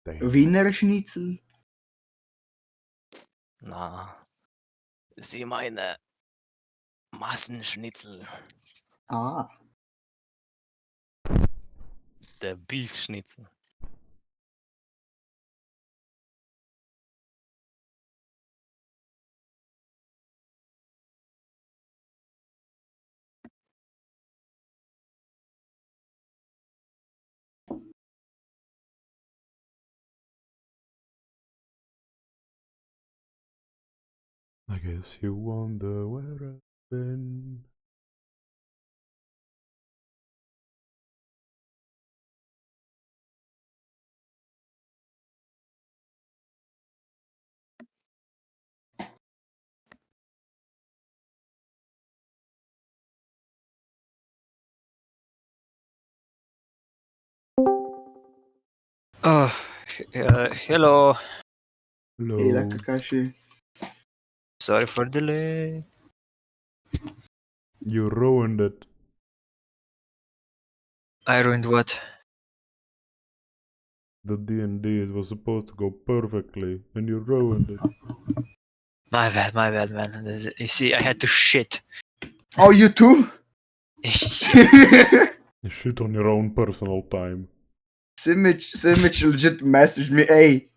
Damn. Wiener Schnitzel? Na, sie meine Massenschnitzel. Ah. Der Beefschnitzel. I guess you wonder where I've been. Oh, hello. Hello. Hey, Kakashi. Sorry for delay. You ruined it. I ruined what? The D&D, it was supposed to go perfectly, and you ruined it. My bad, man. You see, I had to shit. Oh, you too? You shit on your own personal time. Simic legit messaged me, hey,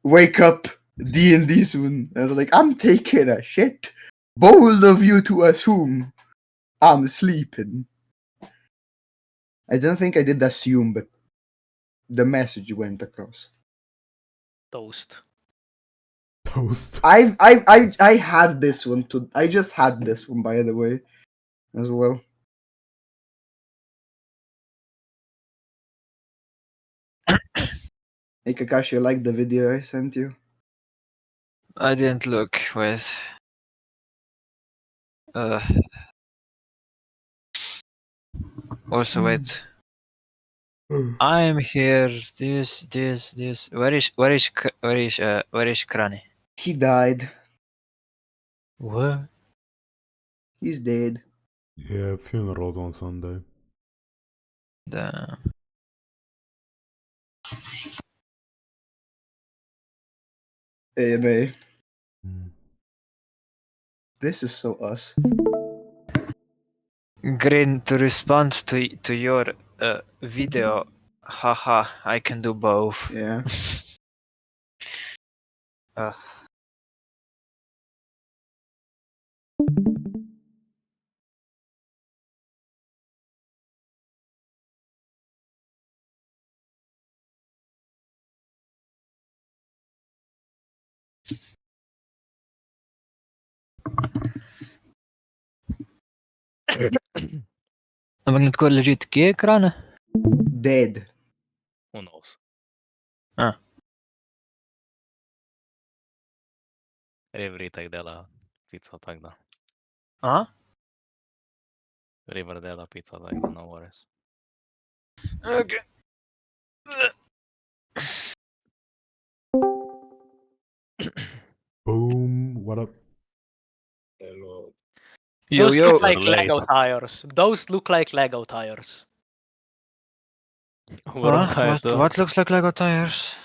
wake up, D&D soon. I was like, I'm taking a shit. Bold of you to assume I'm sleeping. I don't think I did assume, but the message went across. Toast. Toast. I had this one too. I just had this one, by the way, as well. Hey Kakashi, you like the video I sent you? I didn't look. Wait. Also, wait. I'm here. This. Where is Krani? He died. What? He's dead. Yeah, funerals on Sunday. Damn. Hey. Mm. This is so us. Green, to respond to your video, haha, I can do both. Yeah. Ma tkun legit kie Krani? Dead. Who knows? Ah. Revritek de la pizza tag da. Ah? River de la pizza tag da, no worries. Okay. Boom, what up? Hello. Yo, Those yo. look like You're Lego late. tires. Those look like Lego tires. What looks like Lego tires?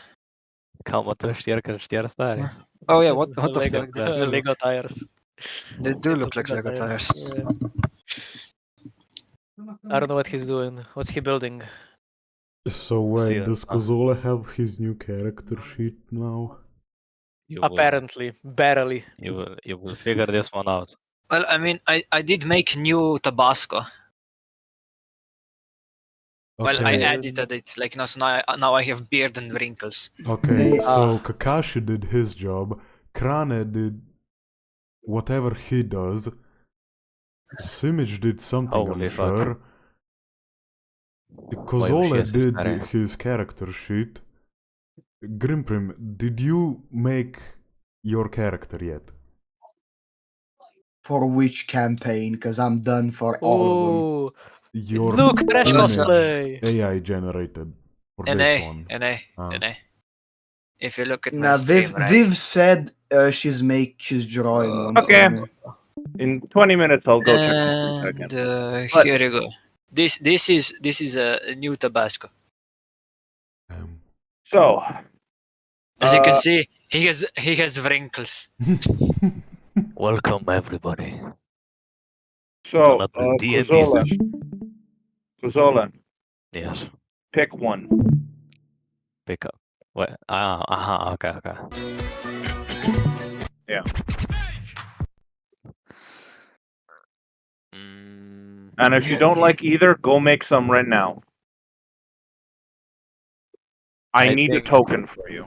Calma, estou stari. Oh yeah, what the Lego, fuck? They do look- Lego tires. They do It's look like Lego tires. Yeah. I don't know what he's doing. What's he building? So wait, See, does Kozola have his new character sheet now? Apparently, barely. You will figure this one out. Well, I mean, I did make new Tabasco. Well, I Okay. edited it, like, so now I have beard and wrinkles. Okay, Hey, so Kakashi did his job, Krane did whatever he does, Simic did something, Holy I'm fuck. sure. Why Kozola was she did necessary? his character sheet. Grimprim, did you make your character yet? for which campaign? Because I'm done for all of them. Ooh, Your look, trash image cosplay. AI generated for this NA, one. NA. If you look at my Now, stream, right? Viv said she's drawing one Okay. for me. In 20 minutes, I'll go check on it And again. But- here you go. This is a new Tabasco. Um, So, As you can see, he has wrinkles. Welcome everybody. So, Another D&D Kuzola, session. Kuzola, Yes. pick one. Pick up. What? Okay. Yeah. Mm, And if you don't like either, go make some right now. I I need a think- token for you.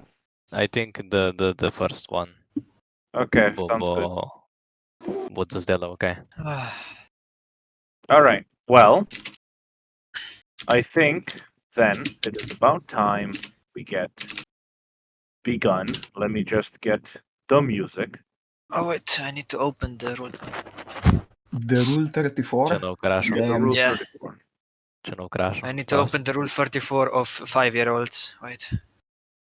I think the first one. Okay, sounds good. What's Stella? Okay. All right. Well, I think then it is about time we get begun. Let me just get the music. Oh wait, I need to open the rule. The rule 34? Ce n'ho crash. The Damn. rule Yeah. 34. Ce n'ho crash. I need to open the rule 34 of 5-year-olds. Wait.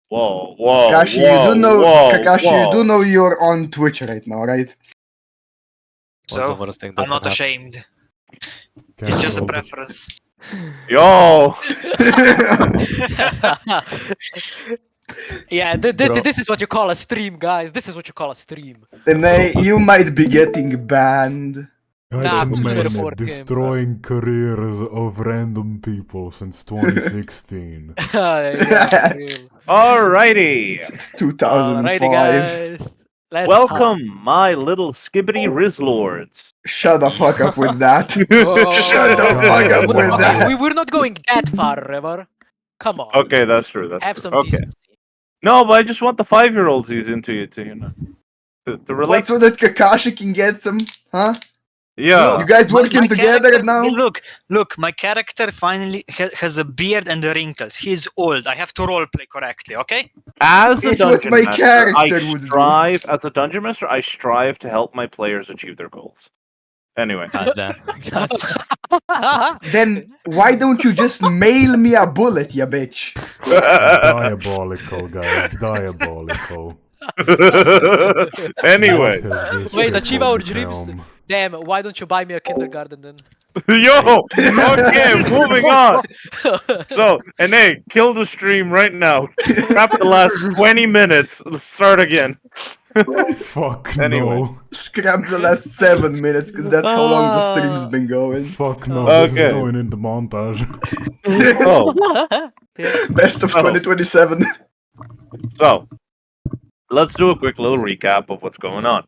Whoa, Kakashi, you do know Kakashi, you do know you're on Twitch right now, right? What's So, the worst thing that I'm not can happen? ashamed. It's just a Cancelled. preference. Yo! Yeah, Bro. this is what you call a stream, guys. This is what you call a stream. Then you might be getting banned. I've Nah, been please report him. destroying careers of random people since 2016. Yeah, for real. Alrighty. It's Alrighty, 2005. guys. Let's Welcome, my little skibbity Rizlords. Shut the fuck up with that. Whoa. Shut the fuck up with Okay, that. we're not going that far, Trevor. Come on. Okay, that's true. That's Have true. some Okay. decency. No, but I just want the 5-year-olds who's into you to, you know, to Wait, relax. so that Kakashi can get some, huh? Yeah. You guys My working together character- now? Look, my character finally has a beard and the wrinkles. He's old. I have to roleplay correctly, okay? As a It's what dungeon my master, character I would do. strive. As a dungeon master, I strive to help my players achieve their goals. Anyway, God damn. Then why don't you just mail me a bullet, ya bitch? Diabolical, guys. Diabolical. anyway, What has this Wait, people achieve our dreams. become? Damn, why don't you buy me a kindergarten then? yo, okay, moving on. So, and hey, kill the stream right now. Scrap the last 20 minutes. Let's start again. Fuck Anyway. no. Scrap the last 7 minutes, because that's how long the stream's been going. Fuck no. Oh. This is Okay. going into montage. Oh, Best of Oh. 2027. so let's do a quick little recap of what's going on.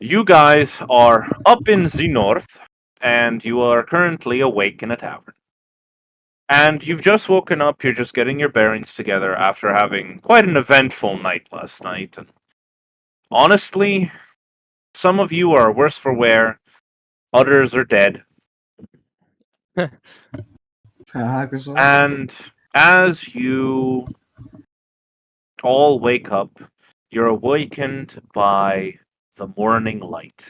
You guys are up in the north, and you are currently awake in a tavern. And you've just woken up, you're just getting your bearings together after having quite an eventful night last night. And honestly, some of you are worse for wear, others are dead. And as you all wake up, you're awakened by the morning light.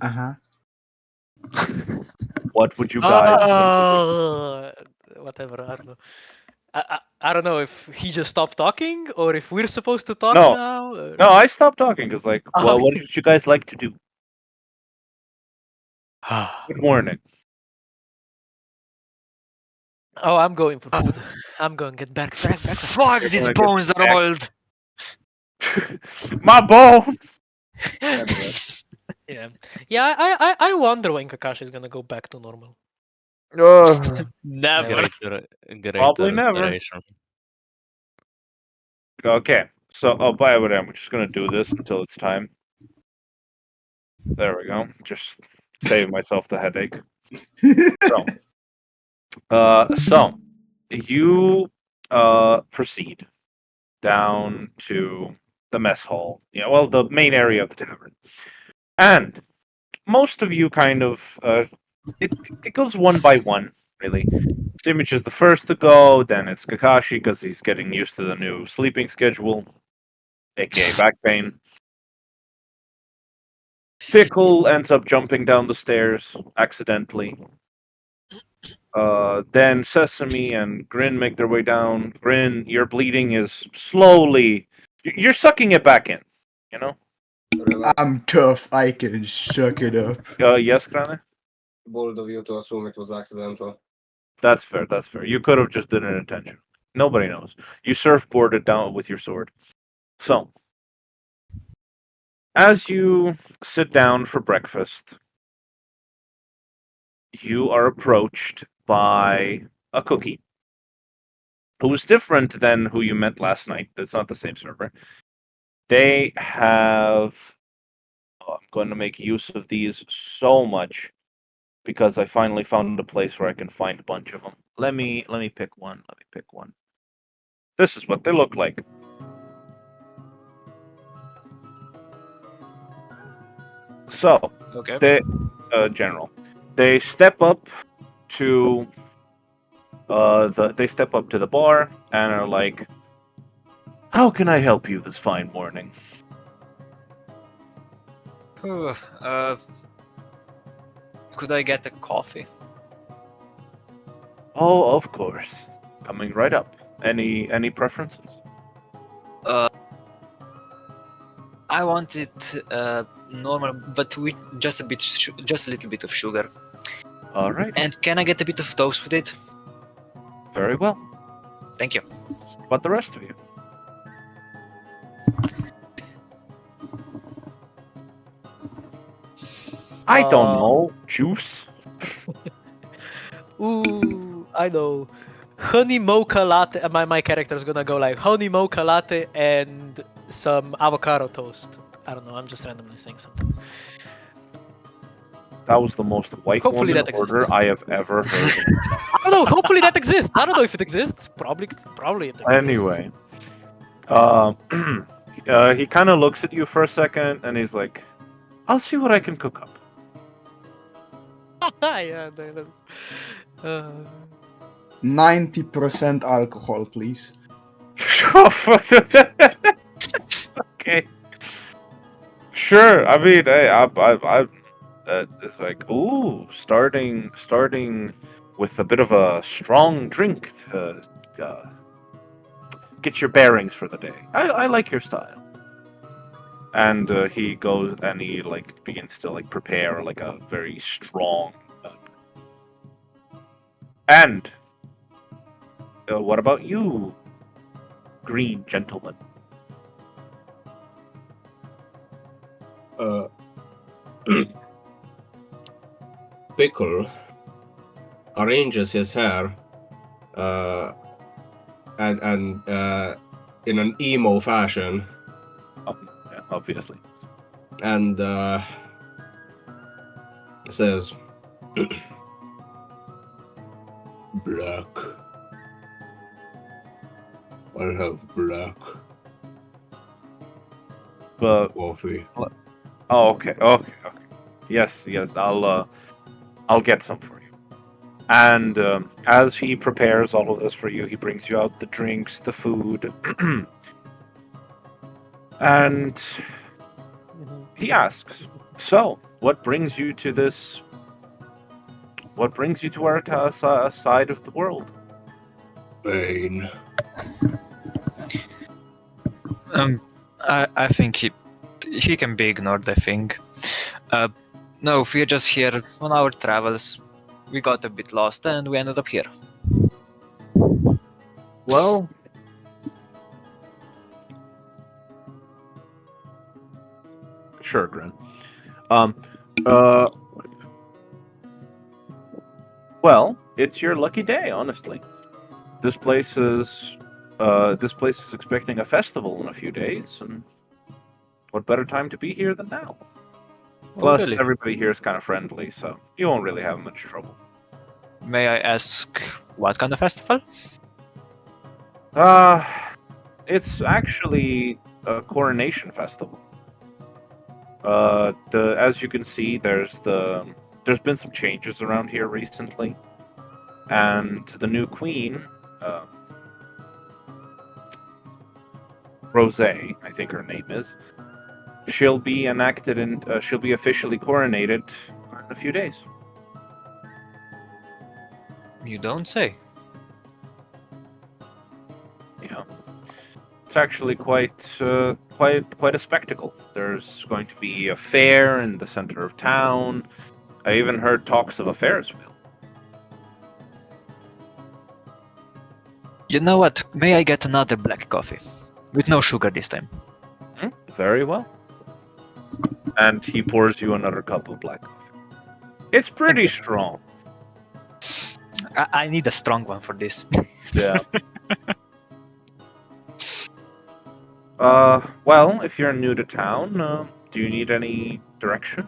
Uh-huh. What would you guys Whatever, I don't know. I don't know if he just stopped talking or if we're supposed to talk No. now. Or... No, I stopped talking because, like, Oh, well, what okay. did you guys like to do? Good morning. Oh, I'm going for food. I'm going to get back. Fuck, You're these gonna get bones are back. old. My bones. Yeah, yeah. I wonder when Kakashi is gonna go back to normal. Never. Great Probably never. restoration. Okay, so by the way, I'm just gonna do this until it's time. There we go. Just save myself the headache. So you proceed down to the mess hall. Yeah, well, the main area of the tavern, and most of you kind of it goes one by one, really. Simic is the first to go, then it's Kakashi because he's getting used to the new sleeping schedule, aka back pain. Pickle ends up jumping down the stairs accidentally. Then Sesame and Grin make their way down. Grin, your bleeding is slowly. You're sucking it back in, you know? I'm tough. I can suck it up. Yes, Krane? bold of you to assume it was accidental. That's fair. That's fair. You could have just did it intentionally. Nobody knows. You surfboarded down with your sword. So, as you sit down for breakfast, you are approached by a cookie who's different than who you met last night. It's not the same server. They have. Oh, I'm going to make use of these so much because I finally found a place where I can find a bunch of them. Let me pick one. Let me pick one. This is what they look like. So, Okay. they, general, they step up to they step up to the bar and are like, "How can I help you this fine morning?" Could I get a coffee? Oh, of course. Coming right up. Any preferences? I want it normal, but with just just a little bit of sugar. All right. And can I get a bit of toast with it? Very well. Thank you. But the rest of you? I don't know. Juice? Ooh, I know. Honey mocha latte. My character's gonna go like honey mocha latte and some avocado toast. I don't know. I'm just randomly saying something. That was the most white Hopefully woman that exists. order I have ever heard. I don't know. Hopefully that exists. I don't know if it exists. Probably it exists. Anyway, he kind of looks at you for a second, and he's like, "I'll see what I can cook up." Yeah. 90% alcohol, please. Okay. Sure. I mean, it's like, ooh, starting with a bit of a strong drink to get your bearings for the day. I like your style. And he goes and he like begins to like prepare like a very strong. And what about you, green gentleman? Pickle arranges his hair and in an emo fashion, Oh, yeah, obviously. and says, "Black. I'll have black But coffee." oh, okay. Yes, I'll get some for you. And as he prepares all of this for you, he brings you out the drinks, the food, and he asks, "So, what brings you to this? What brings you to our side of the world?" Pain. I think he can be ignored. I think. No, we're just here on our travels. We got a bit lost and we ended up here. Well, sure, Grin. Well, it's your lucky day, honestly. This place is expecting a festival in a few days, and what better time to be here than now? Plus, really? everybody here is kind of friendly, so you won't really have much trouble. May I ask what kind of festival? It's actually a coronation festival. As you can see, there's been some changes around here recently, and the new queen, Rose, I think her name is. She'll be she'll be officially coronated in a few days. You don't say. Yeah, it's actually quite a spectacle. There's going to be a fair in the center of town. I even heard talks of a Ferris wheel. You know what? May I get another black coffee? With no sugar this time. Very well. And he pours you another cup of black coffee. It's pretty you. strong. I need a strong one for this. Yeah. Well, if you're new to town, do you need any direction?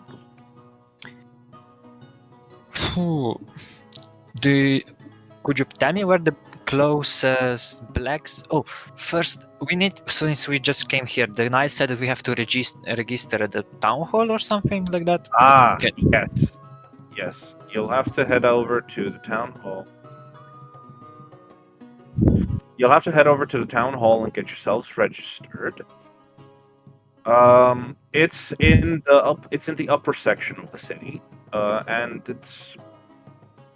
Could you tell me where the closest blacks? Oh, first we need. Since we just came here, the knight said that we have to register at the town hall or something like that. Ah, Okay. yes. Yes. You'll have to head over to the town hall. You'll have to head over to the town hall and get yourselves registered. It's in the upper section of the city, and it's.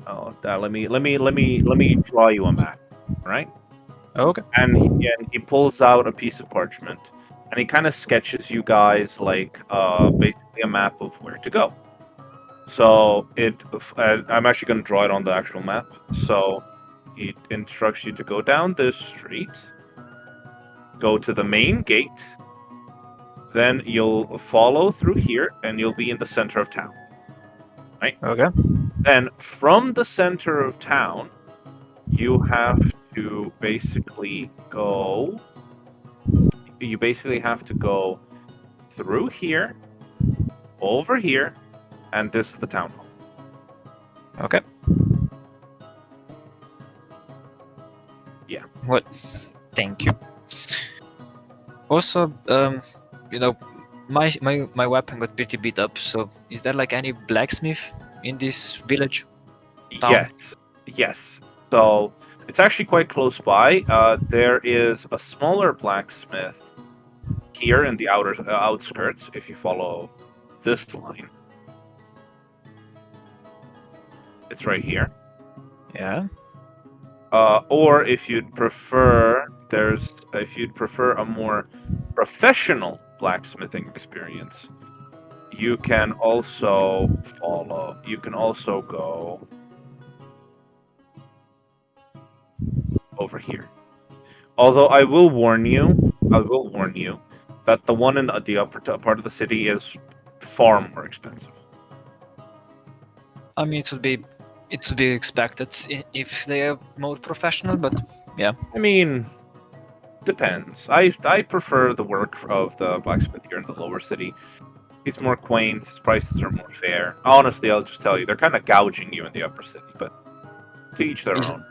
Oh, let me draw you a map, all right? Okay. And he pulls out a piece of parchment, and he kind of sketches you guys like basically a map of where to go. So I'm actually going to draw it on the actual map. So it instructs you to go down this street, go to the main gate, then you'll follow through here, and you'll be in the center of town. Okay. Then from the center of town, you have to basically go. You basically have to go through here, over here, and this is the town hall. Okay. Yeah. What? Thank you. Also, you know, my weapon got pretty beat up. So, is there like any blacksmith in this village? Town? Yes. So it's actually quite close by. There is a smaller blacksmith here in the outskirts. If you follow this line, it's right here. Yeah. Or if you'd prefer, if you'd prefer a more professional blacksmithing experience, you can also follow. You can also go over here. Although I will warn you that the one in the upper part of the city is far more expensive. I mean, it would be expected if they are more professional, but yeah. I mean, depends. I prefer the work of the blacksmith here in the lower city. He's more quaint. His prices are more fair. Honestly, I'll just tell you, they're kind of gouging you in the upper city, but to each their own.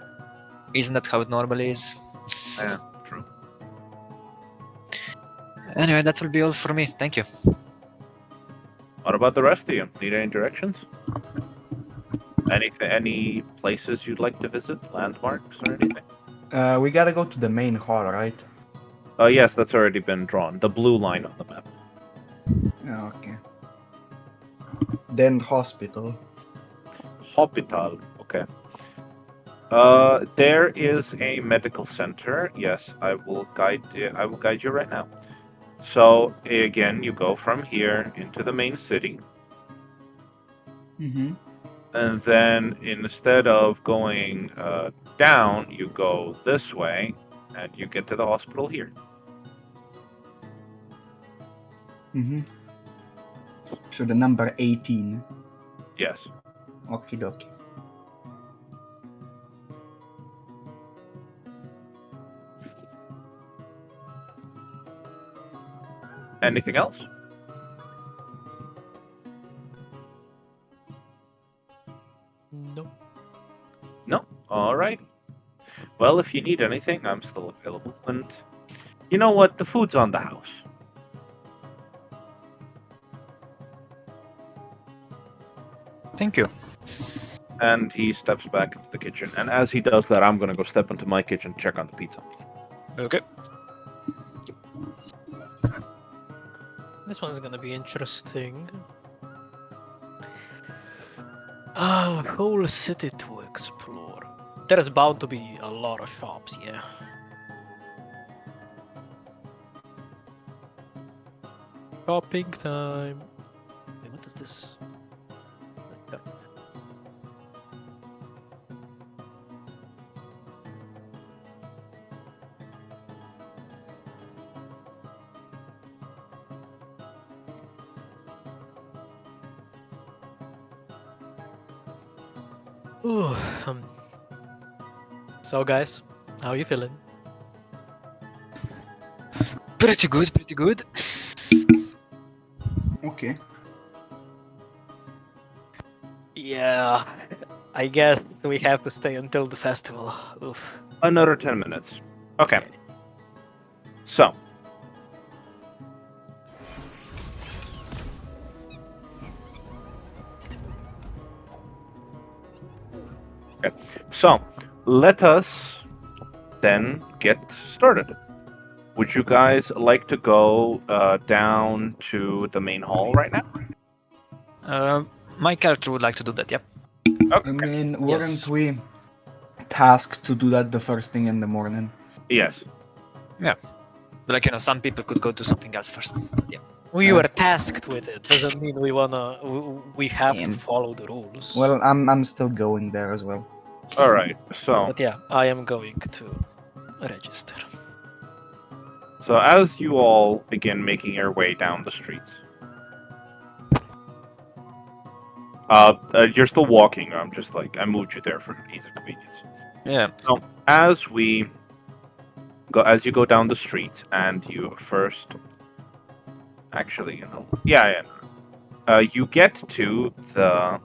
Isn't that how it normally is? Yeah, true. Anyway, that will be all for me. Thank you. What about the rest of you? Need any directions? Any places you'd like to visit? Landmarks or anything? We gotta go to the main hall, right? Yes, that's already been drawn. The blue line on the map. Okay. Then hospital. Hospital. Okay. There is a medical center. Yes, I will guide you right now. So again, you go from here into the main city, Mm-hmm. and then instead of going down, you go this way, and you get to the hospital here. Mm-hmm. So the number 18. Yes. Okie dokie. Anything else? No. No? Alright. Well, if you need anything, I'm still available. And you know what? The food's on the house. Thank you. And he steps back into the kitchen. And as he does that, I'm gonna go step into my kitchen, check on the pizza. Okay. This one's gonna be interesting. Ah, whole city to explore. There is bound to be a lot of shops, yeah. Shopping time. Wait, what is this? Ooh, so guys, how are you feeling? Pretty good, pretty good. Okay. Yeah, I guess we have to stay until the festival. Oof. Another 10 minutes. Okay. So. Okay. So, let us then get started. Would you guys like to go down to the main hall right now? My character would like to do that, yep. Okay. I mean, weren't Yes. we tasked to do that the first thing in the morning? Yes. But like, some people could go do something else first. Yeah. We were tasked with it. Doesn't mean we wanna. We have to Damn. follow the rules. Well, I'm still going there as well. All right. So, But yeah, I am going to register. as you all begin making your way down the streets, you're still walking. I'm just like I moved you there for ease of convenience. Yeah. So, as you go down the street, and you first, actually, yeah. You get to the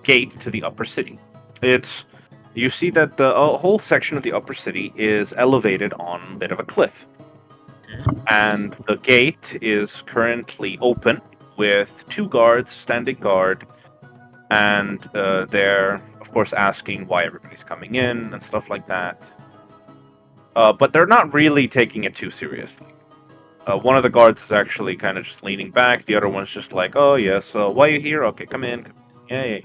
gate to the upper city. You see that the whole section of the upper city is elevated on a bit of a cliff, and the gate is currently open with 2 guards standing guard, and they're of course asking why everybody's coming in and stuff like that. But they're not really taking it too seriously. One of the guards is actually kind of just leaning back. The other one's just like, "Oh yes, why are you here? Okay, come in. Yeah."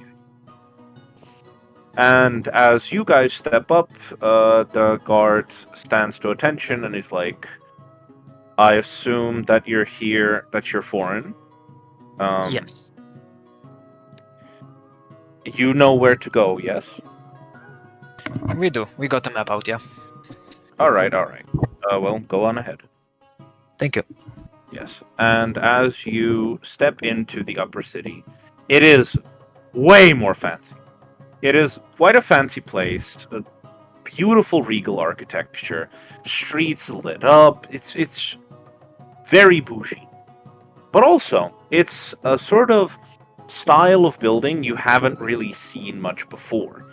And as you guys step up, the guard stands to attention and he's like, "I assume that you're here. That you're foreign. Yes. You know where to go, yes? We do. We got the map out, yeah. All right. Well, go on ahead." Thank you. Yes. And as you step into the upper city, it is way more fancy. It is quite a fancy place. A beautiful regal architecture, streets lit up. It's very bougie. But also, it's a sort of style of building you haven't really seen much before.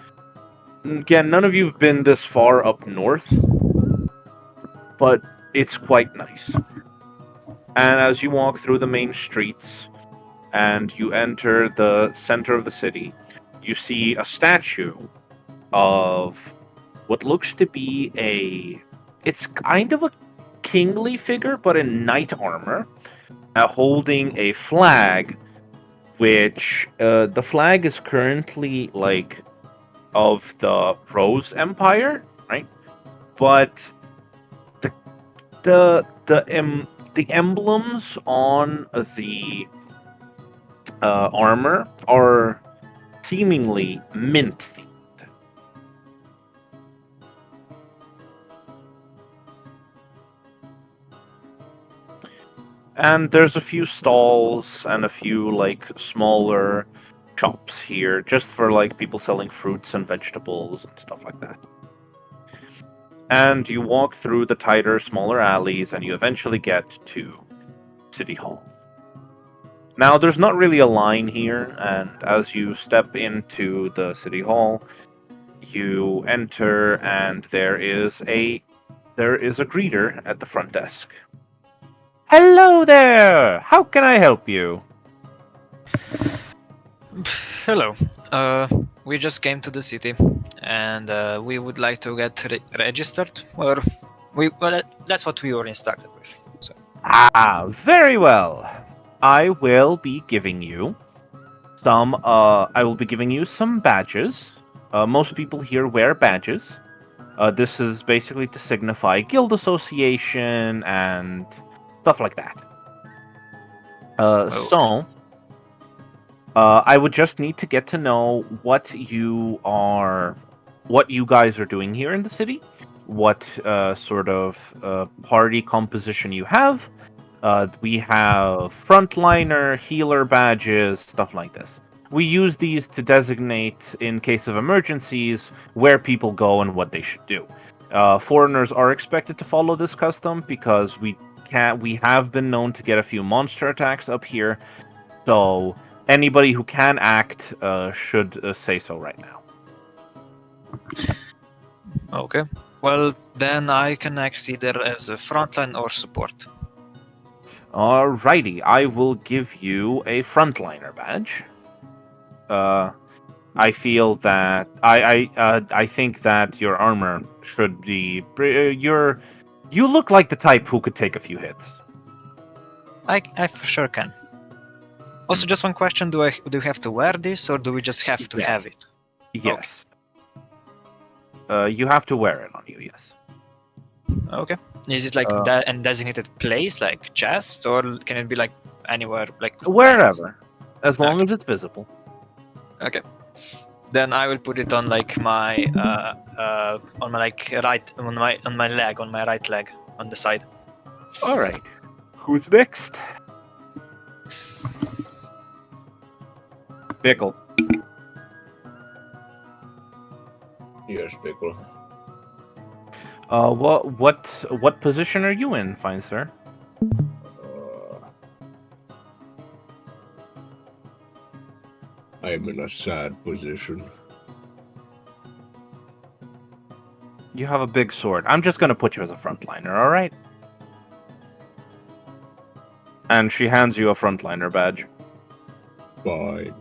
Again, none of you have been this far up north, but it's quite nice. And as you walk through the main streets and you enter the center of the city, you see a statue of what looks to be it's kind of a kingly figure, but in knight armor, holding a flag, which the flag is currently like of the Rose Empire, right? But the emblems on the armor are seemingly mint themed. And there's a few stalls and a few like smaller shops here just for like people selling fruits and vegetables and stuff like that. And you walk through the tighter, smaller alleys and you eventually get to City Hall. Now, there's not really a line here, and as you step into the City Hall, you enter and there is a greeter at the front desk. "Hello there! How can I help you?" Hello. We just came to the city, and we would like to get registered. Or that's what we were instructed with. So. Ah, very well. I will be giving you some badges. Most people here wear badges. This is basically to signify guild association and stuff like that. So, I would just need to get to know what you guys are doing here in the city, what sort of party composition you have. We have frontliner, healer badges, stuff like this. we use these to designate, in case of emergencies, where people go and what they should do. Foreigners are expected to follow this custom because we have been known to get a few monster attacks up here. So anybody who can act should say so right now. Okay. Well, then I can act either as a frontline or support. Alrighty, I will give you a frontliner badge. I feel that I think that your armor should be you look like the type who could take a few hits. I for sure can. Also, just one question: do we have to wear this, or do we just have to have Yes. it? Yes. You have to wear it on you. Yes. Okay. Is it like that and designated place, like chest, or can it be like anywhere, like Wherever, as long as it's visible. Okay. Then I will put it on like my on my like right on my leg, on my right leg, on the side. All right. Who's next? Pickle. Yes, Pickle. What position are you in, fine sir? I am in a sad position. You have a big sword. I'm just gonna put you as a frontliner, all right? And she hands you a frontliner badge. Fine.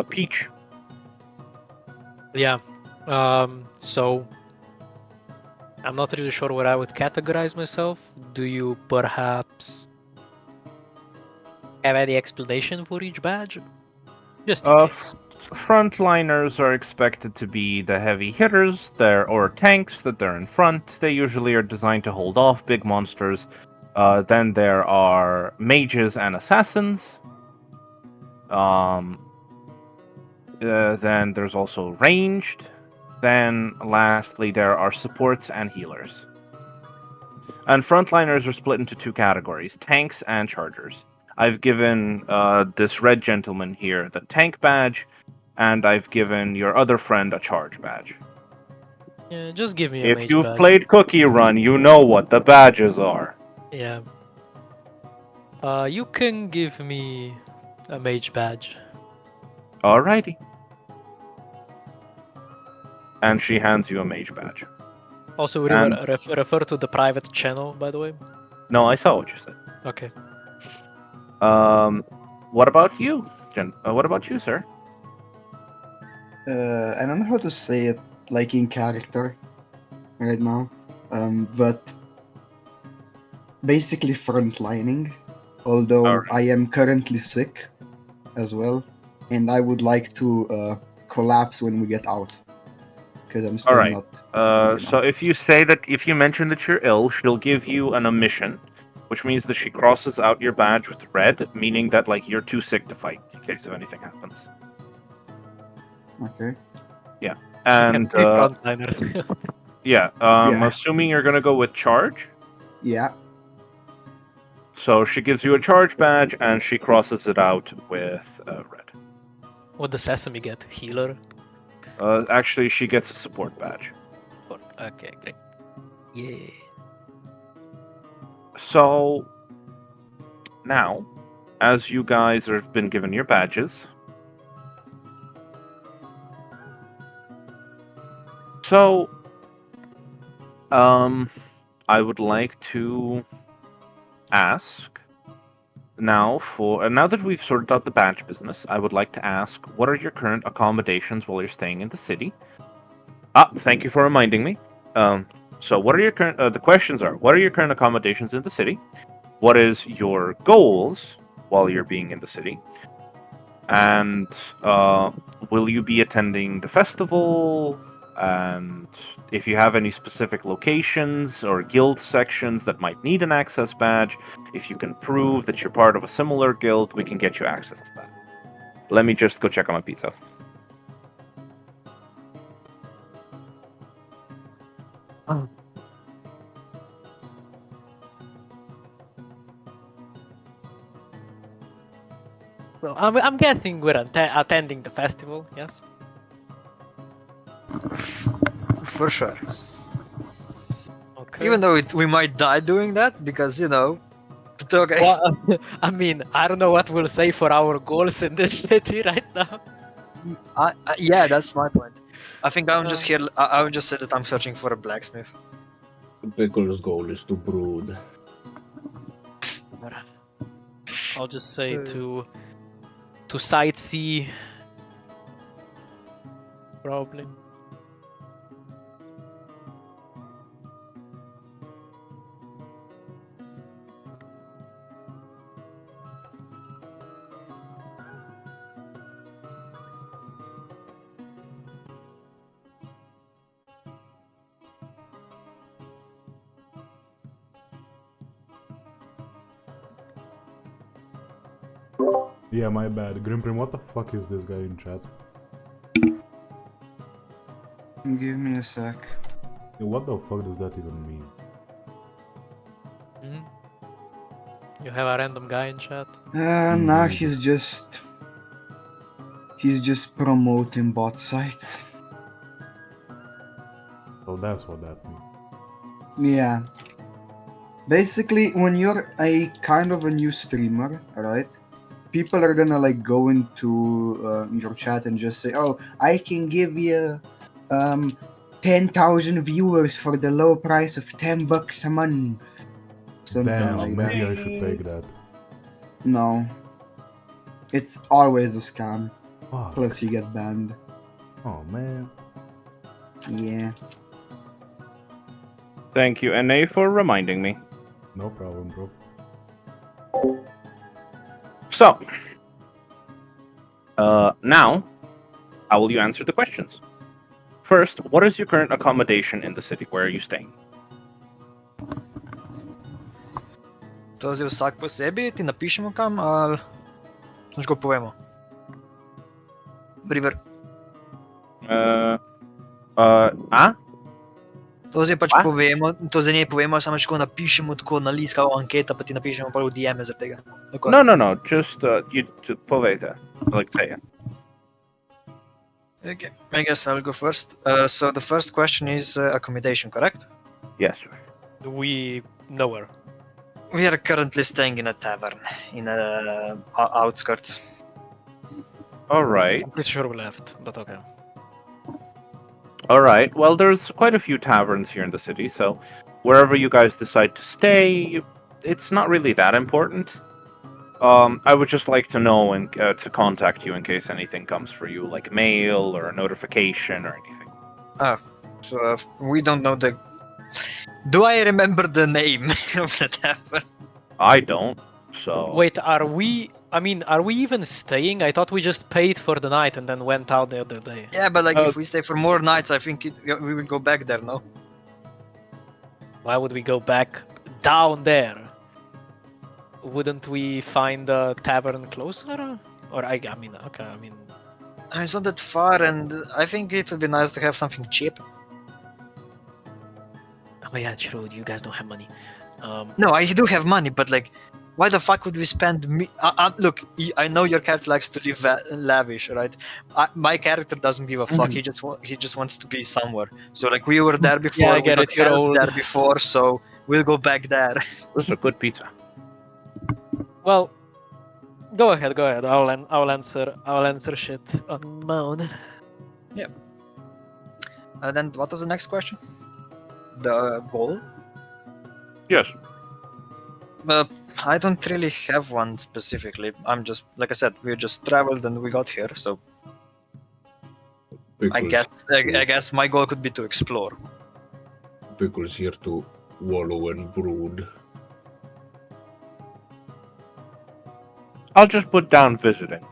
Peach. Yeah. So I'm not really sure where I would categorize myself. Do you perhaps have any explanation for each badge? Just in case. Frontliners are expected to be the heavy hitters, or tanks that they're in front. They usually are designed to hold off big monsters. Then there are mages and assassins. Then there's also ranged. Then lastly, there are supports and healers. And frontliners are split into two categories: tanks and chargers. I've given this red gentleman here the tank badge, and I've given your other friend a charge badge. Yeah, just give me a If mage you've badge. played Cookie Run, you know what the badges are. Yeah. You can give me a mage badge. Alrighty. And she hands you a mage badge. Also, And- refer to the private channel, by the way. No, I saw what you said. Okay. What about you, what about you, sir? I don't know how to say it like in character right now, but basically frontlining. Although Alright. I am currently sick as well, and I would like to collapse when we get out because I'm still Alright. not. So if you mention that you're ill, she'll give you an omission, which means that she crosses out your badge with red, meaning that like you're too sick to fight in case of anything happens. Okay. And Frontliner. yeah, Yeah. assuming you're gonna go with charge, Yeah. so she gives you a charge badge and she crosses it out with red. What does Sesame get? Healer? Actually, she gets a support badge. Okay, great. Yeah. So now, as you guys have been given your badges, so I would like to ask now that we've sorted out the badge business, I would like to ask, what are your current accommodations while you're staying in the city? Thank you for reminding me. So what are your current the questions are, what are your current accommodations in the city? What is your goals while you're being in the city? And will you be attending the festival? And if you have any specific locations or guild sections that might need an access badge, if you can prove that you're part of a similar guild, we can get you access to that. Let me just go check on my pizza. know. I'm guessing we're attending the festival. Yes. For sure. Okay. Even though we might die doing that, because, you know... But okay. Well, I mean, I don't know what we'll say for our goals in this city right now. Yeah, that's my point. I think I'm just here... I would just say that I'm searching for a blacksmith. Pickle's goal is to brood. I'll just say to sightsee. Probably. Yeah, my bad. Grimprim, what the fuck is this guy in chat? Give me a sec. Yeah, what the fuck does that even mean? You have a random guy in chat. Nah, he's just promoting bot sites. So that's what that means. Yeah. Basically, when you're a kind of a new streamer, right? People are gonna like go into your chat and just say, "Oh, I can give you 10,000 viewers for the low price of $10 a month." Something Damn, like maybe that. I should take that. No, it's always a scam. Fuck. Plus, you get banned. Oh man. Yeah. Thank you, NA, for reminding me. No problem, bro. So, now, how will you answer the questions? First, what is your current accommodation in the city? Where are you staying? Този всак по себе, ти напишемо kam, ali ще го повемо? Пример. Този pač povemo, този не povemo, samo še ko napišemo tako na list, kao anketa, pa ti napišemo pa v DM za tega. No, just, you povejte, like say it. Okay, I guess I'll go first. So the first question is accommodation, correct? Yes, sir. We nowhere. We are currently staying in a tavern in outskirts. All right. I'm pretty sure we left, but okay. All right. Well, there's quite a few taverns here in the city, so wherever you guys decide to stay, it's not really that important. I would just like to know and to contact you in case anything comes for you, like mail or a notification or anything. So we don't know the... Do I remember the name of the tavern? I don't, so... Wait, are we even staying? I thought we just paid for the night and then went out the other day. Yeah, but like if we stay for more nights, I think we will go back there, no? Why would we go back down there? Wouldn't we find a tavern closer? Or I mean, okay, I mean... It's not that far, and I think it would be nice to have something cheap. Oh yeah, true, you guys don't have money. No, I do have money, but like, why the fuck would we spend look, I know your character likes to live lavish, right? My character doesn't give a fuck. He just wants to be somewhere. So like, we were there before. Yeah, I get we it. got You're help old. there before, so we'll go back there. This is a good pizza. Well, go ahead. I'll answer shit on my own. Yeah. Then what was the next question? The goal? Yes. I don't really have one specifically. I'm just, like I said, we just traveled and we got here, so I guess my goal could be to explore. Pickle's here to wallow and brood. I'll just put down visiting.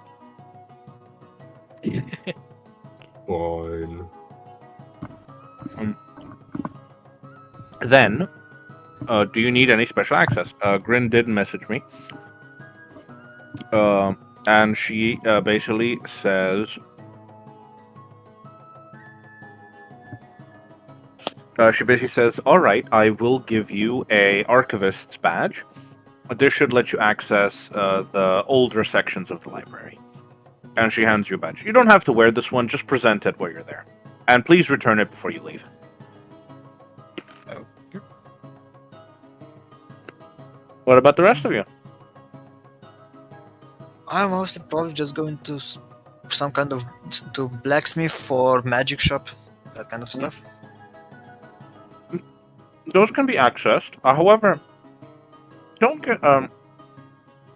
Fine. Then, do you need any special access? Grin did message me. And she basically says... alright, I will give you a Archivist's badge. This should let you access the older sections of the library. And she hands you a badge. You don't have to wear this one, just present it while you're there. And please return it before you leave. What about the rest of you? I'm mostly probably just going to some kind of to blacksmith for magic shop, that kind of stuff. Those can be accessed. However, don't get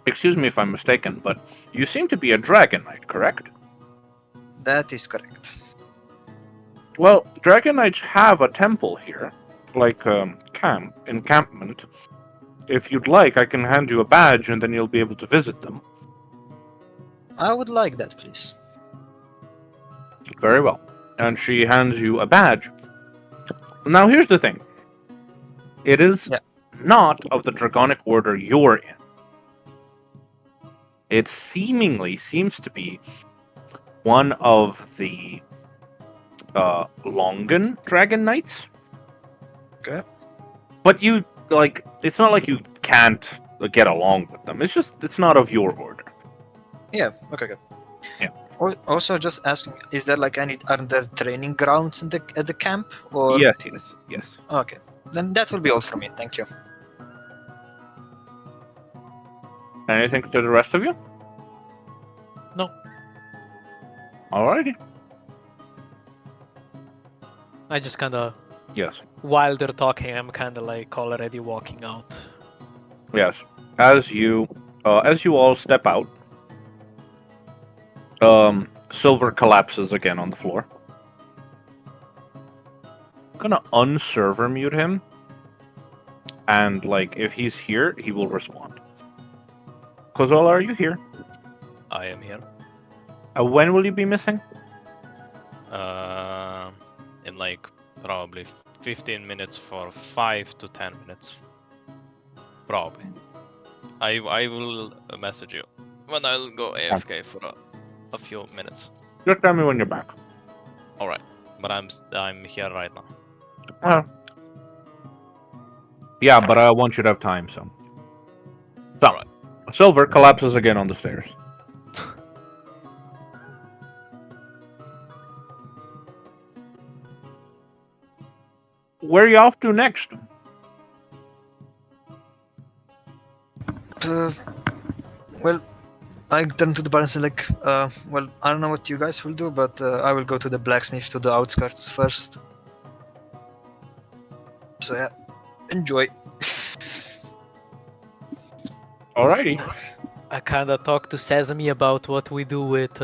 excuse me if I'm mistaken, but you seem to be a dragon knight, correct? That is correct. Well, dragon knights have a temple here, like encampment. If you'd like, I can hand you a badge, and then you'll be able to visit them. I would like that, please. Very well. And she hands you a badge. Now, here's the thing. It is not of the Draconic Order you're in. It seemingly seems to be one of the Longan Dragon Knights. Okay. But you, like, it's not like you can't get along with them. It's just, it's not of your order. Yeah. Okay. Yeah. Also, just asking, is there like are there training grounds in at the camp or? Yes. Okay. Then that will be all from me. Thank you. Anything to the rest of you? No. Alrighty. I just kind of, Yes. while they're talking, I'm kind of like already walking out. Yes. As you all step out, Silver collapses again on the floor. I'm gonna unserver mute him, and like if he's here, he will respond. Kozol, are you here? I am here. When will you be missing? In like probably 15 minutes for 5 to 10 minutes. Probably. I will message you when I'll go AFK for a few minutes. Just tell me when you're back. All right, but I'm here right now. Yeah, but I want you to have time, so. So, Alright. Silver collapses again on the stairs. Where are you off to next? Well, I turn to the bar and say like, well, I don't know what you guys will do, but I will go to the blacksmith to the outskirts first. So yeah, enjoy. Alrighty. I kind of talked to Sesame about what we do with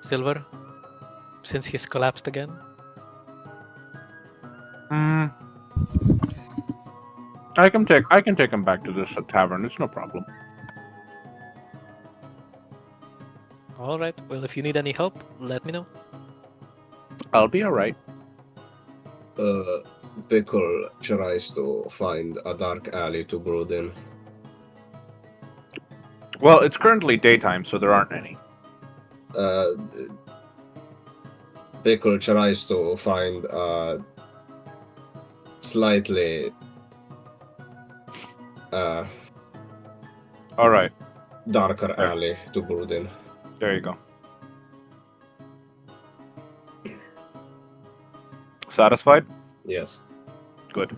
Silver, since he's collapsed again. I can take him back to this tavern. It's no problem. All right. Well, if you need any help, let me know. I'll be alright. Pickle tries to find a dark alley to brood in. Well, it's currently daytime, so there aren't any. Pickle tries to find a slightly Alright, darker alley to brood in. there you go. Satisfied? Yes. Good.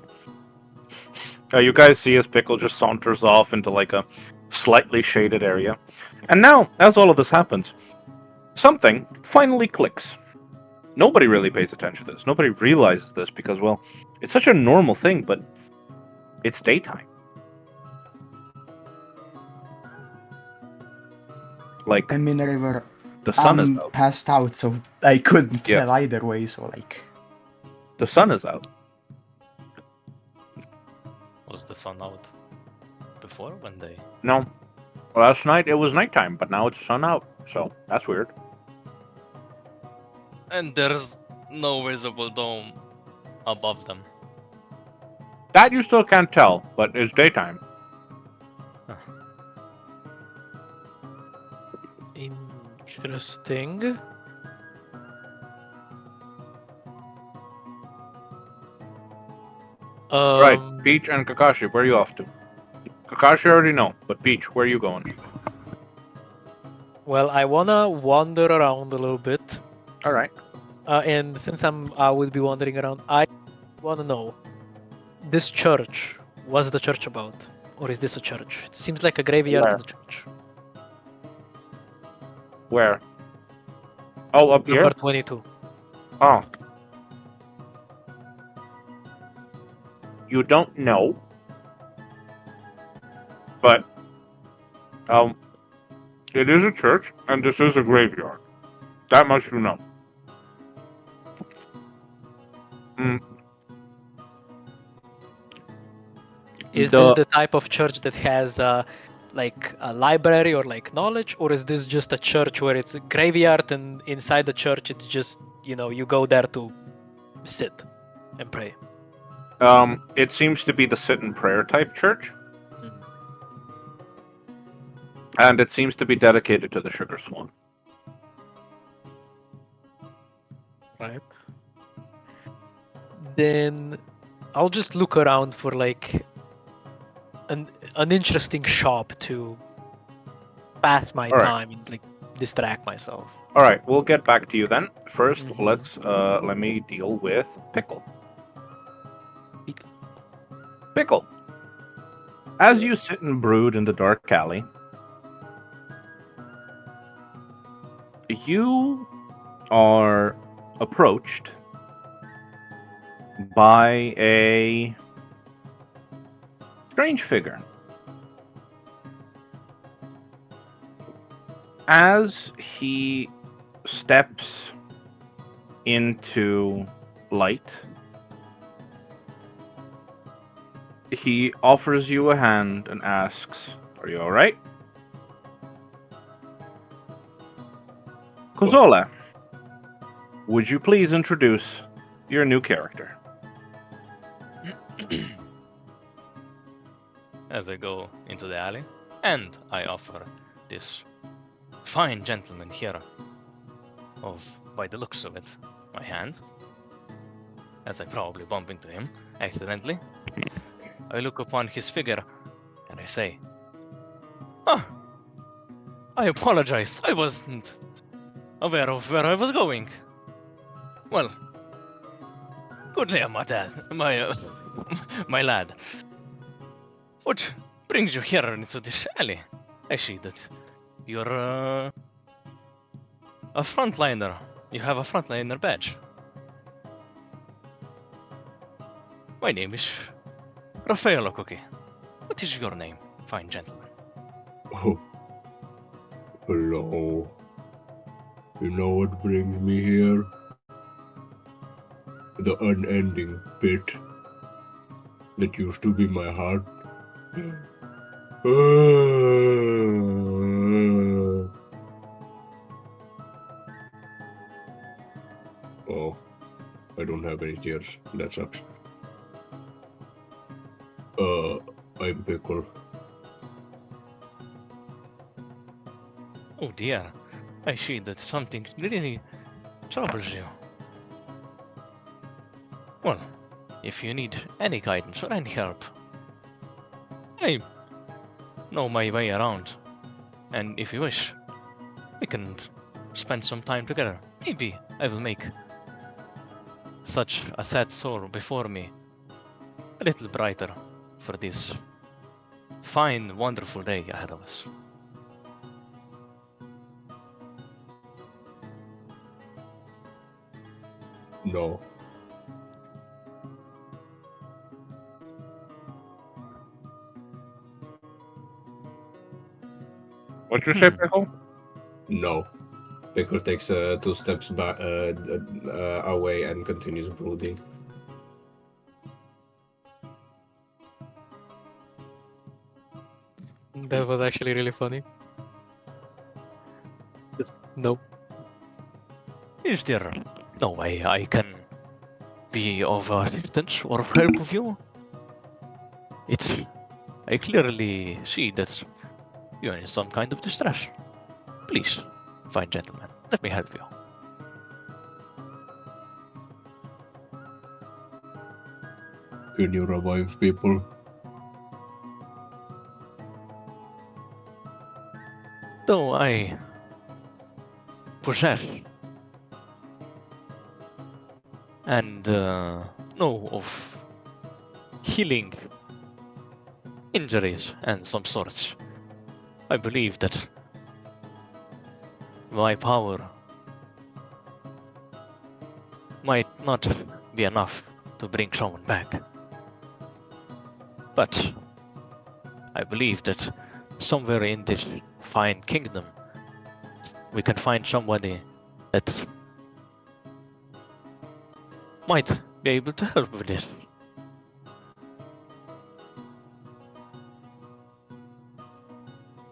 You guys see as Pickle just saunters off into like a slightly shaded area. And now, as all of this happens, something finally clicks. Nobody really pays attention to this. Nobody realizes this because, well, it's such a normal thing, but it's daytime. Like, I mean, River, the sun is I'm out. passed out, so I couldn't Yeah. tell either way, so like... The sun is out. Was the sun out before when they? No. Last night it was nighttime, but now it's sun out. So, that's weird. And there's no visible dome above them. That you still can't tell, but it's daytime. Interesting. Right, Peach and Kakashi, where are you off to? Kakashi I already know, but Peach, where are you going? Well, I wanna wander around a little bit, All right. and since I would be wandering around, I wanna know this church. What's the church about, or is this a church? It seems like a graveyard Where? and a church. Where? Oh, up here? Number 22. Oh. You don't know. But, it is a church, and this is a graveyard. That much you know. Is The- this the type of church that has like a library or like knowledge, or is this just a church where it's a graveyard and inside the church it's just you go there to sit and pray? It seems to be the sit and prayer type church. Mhm. And it seems to be dedicated to the Sugar Swan. Right. Then I'll just look around for like an interesting shop to pass my All right. time and like distract myself. All right, we'll get back to you then. First, Mhm. let me deal with Pickle. Pickle. Pickle. As you sit and brood in the dark alley, you are approached by a strange figure. As he steps into light, he offers you a hand and asks, "Are you all right?" Kozola, would you please introduce your new character? As I go into the alley, and I offer this fine gentleman here, by the looks of it, my hand, as I probably bump into him accidentally. I look upon his figure, and I say, "Ah, I apologize. I wasn't aware of where I was going. Well, good day, my dad, my lad. What brings you here into this alley? I see that you're a frontliner. You have a frontliner badge. My name is Raffaello Cookie. What is your name, fine gentleman?" Oh, hello. You know what brings me here? The unending pit that used to be my heart. Oh, I don't have any tears. That sucks. I'm Pickle. Oh dear, I see that something really troubles you. Well, if you need any guidance or any help, I know my way around. And if you wish, we can spend some time together. Maybe I will make such a sad soul before me a little brighter for this fine, wonderful day ahead of us. No. What'd you say, Pickle? No. Pickle takes 2 steps back, away and continues brooding. That was actually really funny. Nope. Is there no way I can be of assistance or help of you? I clearly see that you're in some kind of distress. Please, fine gentleman, let me help you. Can you revive people? Though I possess and know of healing injuries and some sorts. I believe that my power might not be enough to bring someone back. But I believe that somewhere in this fine kingdom we can find somebody that might be able to help with this.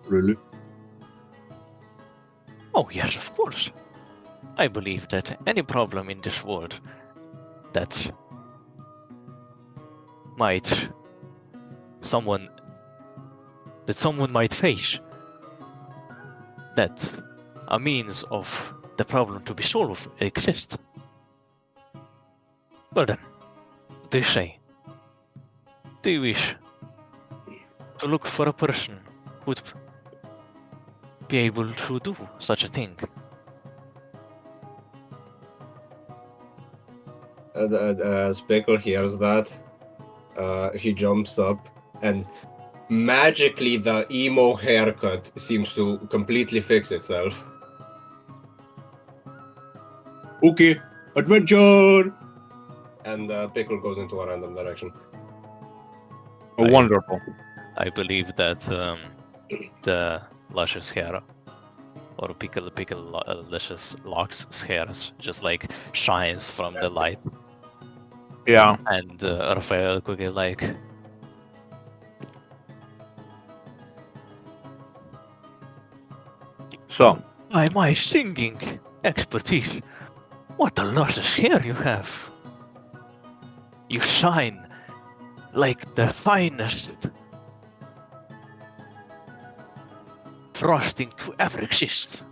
Really? Oh yes, of course. I believe that any problem in this world that someone might face, that a means of the problem to be solved exists. Well then, what do you say? Do you wish to look for a person who would be able to do such a thing? As Pickle hears that, he jumps up and magically the emo haircut seems to completely fix itself. Okay, adventure! And Pickle goes into a random direction. Oh, wonderful. I believe that the luscious hair, or pickle luscious locks hairs, just like shines from the light. Yeah. And Raphael quickly like, So, by my singing expertise, what a luscious hair you have! You shine like the finest frosting to ever exist.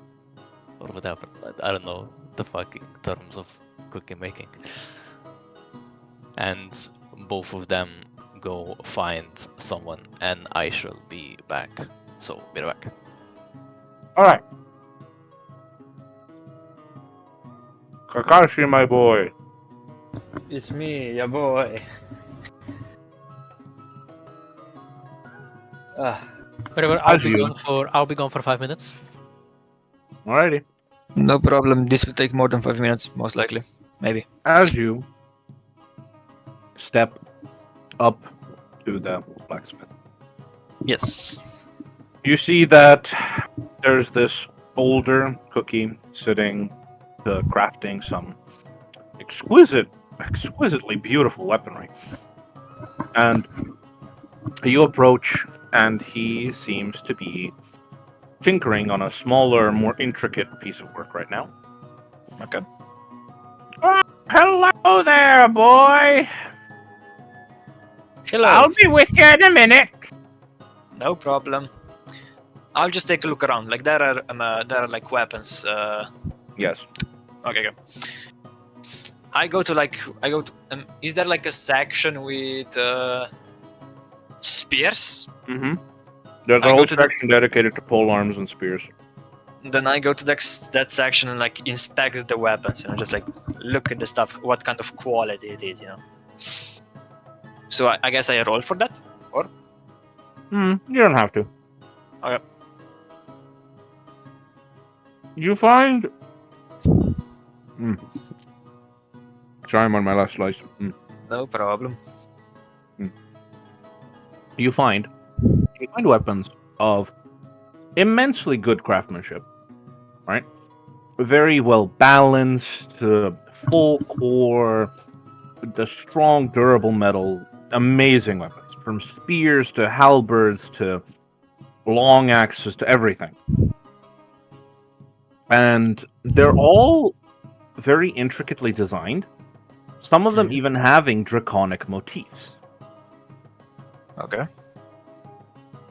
Or whatever. I don't know the fucking terms of cookie making. And both of them go find someone, and I shall be back. So, be right back. alright. Kakashi, my boy. It's me, ya boy. Whatever. As you. I'll be gone for 5 minutes. Alrighty. No problem. This will take more than 5 minutes, most likely. Maybe. As you step up to the blacksmith, Yes. you see that there's this older cookie sitting crafting some exquisitely beautiful weaponry. And you approach, and he seems to be tinkering on a smaller, more intricate piece of work right now. Okay. Oh, hello there, boy! Hello. I'll be with you in a minute. No problem. I'll just take a look around. Like there are like weapons. Yes. Okay. Is there like a section with spears? Mm-hmm. There's I a go whole to the- section dedicated to pole arms and spears. Then I go to that section and like inspect the weapons, just like look at the stuff, what kind of quality it is, So I guess I roll for that, or? You don't have to. Okay. You find. Sorry, I'm on my last slice. No problem. You find weapons of immensely good craftsmanship, right? Very well balanced, full core, the strong, durable metal, amazing weapons, from spears to halberds to long axes to everything. And they're all very intricately designed, some of them even having draconic motifs. Okay.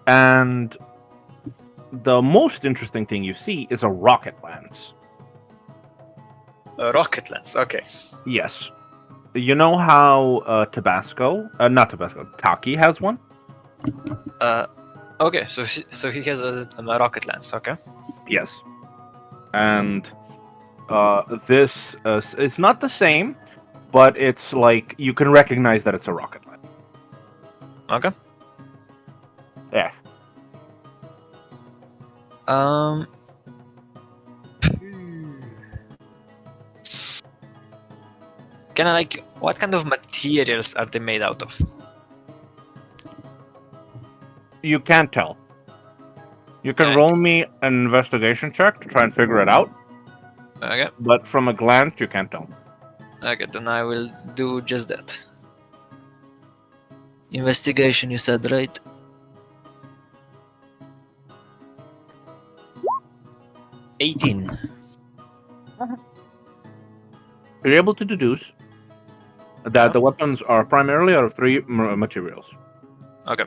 And the most interesting thing you see is a rocket lance. A rocket lance. Okay. Yes. You know how not Tabasco, Taki has one? Okay. So he has a rocket lance. Okay. Yes. And This it's not the same, but it's like you can recognize that it's a rocket lab. Okay. Yeah. Can I like? What kind of materials are they made out of? You can't tell. You can Okay. roll me an investigation check to try and figure it out, Okay. but from a glance, you can't tell. Okay, then I will do just that. Investigation, you said, right? $18. You're able to deduce that the weapons are primarily out of three materials. Okay.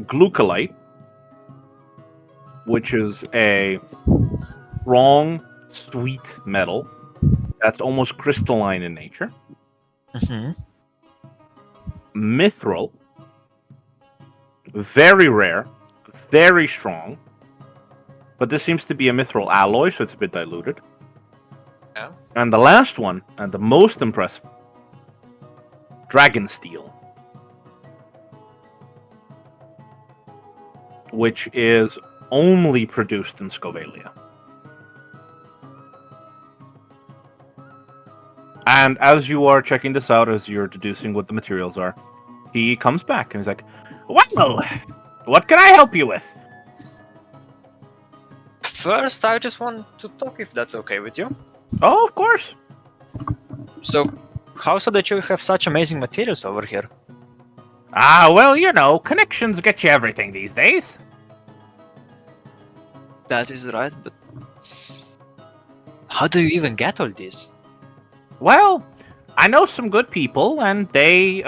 Glucolite, which is a strong, sweet metal that's almost crystalline in nature. Mm-hmm. Mithril, very rare, very strong, but this seems to be a mithril alloy, so it's a bit diluted. Yeah. And the last one, and the most impressive, dragon steel, which is only produced in Scovalia. And as you are checking this out, as you're deducing what the materials are, he comes back and he's like, "Well, what can I help you with?" First, I just want to talk if that's okay with you. Oh, of course. So, how so that you have such amazing materials over here? Ah, well, you know, connections get you everything these days. That is right, but how do you even get all this? Well, I know some good people, and they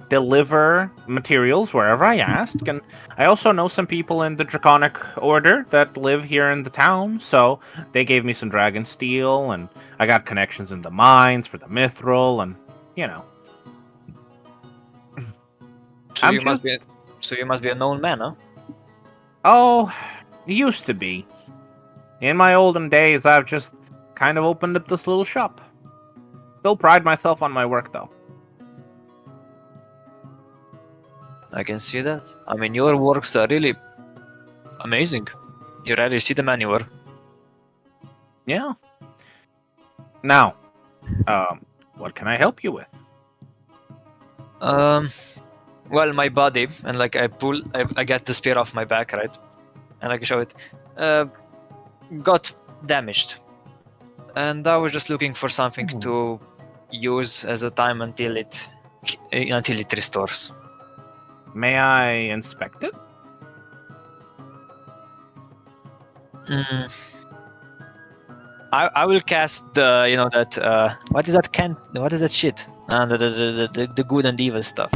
deliver materials wherever I ask. And I also know some people in the Draconic Order that live here in the town, so they gave me some dragon steel, and I got connections in the mines for the mithril, and you know. So I'm you must be. So you must be a known man, huh? Oh, used to be. In my olden days, I've just kind of opened up this little shop. Still pride myself on my work, though. I can see that. I mean, your works are really amazing. You rarely see them anywhere. Yeah. Now, what can I help you with? Well, my body, and like I get the spear off my back, right? And I can show it. Got damaged, and I was just looking for something to use as a time until it restores. May I inspect it? I will cast the that what is that shit? The good and evil stuff.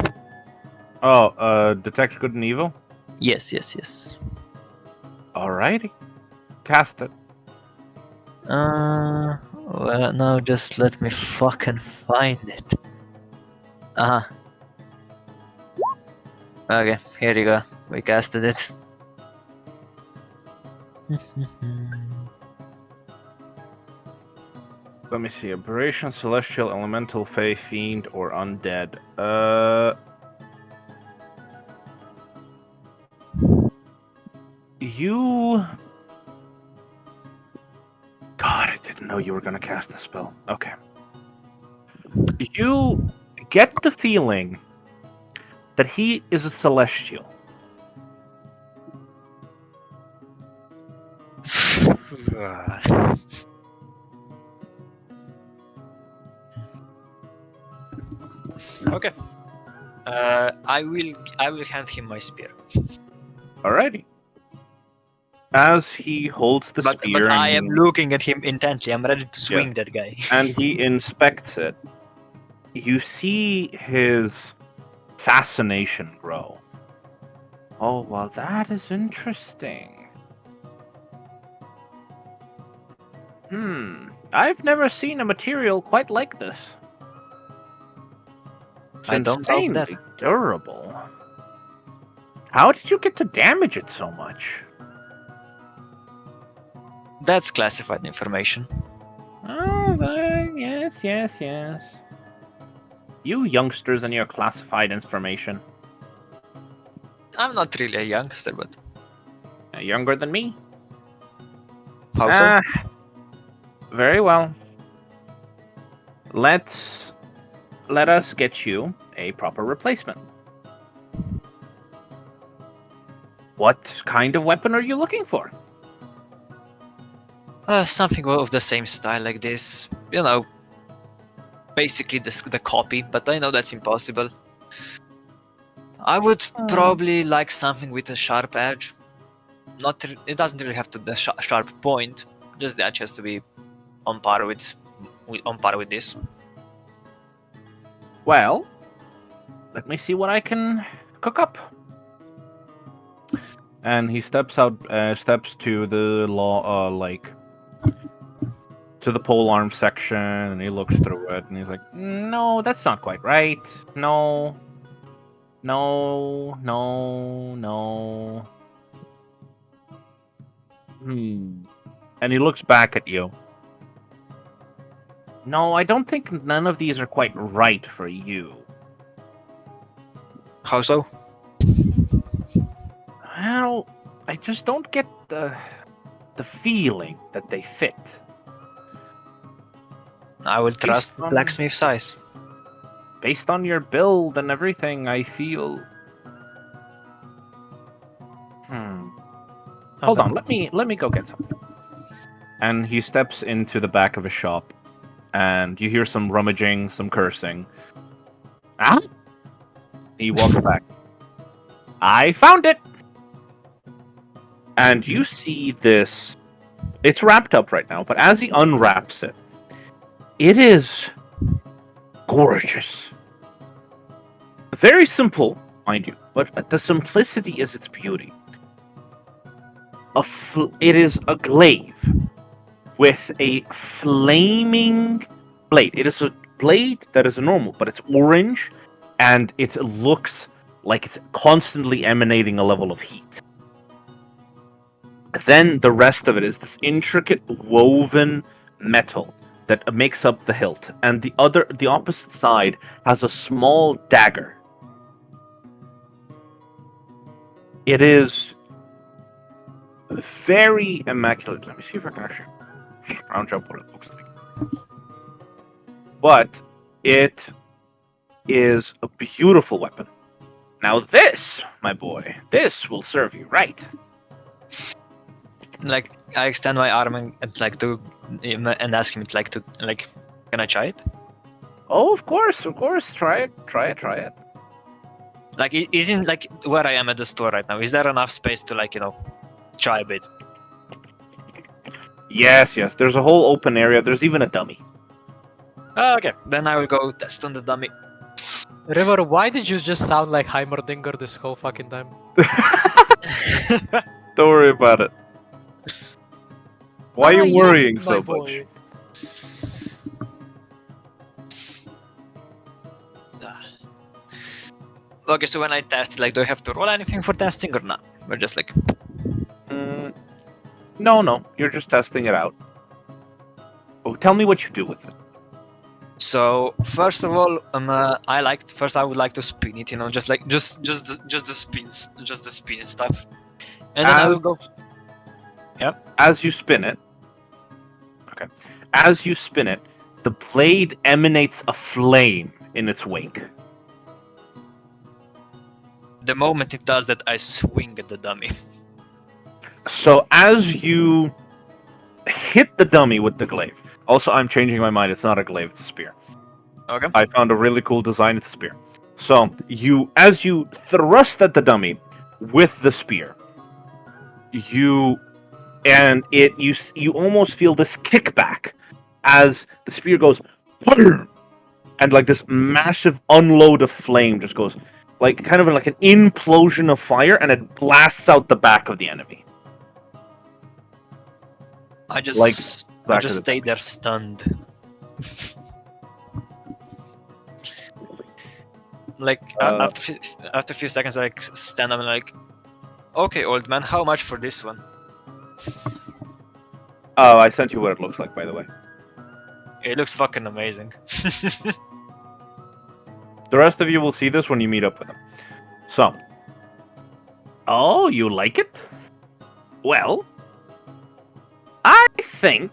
Oh, detect good and evil? Yes. Alrighty. Cast it. Well, now just let me fucking find it. Uh-huh. Okay, here you go. We casted it. Let me see. Aberration, celestial, elemental, fey, fiend, or undead. You... God, I didn't know you were gonna cast the spell. Okay. You get the feeling that he is a celestial. Okay. I will hand him my spear. Alrighty. As he holds the But spear, I and am looking at him intently. I'm ready to swing that guy. and he inspects it, you see his fascination grow. Oh, well, that is interesting. I've never seen a material quite like this. It's I don't doubt that. insanely durable. How did you get to damage it so much? That's classified information. Oh, yes. You youngsters and your classified information. I'm not really a youngster, but Younger than me? how so? Very well. Let us get you a proper replacement. What kind of weapon are you looking for? Something of the same style like this. You know, basically the copy, but I know that's impossible. I would probably like something with a sharp edge. It doesn't really have to the sharp point. Just the edge has to be on par with this. Well, let me see what I can cook up. And he steps to the to the polearm section, and he looks through it, and he's like, "No, that's not quite right. No. And he looks back at you. No, I don't think none of these are quite right for you. How so? Well, I just don't get the feeling that they fit. I will trust Based on- blacksmith's eyes. Based on your build and everything, I feel. Hold on, let me go get something. And he steps into the back of a shop, and you hear some rummaging, some cursing. Ah! He walks back. I found it! And you see this. It's wrapped up right now, but as he unwraps it, it is gorgeous. Very simple, mind you, but the simplicity is its beauty. It is a glaive with a flaming blade. It is a blade that is normal, but it's orange, and it looks like it's constantly emanating a level of heat. Then the rest of it is this intricate woven metal that makes up the hilt, and the opposite side has a small dagger. It is very immaculate. Let me see if I can actually scrounge up what it looks like. But it is a beautiful weapon. Now this, my boy, this will serve you right. Like, I extend my arm and ask him can I try it? Oh, of course. Try it. Like, isn't like where I am at the store right now? Is there enough space to try a bit? Yes. There's a whole open area. There's even a dummy. Oh, okay, then I will go test on the dummy. River, why did you just sound like Heimerdinger this whole fucking time? Don't worry about it. Why are you yes, worrying my so boy. much? Okay, so when I test, do I have to roll anything for testing or not? We're just No. You're just testing it out. Oh, tell me what you do with it. So first of all, I would like to spin it, just the spin stuff, and then I will go. Yep. As you spin it, the blade emanates a flame in its wake. The moment it does that, I swing at the dummy. So as you hit the dummy with the glaive. Also, I'm changing my mind. It's not a glaive, it's a spear. Okay. I found a really cool design. It's a spear. So as you thrust at the dummy with the spear, you almost feel this kickback as the spear goes, and this massive unload of flame just goes, kind of like an implosion of fire, and it blasts out the back of the enemy. I just stay there stunned. After a few seconds, I stand up and okay, old man, how much for this one? Oh, I sent you what it looks like, by the way. It looks fucking amazing. The rest of you will see this when you meet up with him. So. Oh, you like it? Well, I think.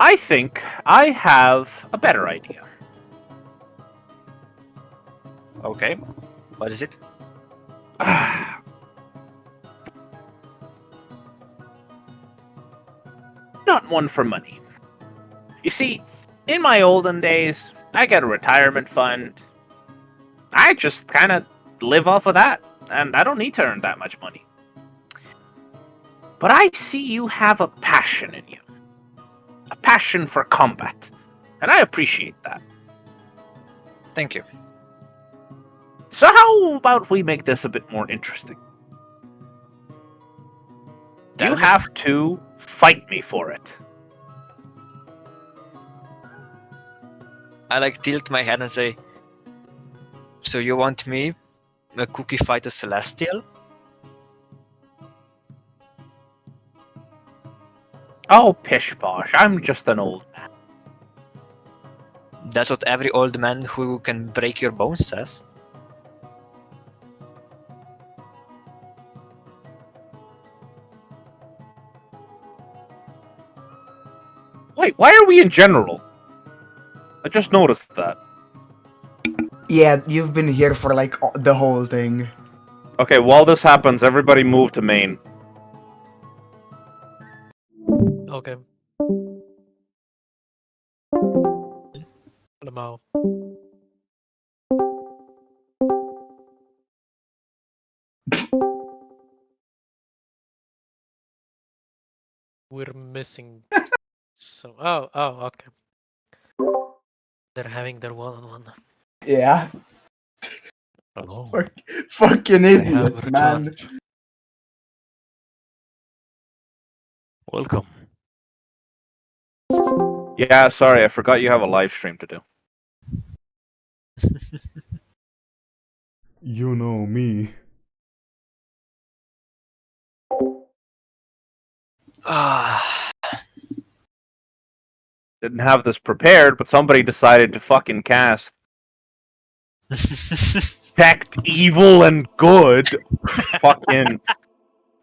I have a better idea. Okay. What is it? Not one for money. You see, in my olden days, I got a retirement fund. I just kind of live off of that, and I don't need to earn that much money. But I see you have a passion in you. A passion for combat. And I appreciate that. Thank you. So how about we make this a bit more interesting? You have to fight me for it. I like tilt my head and say, so you want me, a cookie, fight a celestial? Oh, pish posh, I'm just an old man. That's what every old man who can break your bones says. Wait, why are we in general? I just noticed that. Yeah, you've been here for like the whole thing. Okay, while this happens, everybody move to main. Okay. Lamau. We're missing. So, oh, okay. They're having their one-on-one. Yeah, Hello. fucking I have idiots, man. returned. Welcome. Yeah, sorry, I forgot you have a live stream to do. You know me. Ah. Didn't have this prepared, but somebody decided to fucking cast Detect Evil and Good. Fucking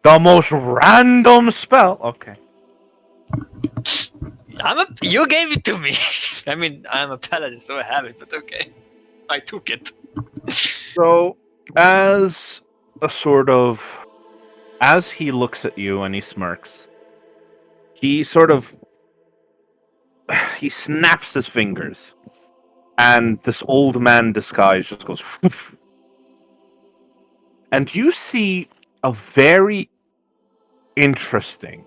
the most random spell. Okay. You gave it to me. I mean, I'm a paladin, so I have it, but okay. I took it. So, as a sort of. As he looks at you and he smirks, he sort of. He snaps his fingers. And this old man disguise just goes. Whoof. And you see a very interesting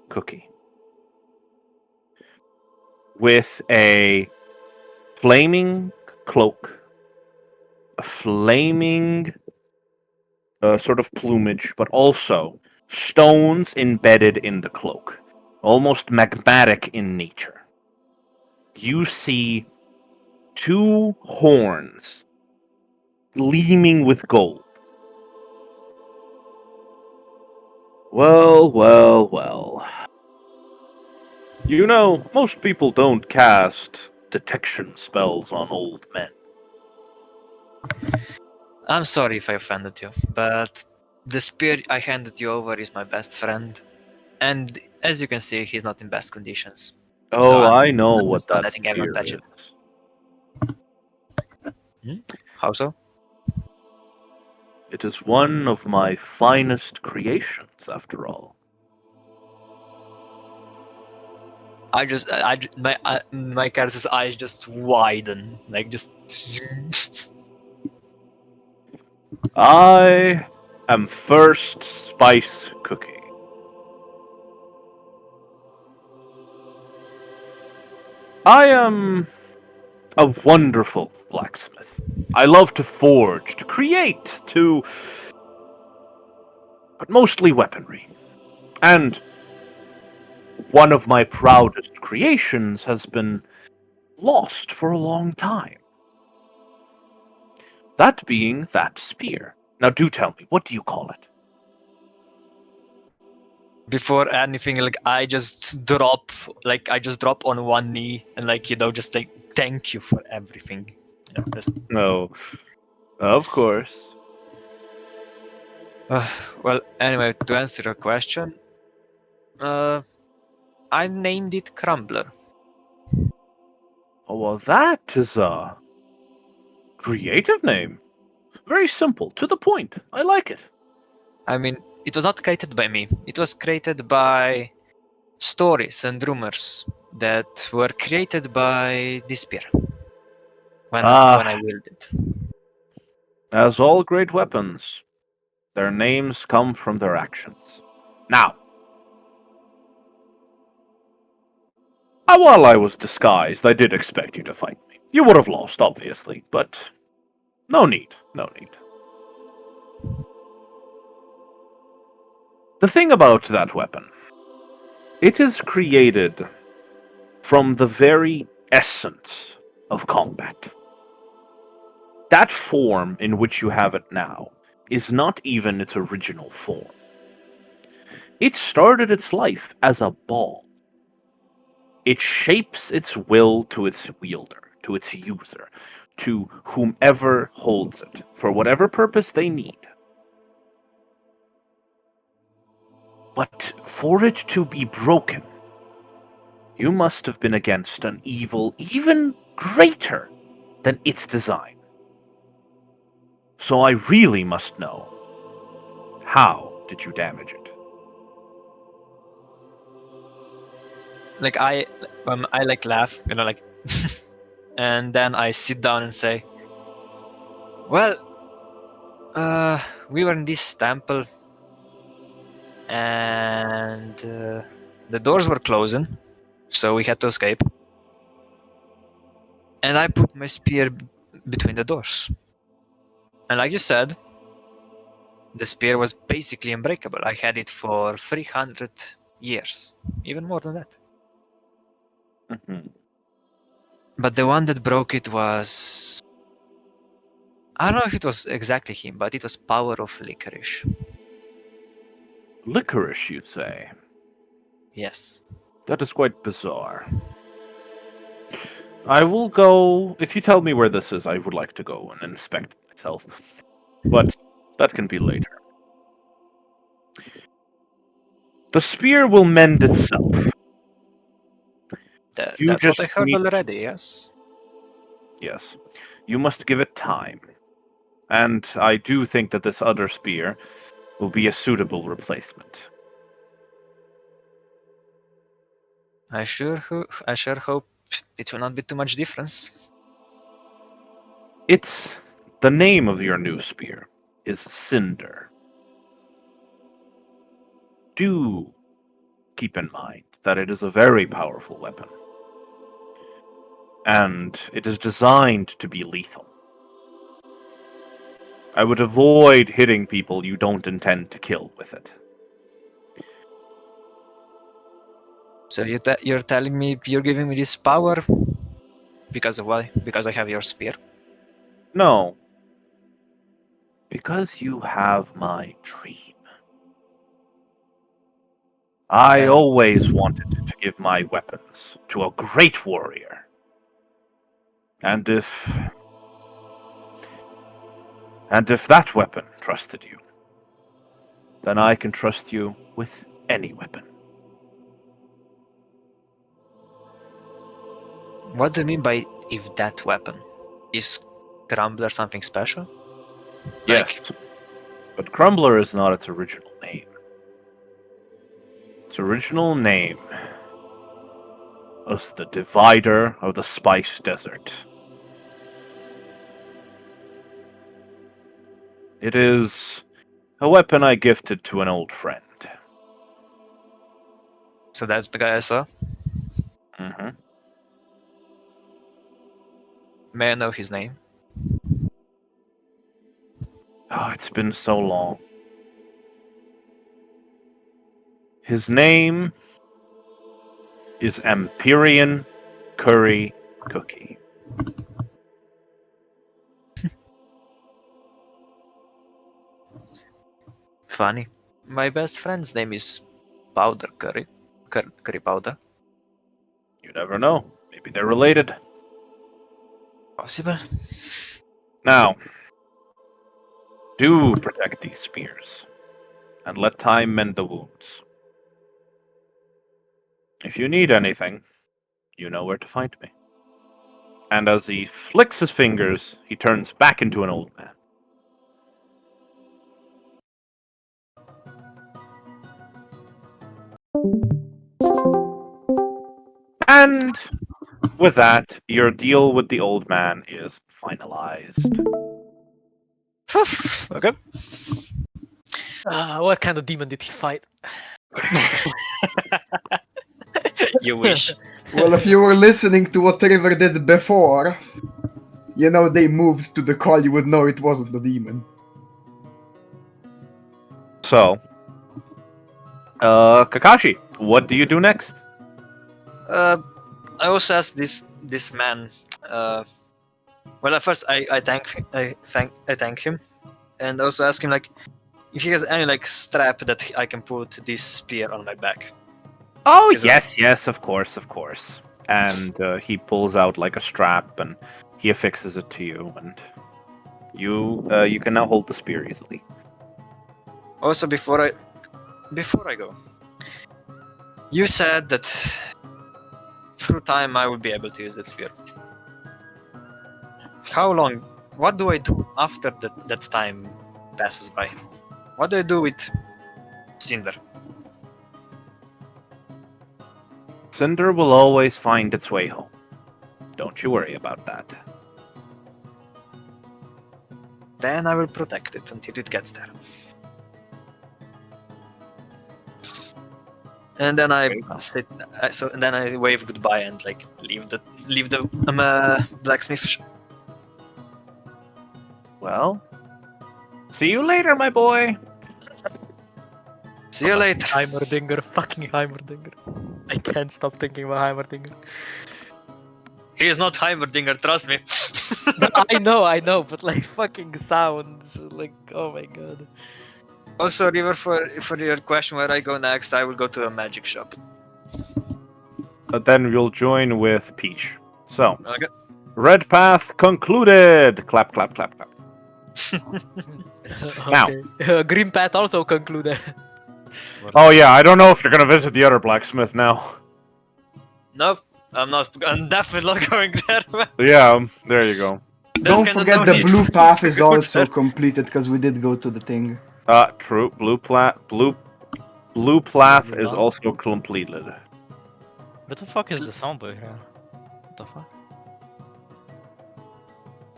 cookie with a flaming cloak, a flaming sort of plumage, but also stones embedded in the cloak, almost magmatic in nature. You see two horns gleaming with gold. Well, well, well. You know, most people don't cast detection spells on old men. I'm sorry if I offended you, but the spear I handed you over is my best friend. And as you can see, he's not in best conditions. Oh, I know I'm what just not that letting everyone spear touch is. it. How so? It is one of my finest creations, after all. My character's eyes just widen, like just. I am First Spice Cookie. I am a wonderful blacksmith. I love to forge, to create, but mostly weaponry. And one of my proudest creations has been lost for a long time. That being that spear. Now do tell me, what do you call it? Before anything, like I just drop on one knee and just like thank you for everything. No, of course. Well, anyway, to answer your question, I named it Crumbler. Oh, well, that is a creative name. Very simple, to the point. I like it. I mean, it was not created by me. It was created by stories and rumors that were created by this spear when I wield it. As all great weapons, their names come from their actions. Now, while I was disguised, I did expect you to fight me. You would have lost, obviously, but no need, no need. The thing about that weapon, it is created from the very essence of combat. That form in which you have it now is not even its original form. It started its life as a ball. It shapes its will to its wielder, to its user, to whomever holds it, for whatever purpose they need. But for it to be broken, you must have been against an evil even greater than its design. So I really must know, how did you damage it? Like I laugh, and then I sit down and say, "Well, we were in this temple, and the doors were closing, so we had to escape. And I put my spear between the doors. And like you said, the spear was basically unbreakable. I had it for 300 years, even more than that. But the one that broke it was... I don't know if it was exactly him, but it was Power of Licorice. Licorice, you'd say? Yes. That is quite bizarre. I will go... If you tell me where this is, I would like to go and inspect it myself. But that can be later. The spear will mend itself. That's what I heard already, yes? Yes. You must give it time. And I do think that this other spear will be a suitable replacement. I sure hope it will not be too much difference. It's... The name of your new spear is Cinder. Do keep in mind that it is a very powerful weapon. And it is designed to be lethal. I would avoid hitting people you don't intend to kill with it. So you're telling me you're giving me this power because of why? Because I have your spear? No. Because you have my dream. I always wanted to give my weapons to a great warrior. And if that weapon trusted you, then I can trust you with any weapon. What do you mean by if that weapon? Is Crumbler something special? Yes, but Crumbler is not its original name. Its original name was the Divider of the Spice Desert. It is a weapon I gifted to an old friend. So that's the guy I saw? Mm-hmm. May I know his name? Oh, it's been so long. His name is Empyrean Curry Cookie. funny. My best friend's name is Powder Curry. Curry Powder. You never know. Maybe they're related. Possible. Now, do protect these spears, and let time mend the wounds. If you need anything, you know where to find me. And as he flicks his fingers, he turns back into an old man. And with that, your deal with the old man is finalized. Okay. What kind of demon did he fight? You wish. Well, if you were listening to what River did before, you know they moved to the call, you would know it wasn't the demon. So, Kakashi, what do you do next? I also asked this man. Well, at first I thank him, and also ask him like if he has any like strap that I can put this spear on my back. Oh, Is it- yes, of course. And he pulls out like a strap and he affixes it to you, and you can now hold the spear easily. Also, before I go, you said that through time I will be able to use that spear. How long? What do I do after that time passes by? What do I do with Cinder? Cinder will always find its way home. Don't you worry about that. Then I will protect it until it gets there. And then I sit. And then I wave goodbye and like leave the blacksmith. Well, see you later, my boy. See you later. Heimerdinger, fucking Heimerdinger. I can't stop thinking about Heimerdinger. He is not Heimerdinger, trust me. I know, but like fucking sounds like, oh my god. Also, River, for your question where I go next, I will go to a magic shop. Then you'll join with Peach. So, Okay. red path concluded. Clap, clap, clap, clap. Now. Okay. Green Path also concluded. Oh yeah, I don't know if you're gonna visit the other blacksmith now. Nope, I'm not. I'm definitely not going there. Yeah, there you go. There's Don't kinda forget no the need blue to path is go also there. completed because we did go to the thing. True. Blue path is Wow. also completed. What the fuck is the soundboy here? What the fuck?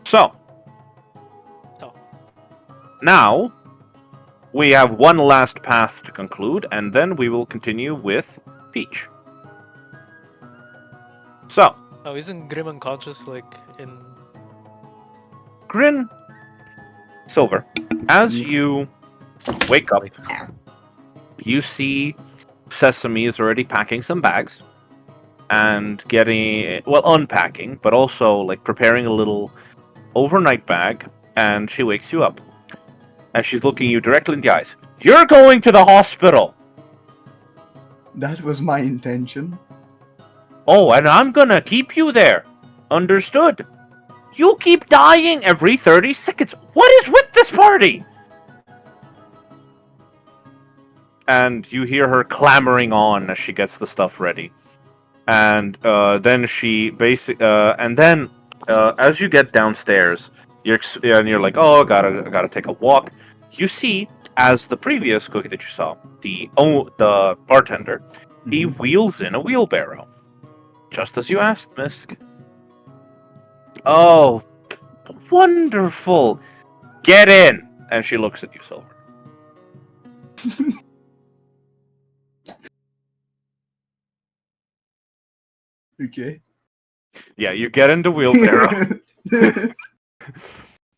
So, now we have one last path to conclude, and then we will continue with Peach. So, Oh, isn't Grim unconscious like in? Grin, Silver, as you wake up, you see Sesame is already packing some bags and unpacking, but also like preparing a little overnight bag, and she wakes you up. And she's looking you directly in the eyes. You're going to the hospital! That was my intention. Oh, and I'm gonna keep you there. Understood. You keep dying every 30 seconds. What is with this party? And you hear her clamoring on as she gets the stuff ready. And then she as you get downstairs, you're like, oh, I gotta take a walk. You see, as the previous cookie that you saw, the bartender, he wheels in a wheelbarrow, just as you asked, Misk. Oh, wonderful! Get in! And she looks at you, Silver. Okay. Yeah, you get into wheelbarrow,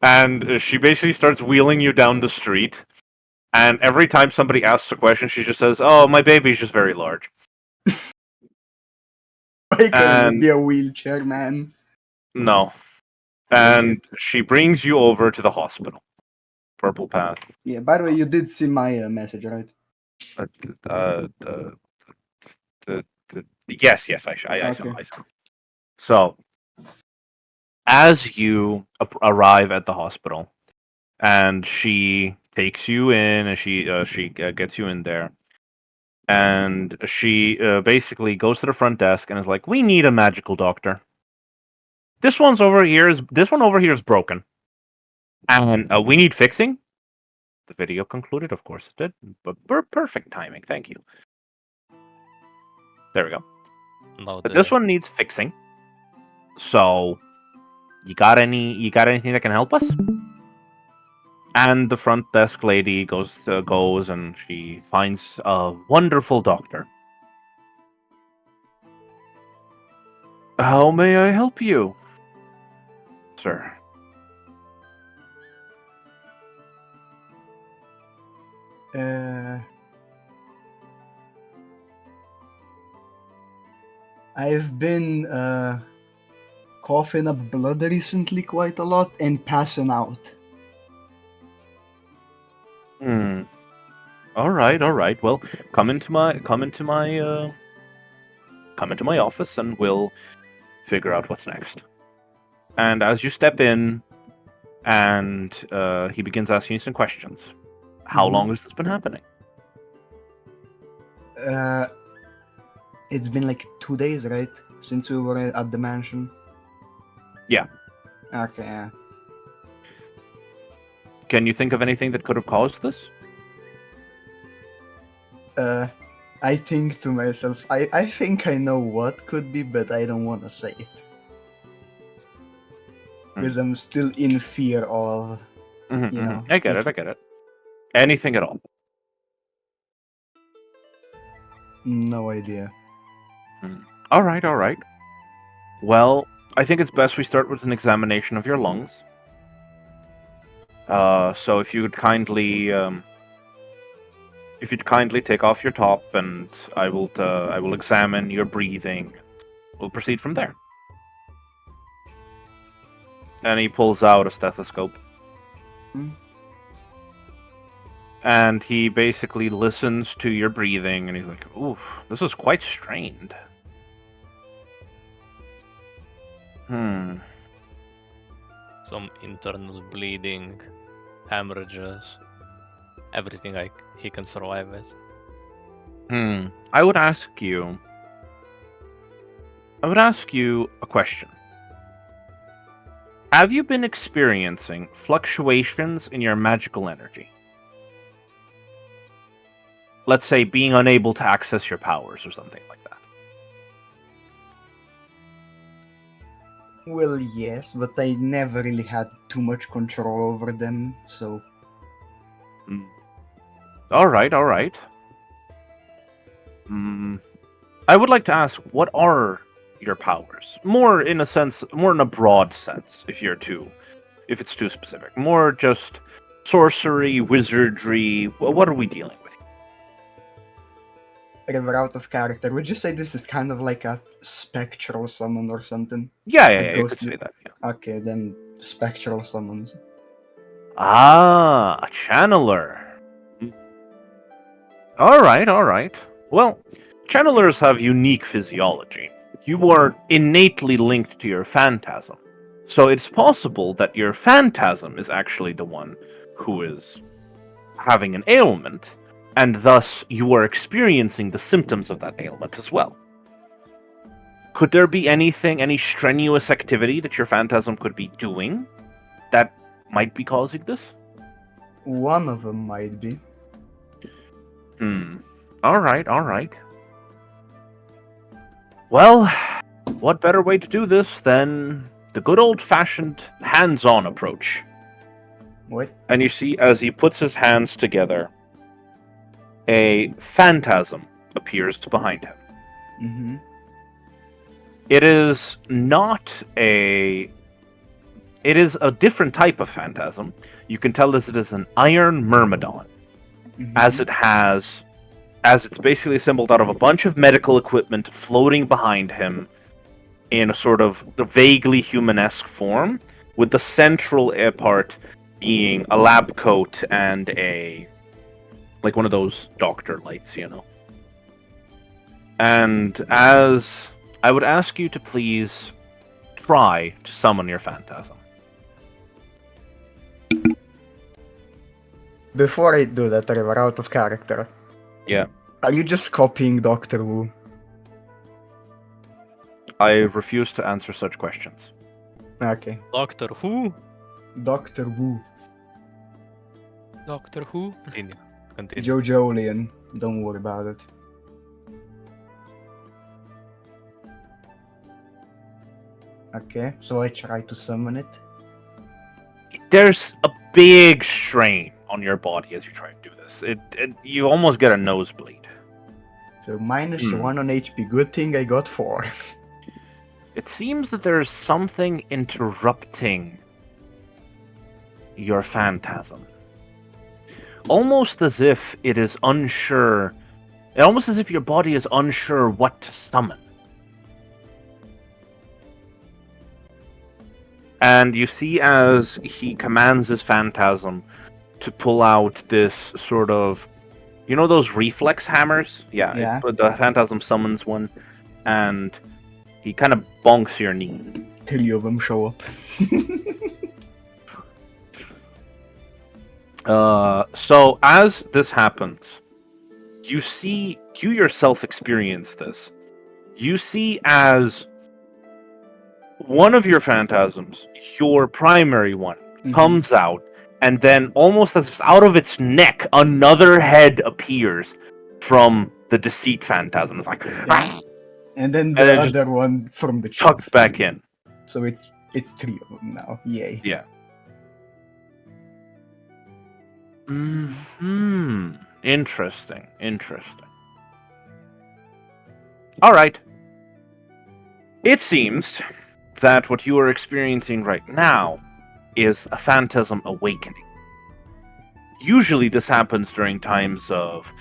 and she basically starts wheeling you down the street. And every time somebody asks a question, she just says, "Oh, my baby's just very large." Why couldn't And- it be a wheelchair, man? No. And she brings you over to the hospital. Purple path. Yeah, by the way, you did see my message, right? Yes, I saw. So, as you arrive at the hospital, and she takes you in, and she gets you in there, and she basically goes to the front desk and is like, "We need a magical doctor. This one over here is broken, and we need fixing." The video concluded, of course it did, but perfect timing. Thank you. There we go. But this one needs fixing. So, you got anything that can help us? And the front desk lady goes and she finds a wonderful doctor. How may I help you, sir? I've been coughing up blood recently quite a lot and passing out. All right. Well, come into my office and we'll figure out what's next. And as you step in, and he begins asking you some questions. How long has this been happening? It's been like 2 days, right? Since we were at the mansion. Yeah. Okay, yeah. Can you think of anything that could have caused this? I think to myself, I think I know what could be, but I don't want to say it. Because I'm still in fear of, you know. I get it. Anything at all? No idea. All right. Well, I think it's best we start with an examination of your lungs. So if you'd kindly take off your top, and I will examine your breathing. We'll proceed from there. And he pulls out a stethoscope. And he basically listens to your breathing, and he's like, "Ooh, this is quite strained." Some internal bleeding, hemorrhages, everything he can survive with. I would ask you a question. Have you been experiencing fluctuations in your magical energy? Let's say being unable to access your powers or something like that. Well, yes, but I never really had too much control over them, so... All right. I would like to ask, what are your powers? More in a broad sense, if it's too specific. More just sorcery, wizardry. What are we dealing with? River out of character. Would you say this is kind of like a spectral summon or something? Yeah, you could say that. Yeah. Okay, then spectral summons. Ah, a channeler. All right. Well, channelers have unique physiology. You are innately linked to your phantasm. So it's possible that your phantasm is actually the one who is having an ailment, and thus you are experiencing the symptoms of that ailment as well. Could there be any strenuous activity that your phantasm could be doing that might be causing this? One of them might be. All right. Well, what better way to do this than the good old-fashioned hands-on approach? What? And you see, as he puts his hands together, a phantasm appears behind him. It is a different type of phantasm. You can tell this it is an iron myrmidon, as it's basically assembled out of a bunch of medical equipment floating behind him in a sort of vaguely humanesque form, with the central part being a lab coat and like one of those doctor lights, you know. And as I would ask you to please try to summon your phantasm. Before I do that, Trevor, out of character. Yeah. Are you just copying Doctor Who? I refuse to answer such questions. Okay. Doctor Who? Doctor Who. Doctor Who? Continue. Continue. Jojolian. Don't worry about it. Okay, so I try to summon it. There's a big strain on your body as you try to do this. You almost get a nosebleed. So minus 1 on HP. Good thing I got 4. It seems that there is something interrupting your phantasm. Almost as if it is unsure. Almost as if your body is unsure what to summon. And you see as he commands his phantasm to pull out this sort of, you know those reflex hammers? Yeah. But the phantasm summons one, and he kind of bonks your knee. 3 of them show up. So as this happens, you yourself experience this. You see as one of your phantasms, your primary one, comes out, and then almost as out of its neck, another head appears from the deceit phantasm. It's like, Yeah. And then And the then other one from the tucked chest. back in. So it's 3 of them now. Yay. Yeah. Interesting. All right. It seems that what you are experiencing right now is a phantasm awakening. Usually this happens during times of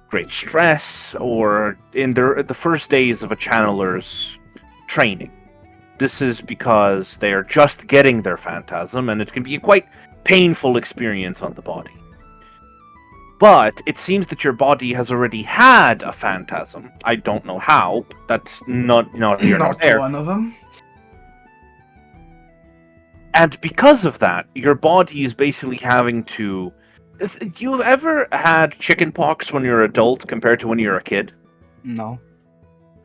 great stress or in the first days of a channeler's training. This is because they are just getting their phantasm, and it can be a quite painful experience on the body. But it seems that your body has already had a phantasm. I don't know how. That's not here nor Not there. one of them. And because of that, your body is basically having to. You've ever had chickenpox when you're an adult compared to when you're a kid? No.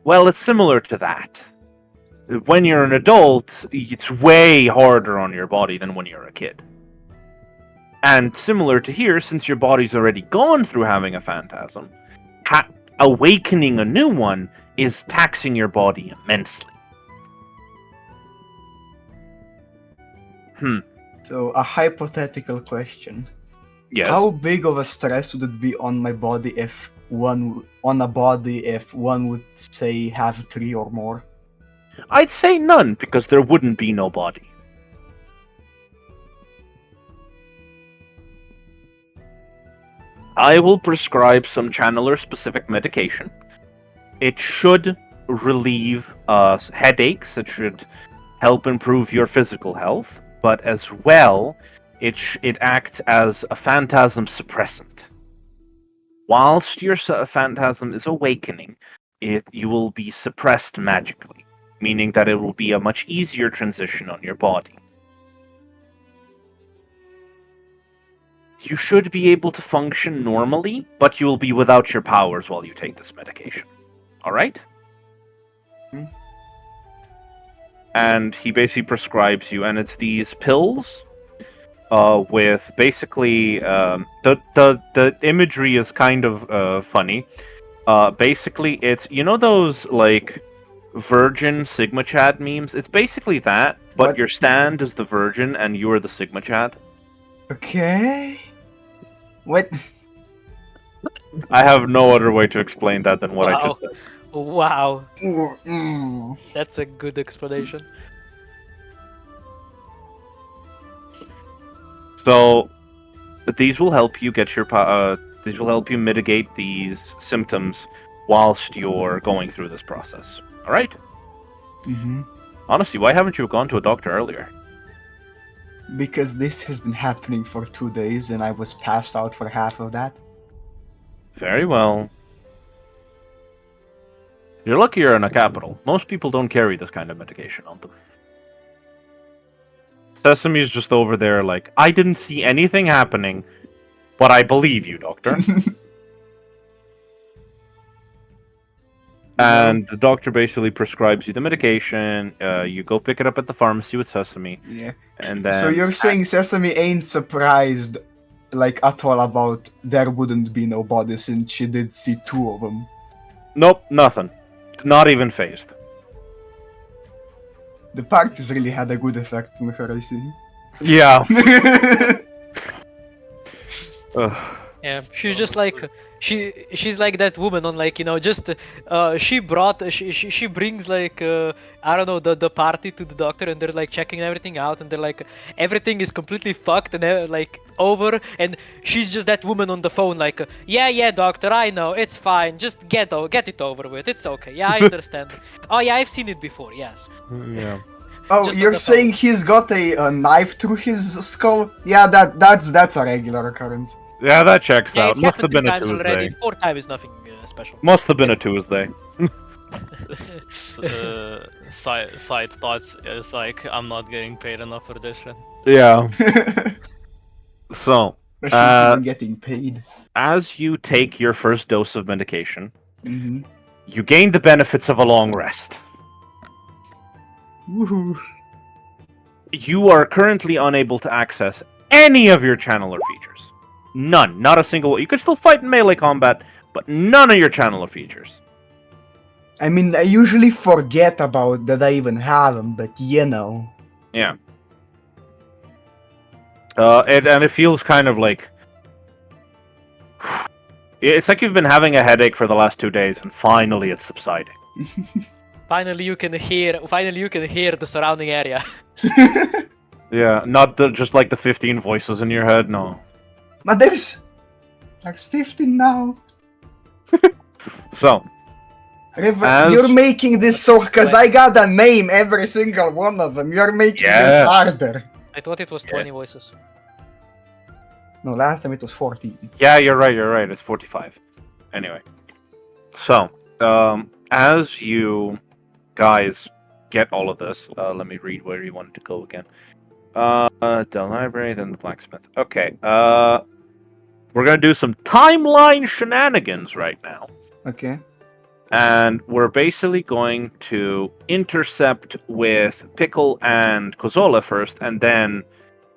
Well, it's similar to that. When you're an adult, it's way harder on your body than when you're a kid. And similar to here, since your body's already gone through having a phantasm, awakening a new one is taxing your body immensely. So a hypothetical question. Yes. How big of a stress would it be on my body if one would say have 3 or more? I'd say none, because there wouldn't be no body. I will prescribe some channeler-specific medication. It should relieve headaches. It should help improve your physical health, but as well, it acts as a phantasm suppressant. Whilst your phantasm is awakening, you will be suppressed magically, meaning that it will be a much easier transition on your body. You should be able to function normally, but you will be without your powers while you take this medication. Alright? And he basically prescribes you, and it's these pills with basically the imagery is kind of funny. Basically, it's those like Virgin Sigma Chad memes. It's basically that, but What? your stand is the Virgin and you are the Sigma Chad. Okay. What? I have no other way to explain that than what I just said. Wow, Mm. that's a good explanation. So these will help you get your these will help you mitigate these symptoms whilst you're going through this process. All right? Mm-hmm. Honestly, why haven't you gone to a doctor earlier? Because this has been happening for 2 days and I was passed out for half of that. Very well. You're lucky you're in a capital. Most people don't carry this kind of medication on them. Sesame's just over there like, I didn't see anything happening, but I believe you, doctor. And the doctor basically prescribes you the medication. You go pick it up at the pharmacy with Sesame. Yeah. And then... So you're saying Sesame ain't surprised, like, at all about there wouldn't be no body since she did see 2 of them? Nope, nothing. Not even phased. The parties really had a good effect on her, I see. Yeah. Ugh. Yeah, she's just like she's like that woman on like just she brings like I don't know the party to the doctor and they're like checking everything out and they're like everything is completely fucked and like over and she's just that woman on the phone like yeah doctor I know it's fine just get it over with it's okay yeah I understand oh yeah I've seen it before yes Yeah. Oh, Just on you're the saying he's got a knife through his skull? Yeah, that's a regular occurrence. Yeah, that checks yeah out. it Must have happened 3 been a times already Tuesday. 4th time is nothing special. Must have been a Tuesday. Side thoughts is like, I'm not getting paid enough for this shit. Yeah. So, But she's even getting paid. as you take your first dose of medication, Mm-hmm. you gain the benefits of a long rest. Woohoo. You are currently unable to access any of your channeler features. None. Not a single. You can still fight in melee combat, but none of your channeler features. I mean, I usually forget about that I even have them, but you know. Yeah. And it feels kind of like... It's like you've been having a headache for the last 2 days, and finally it's subsiding. Finally you can hear the surrounding area. Yeah, not just like the 15 voices in your head, no. But there's 15 now. So, River, As- you're making this so because I gotta name every single one of them. You're making this Yeah. harder. I thought it was 20 voices. No, last time it was 14. yeah, you're right, it's 45. Anyway. So, as you guys get all of this, let me read where you wanted to go again. The library, then the blacksmith. Okay, we're gonna do some timeline shenanigans right now. Okay. And we're basically going to intercept with Pickle and Kozola first, and then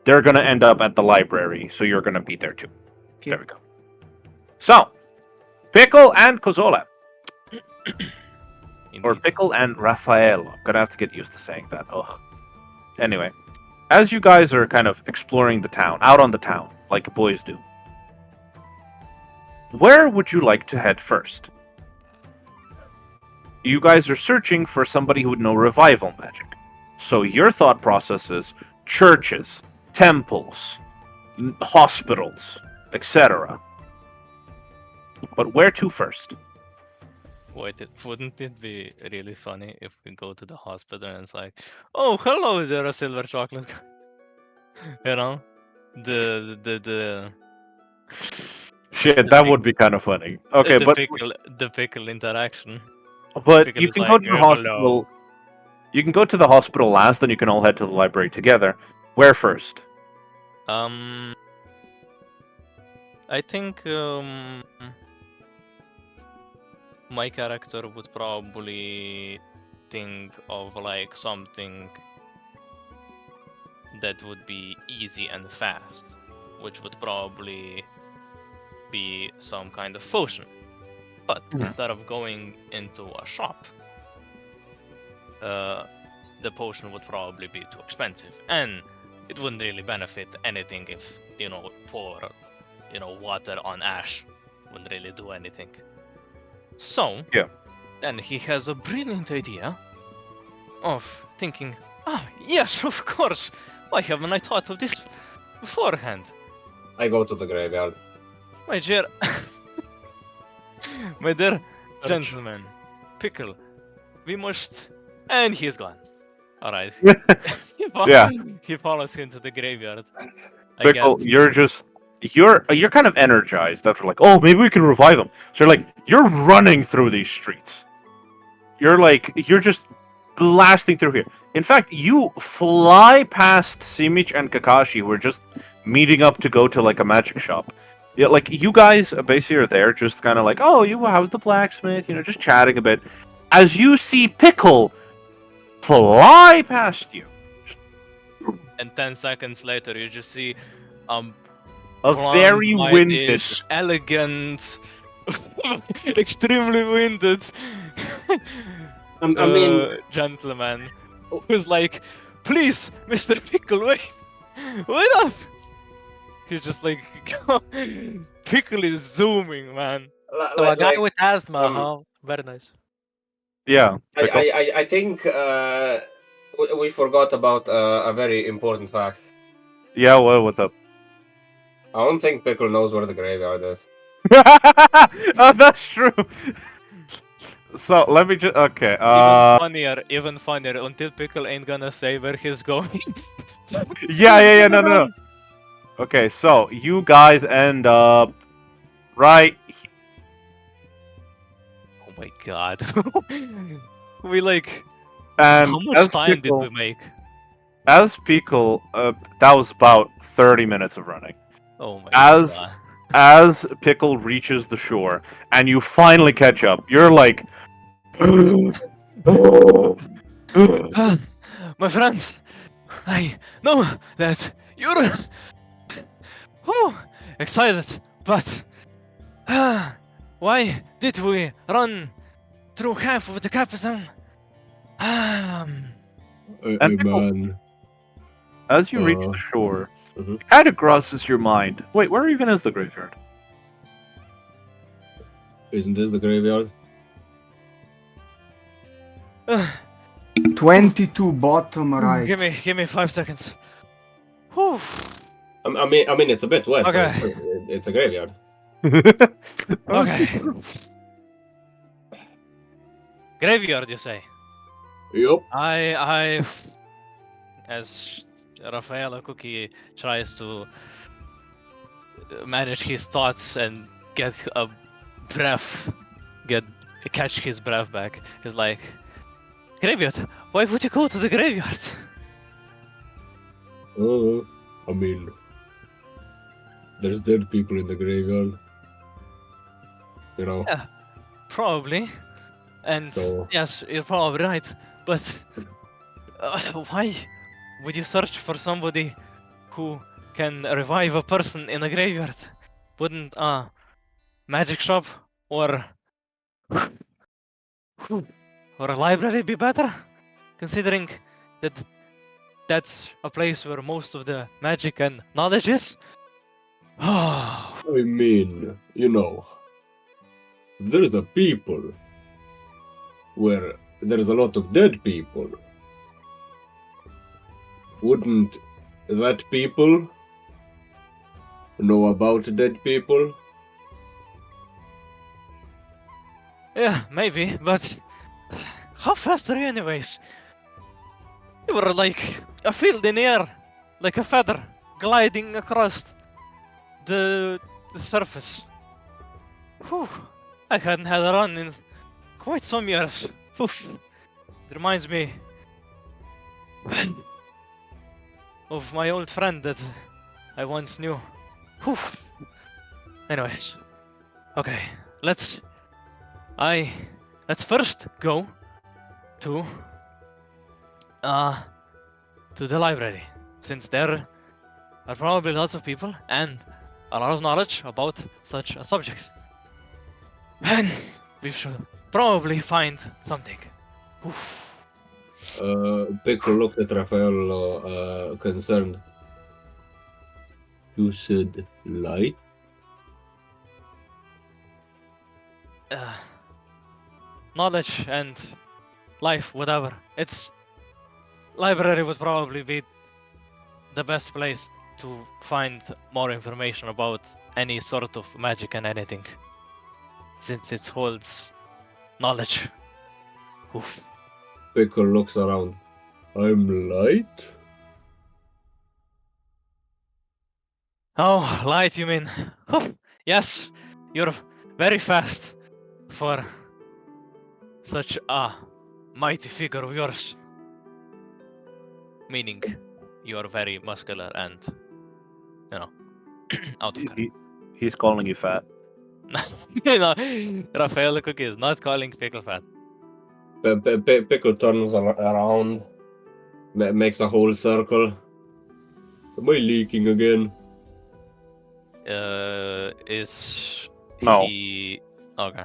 they're gonna end up at the library, so you're gonna be there too. Okay. There we go. So, Pickle and Kozola. Or Indeed. Pickle and Raffaello. I'm gonna have to get used to saying that. Ugh. Anyway, as you guys are kind of exploring the town, out on the town, like boys do, where would you like to head first? You guys are searching for somebody who would know revival magic. So your thought process is churches, temples, hospitals, etc. But where to first? Wouldn't it be really funny if we go to the hospital and it's like, oh, hello there, a silver chocolate. You know? The Shit, that would be kind of funny. Okay, the pickle interaction. but Pickle you is can like, go to the "Oh, hospital. hello." You can go to the hospital last, then you can all head to the library together. Where first? I think my character would probably think of like something that would be easy and fast, which would probably be some kind of potion. But instead of going into a shop, the potion would probably be too expensive, and it wouldn't really benefit anything if pour water on ash wouldn't really do anything. So Yeah. then he has a brilliant idea of thinking, yes, of course, why haven't I thought of this beforehand? I go to the graveyard. My dear my dear gentleman, Pickle, we must... And he's gone. Alright. Yeah. He follows him to the graveyard. I Pickle, guess. you're kind of energized after like, oh, maybe we can revive him. So you're running through these streets. You're just blasting through here. In fact, you fly past Simic and Kakashi, who are just meeting up to go to like a magic shop. Yeah, like you guys basically are there, just kind of like, oh, how's the blacksmith? Just chatting a bit. As you see Pickle fly past you, And 10 seconds later, you just see a blonde, very winded. whitish, elegant, extremely winded I mean, gentleman who's like, please, Mr. Pickle, wait up! He's just like, Pickle is zooming, man. So a guy with asthma, um, huh? Very nice. Yeah, Pickle. I think we forgot about a very important fact. Yeah, what's up? I don't think Pickle knows where the graveyard is. Oh, that's true. So let me just okay. Even funnier. Until Pickle ain't gonna say where he's going. Yeah. No. Okay, so you guys end up right. Oh my god. We like. And How much time did we make? As Pickle, that was about 30 minutes of running. Oh my As god. as Pickle reaches the shore and you finally catch up, you're like, My friend, I know that you're excited, but why did we run through half of the capital? And Pickle, Man. as you reach the shore, Mhm. it kind of crosses your mind. Wait, where even is the graveyard? Isn't this the graveyard? 22 bottom right. Give me 5 seconds. Whew. I mean, it's a bit wet. Okay. But it's a graveyard. Okay. Graveyard, you say? Yup. I as Rafaela Cookie tries to manage his thoughts and get a breath, catch his breath back. He's like, graveyard? Why would you go to the graveyard? I mean, there's dead people in the graveyard. You know. Yeah, probably. And So- yes, you're probably right. But why would you search for somebody who can revive a person in a graveyard? Wouldn't a magic shop or a library be better? Considering that that's a place where most of the magic and knowledge is? Oh, I mean, you know, there's a people where there's a lot of dead people. Wouldn't that people know about dead people? yeah, maybe, but how fast are you anyways? You were like a field in air, like a feather gliding across the surface. Whew, I hadn't had a run in quite some years. Oof. It reminds me of my old friend that I once knew. Whew. Anyways, okay, let's first go to the library, since there are probably lots of people and a lot of knowledge about such a subject. And we should probably find something. Oof. Pickle looked at Raphael concerned. You said light? Knowledge and life, whatever. Library would probably be the best place to find more information about any sort of magic and anything, since it holds knowledge. Oof. Pickle looks around. I'm light? Oh, light, you mean? Yes, you're very fast for such a mighty figure of yours. Meaning, you are very muscular and, out of character. He's calling you fat. Raphael the Cookie is not calling Pickle fat. Pickle turns around, makes a whole circle. Am I leaking again? Is No. he okay?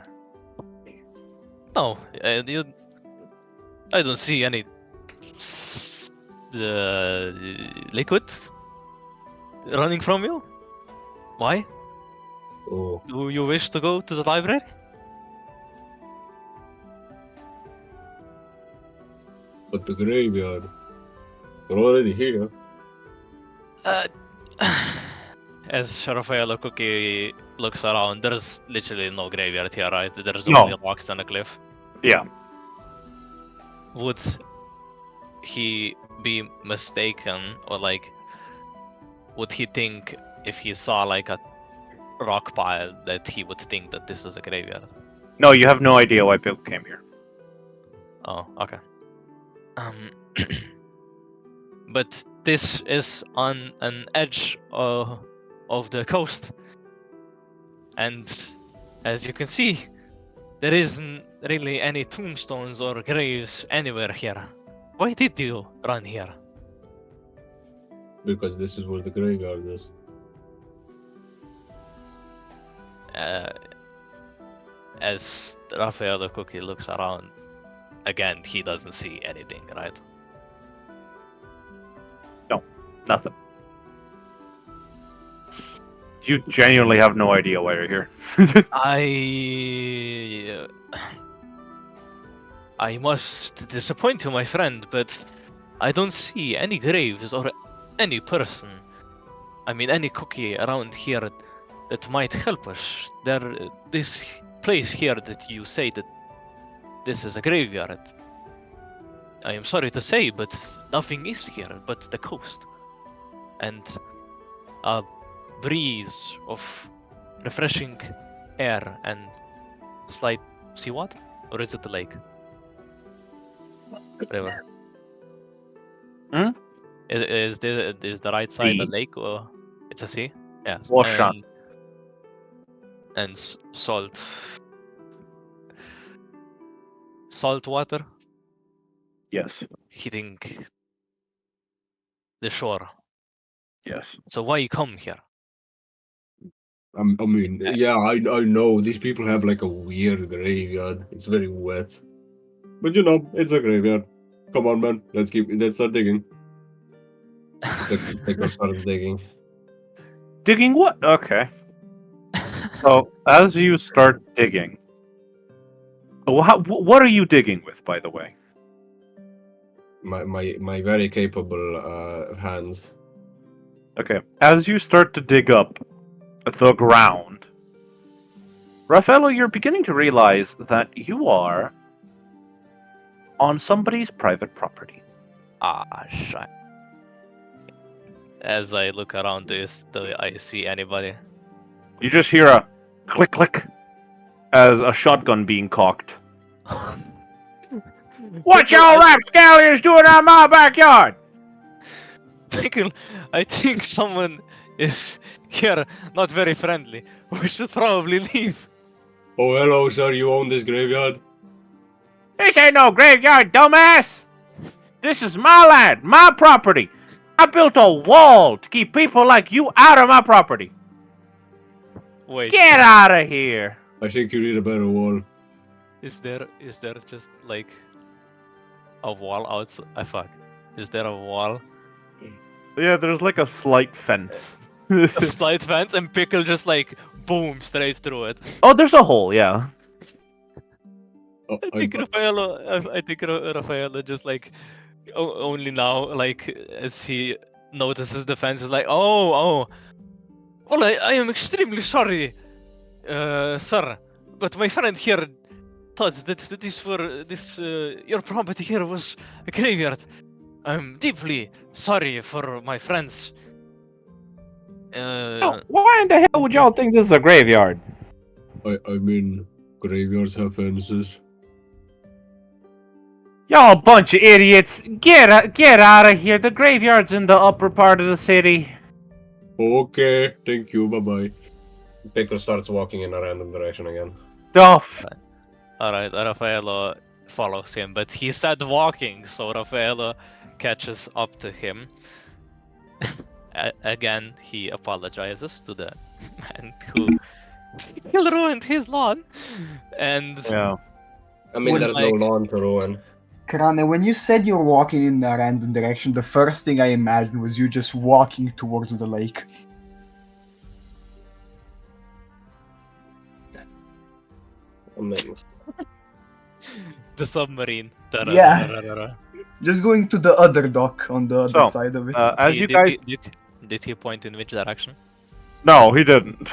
No, I don't see any liquid running from you. Why? Oh, Do you wish to go to the library? but the graveyard. We're already here. As Raphael Cookie looks around, there's literally no graveyard here, right? There's No. only rocks and a cliff. Yeah. Would he be mistaken, or like, would he think if he saw like a rock pile that he would think that this is a graveyard? No, you have no idea why Pickle came here. Oh, okay. But this is on an edge of the coast, and as you can see, there isn't really any tombstones or graves anywhere here. Why did you run here? Because this is where the graveyard is. As Raphael the Cookie looks around, again, he doesn't see anything, right? Nothing. You genuinely have no idea why you're here. I must disappoint you, my friend, but I don't see any graves or any person. I mean, any cookie around here that might help us. This place here that you say that this is a graveyard. I am sorry to say, but nothing is here but the coast. And a breeze of refreshing air and slight seawater? Or is it the lake? Whatever. Hmm? Is the right side the Sea. lake or it's a sea? Yes. Ocean. And salt water Yes. hitting the shore. Yes. So why come here? I mean, yeah, I know these people have like a weird graveyard. It's very wet, but you know, it's a graveyard. Come on, man. Let's start digging. Pickle starts digging. Digging what? Okay. So as you start digging, what are you digging with, by the way? My very capable hands. Okay. As you start to dig up the ground, Raffaello, you're beginning to realize that you are on somebody's private property. Ah, shit. As I look around, do I see anybody? You just hear a click click as a shotgun being cocked. What y'all rapscallions doing on my backyard? Pickle, I think someone is here, not very friendly. We should probably leave. Oh, hello, sir. You own this graveyard? This ain't no graveyard, dumbass! This is my land, my property. I built a wall to keep people like you out of my property. Wait, Get out of here! I think you need a better wall. is there just like a wall outside? Fuck. Is there a wall? Yeah, there's like a slight fence. A slight fence and Pickle just like boom straight through it. Oh, there's a hole, yeah. Oh, I think Raffaello just like only now, like as he notices the fence, is like, oh. Well, I am extremely sorry, sir, but my friend here thought that your property here was a graveyard. I'm deeply sorry for my friend's Why in the hell would y'all think this is a graveyard? I mean, graveyards have fences. Y'all a bunch of idiots! Get out of here! The graveyard's in the upper part of the city. Okay, thank you, bye-bye. Pickle starts walking in a random direction again. Oh, Alright, Raffaello follows him, but he said walking, so Raffaello catches up to him. Again, he apologizes to the man who ruined his lawn. And yeah. I mean, Would there's like- no lawn to ruin. Krane, when you said you're walking in a random direction, the first thing I imagined was you just walking towards the lake. I mean, the submarine. Yeah. Just going to the other dock on the other So, side of it. as you guys... Did he point in which direction? No, he didn't.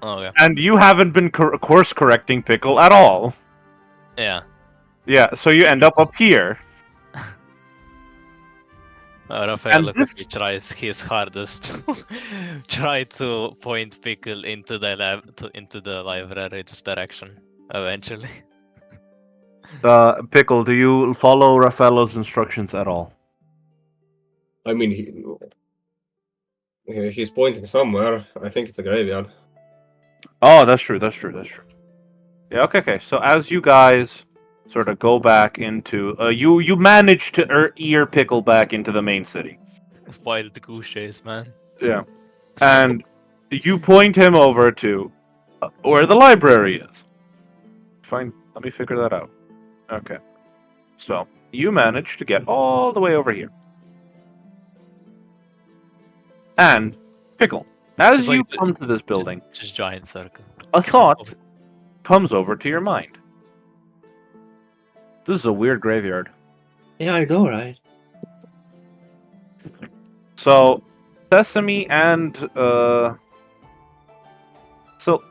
Oh, yeah. And you haven't been course correcting Pickle at all. Yeah. Yeah, so you end up here. Raffaello this- tries his hardest to try to point Pickle into the library's direction eventually. Pickle, do you follow Raffaello's instructions at all? I mean, he's pointing somewhere. I think it's a graveyard. Oh, that's true. Yeah, okay. So as you guys sort of go back into, you manage to ear Pickle back into the main city. Wild goose chase, man. Yeah, and you point him over to where the library is. Fine, let me figure that out. Okay, so you manage to get all the way over here, and Pickle, as It's you like the- come to this building, Just giant circle. a thought comes over to your mind. This is a weird graveyard. Yeah, I know, right? So, Sesame and so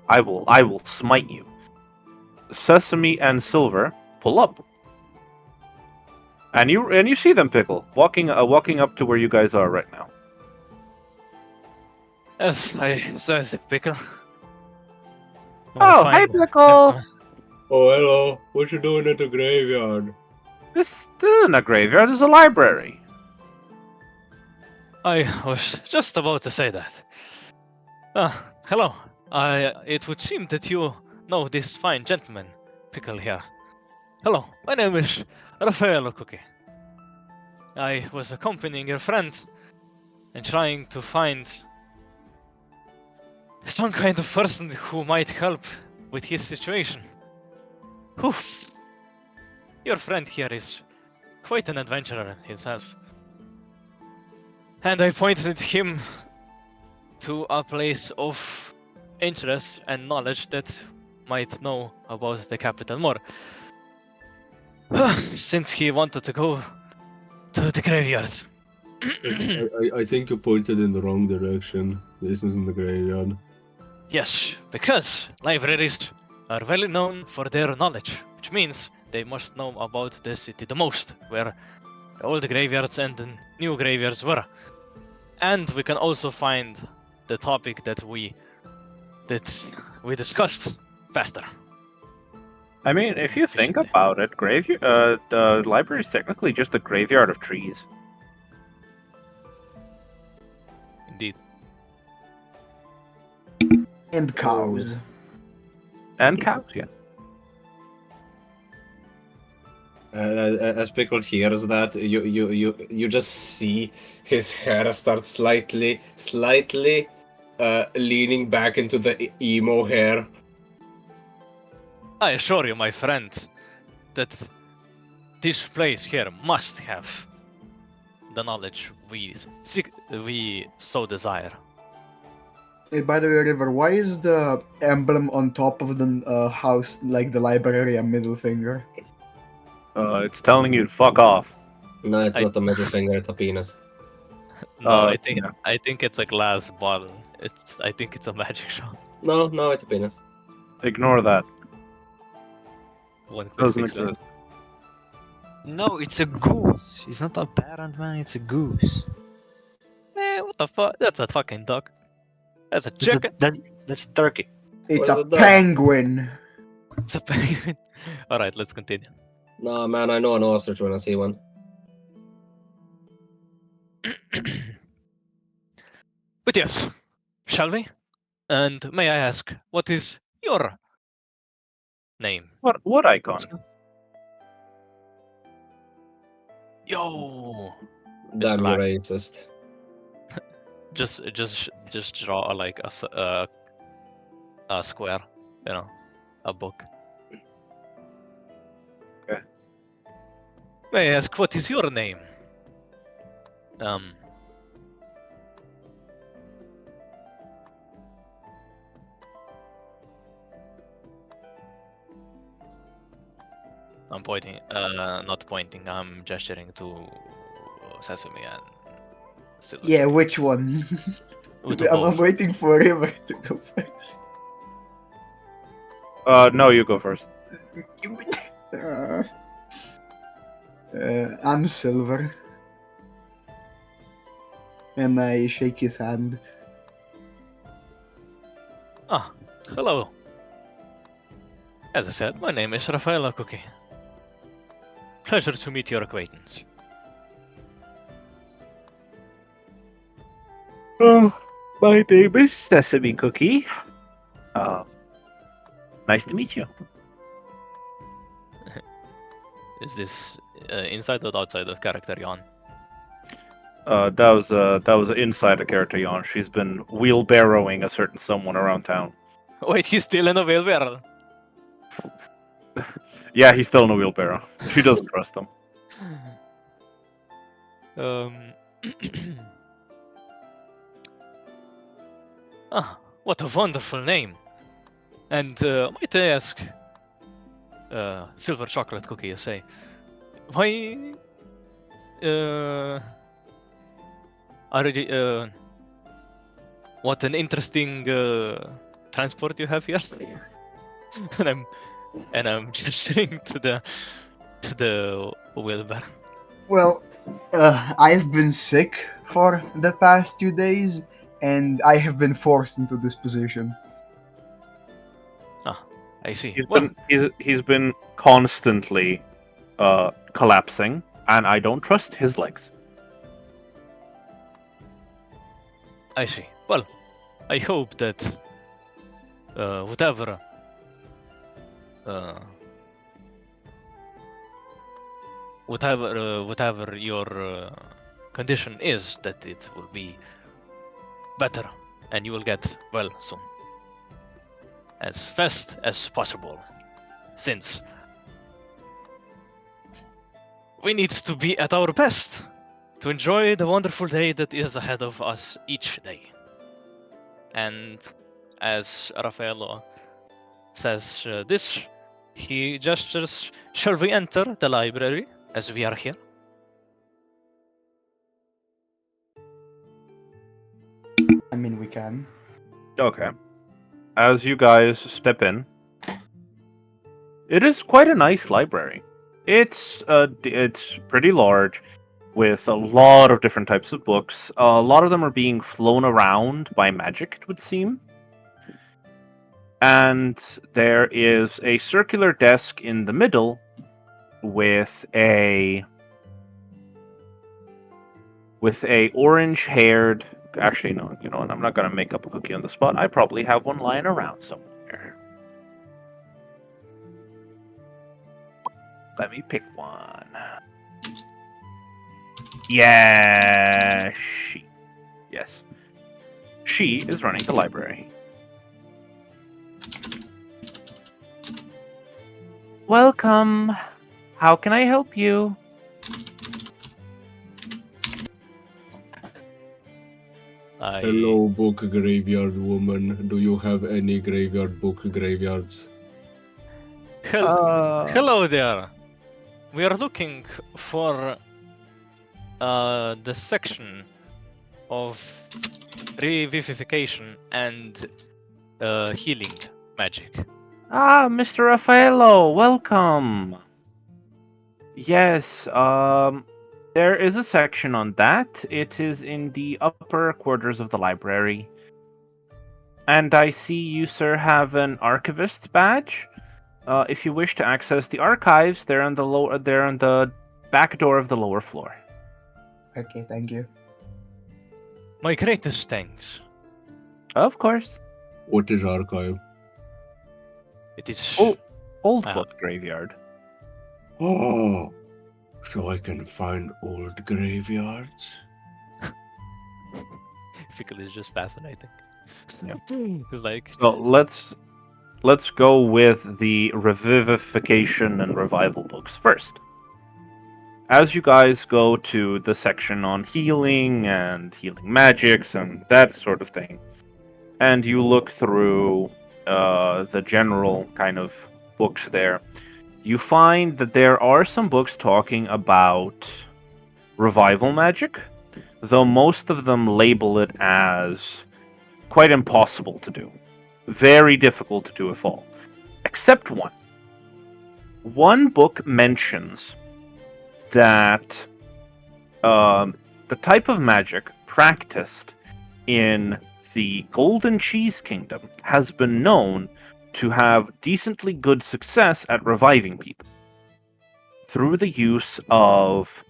I will smite you. Sesame and Silver pull up, and you see them, Pickle, walking up to where you guys are right now. As I said, Pickle. Oh, hi, Pickle. Oh, hello. What you doing at the graveyard? This isn't a graveyard. This is a library. I was just about to say that. Hello. It would seem that you know this fine gentleman, Pickle here. Hello, my name is Raffaello Cookie. I was accompanying your friend and trying to find some kind of person who might help with his situation. Oof. Your friend here is quite an adventurer himself. And I pointed him to a place of interest and knowledge that might know about the capital more. Since he wanted to go to the graveyard. I think you pointed in the wrong direction. This isn't the graveyard. Yes, because libraries are well known for their knowledge, which means they must know about the city the most, where the old graveyards and the new graveyards were. And we can also find the topic that we discussed faster. I mean, if you think about it, the library is technically just a graveyard of trees. Indeed. And cows. And cows, yeah. As Pickle hears that, you just see his hair start slightly leaning back into the emo hair. I assure you, my friend, that this place here must have the knowledge we so desire. Hey, by the way, River, why is the emblem on top of the house, like the library, a middle finger? It's telling you to fuck off. No, it's not a middle finger, it's a penis. No, Yeah. I think it's a glass bottle. I think it's a magic shot. No, it's a penis. Ignore that. One quick Doesn't fix there. exist. No, it's a goose. It's not a parrot, man. It's a goose. What the fuck? That's a fucking duck. That's a chicken. That's a turkey. It's What a is that? penguin. It's a penguin. Alright, let's continue. Nah, man, I know an ostrich when I see one. But yes, shall we? And may I ask, what is your name? What icon? Yo, it's Damn, you're black. racist. Just draw like a square, you know, a book. Okay. May I ask, what is your name? I'm pointing, not pointing. I'm gesturing to Sesame and Silver. Yeah, which one? To I'm both. waiting for him to go first. No, you go first. I'm Silver. And I shake his hand. Ah, hello. As I said, my name is Rafaela Cookie. Pleasure to meet your acquaintance. Oh, my name is Sesame Cookie. Nice to meet you. Is this inside or outside of character yawn? That was inside a character yawn. She's been wheelbarrowing a certain someone around town. Wait, he's still in a wheelbarrow. Yeah, he's still in a wheelbarrow. She doesn't trust him. What a wonderful name. And might I ask, Silver Chocolate Cookie, you say, why what an interesting transport you have here. and I'm gesturing to the wheelbarrow. Well, I've been sick for the past 2 days, and I have been forced into this position. I see. Well, He's been constantly collapsing, and I don't trust his legs. I see. Well, I hope that whatever whatever your condition is, that it will be better, and you will get well soon, as fast as possible, since we need to be at our best to enjoy the wonderful day that is ahead of us each day. And as Raffaello says this, he gestures, shall we enter the library as we are here? I mean, we can. Okay. As you guys step in, it is quite a nice library. It's pretty large, with a lot of different types of books. A lot of them are being flown around by magic, it would seem. And there is a circular desk in the middle with a orange-haired. Actually, no. You know what? I'm not gonna make up a cookie on the spot. I probably have one lying around somewhere. Let me pick one. Yeah, she. Yes. She is running the library. Welcome. How can I help you? Hello, book graveyard woman. Do you have any graveyard book graveyards? Hello there. We are looking for the section of revivification and healing magic. Ah, Mr. Raffaello, welcome. Yes, There is a section on that. It is in the upper quarters of the library. And I see you, sir, have an archivist's badge. If you wish to access the archives, they're on the they're on the back door of the lower floor. Okay, thank you. My greatest thanks. Of course. What is archive? It is. Old Ah. book graveyard. Oh, so I can find old graveyards? Fickle is just fascinating. Yeah. It's like. So let's go with the revivification and revival books first. As you guys go to the section on healing and healing magics and that sort of thing, and you look through the general kind of books there, you find that there are some books talking about revival magic, though most of them label it as quite impossible to do. Very difficult to do, if all. Except one. One book mentions that the type of magic practiced in the Golden Cheese Kingdom has been known to have decently good success at reviving people through the use of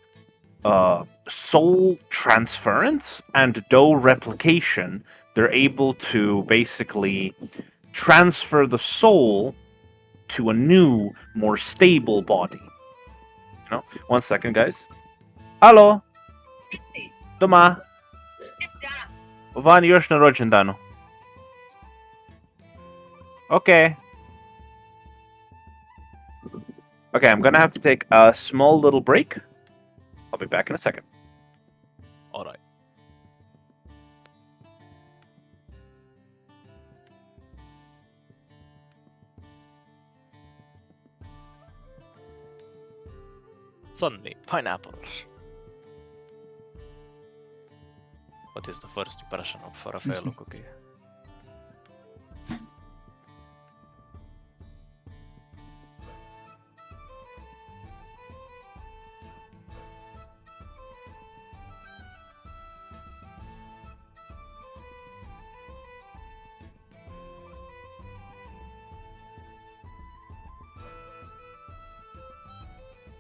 soul transference and dough replication. They're able to basically transfer the soul to a new, more stable body. You know, 1 second, guys. Halo, Doma. Van još na rođendanu. Okay. Okay, I'm gonna have to take a small little break. I'll be back in a second. Alright. Suddenly, pineapples. What is the first impression of Raffaello cookie?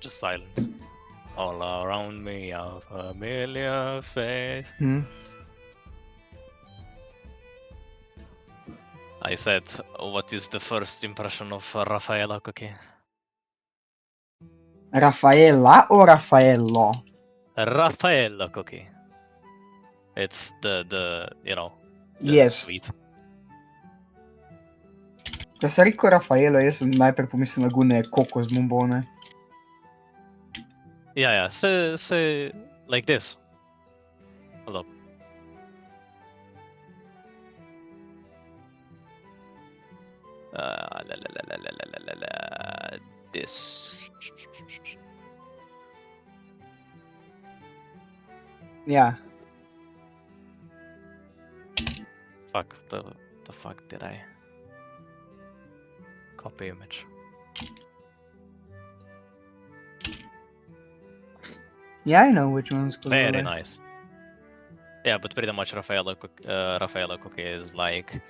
Just silence. All around me are familiar faces. I said, what is the first impression of Raffaella cookie? Raffaella o Raffaello? Raffaella cookie. It's the you know, the Yes. sweet. Da sem rekel Raffaello, jaz sem najprej pomislil na gune kokos bombone. Yeah, say like this. Hold up. This. Yeah. Fuck, the fuck did I copy image? Yeah, I know which one's good. Very nice. Yeah, but pretty much Raffaello cookie is like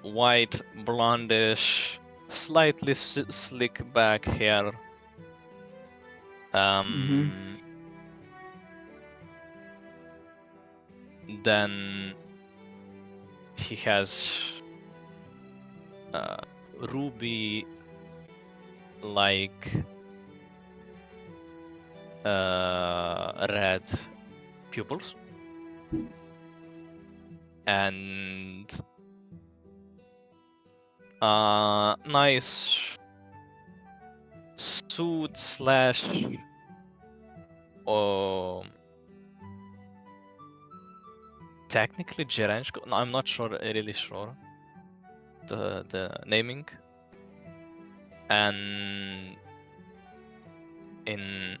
white, blondish, slightly slick back hair. Then he has ruby like red pupils and nice suit slash technically Jerenshko. No, I'm not sure, really sure the naming. And in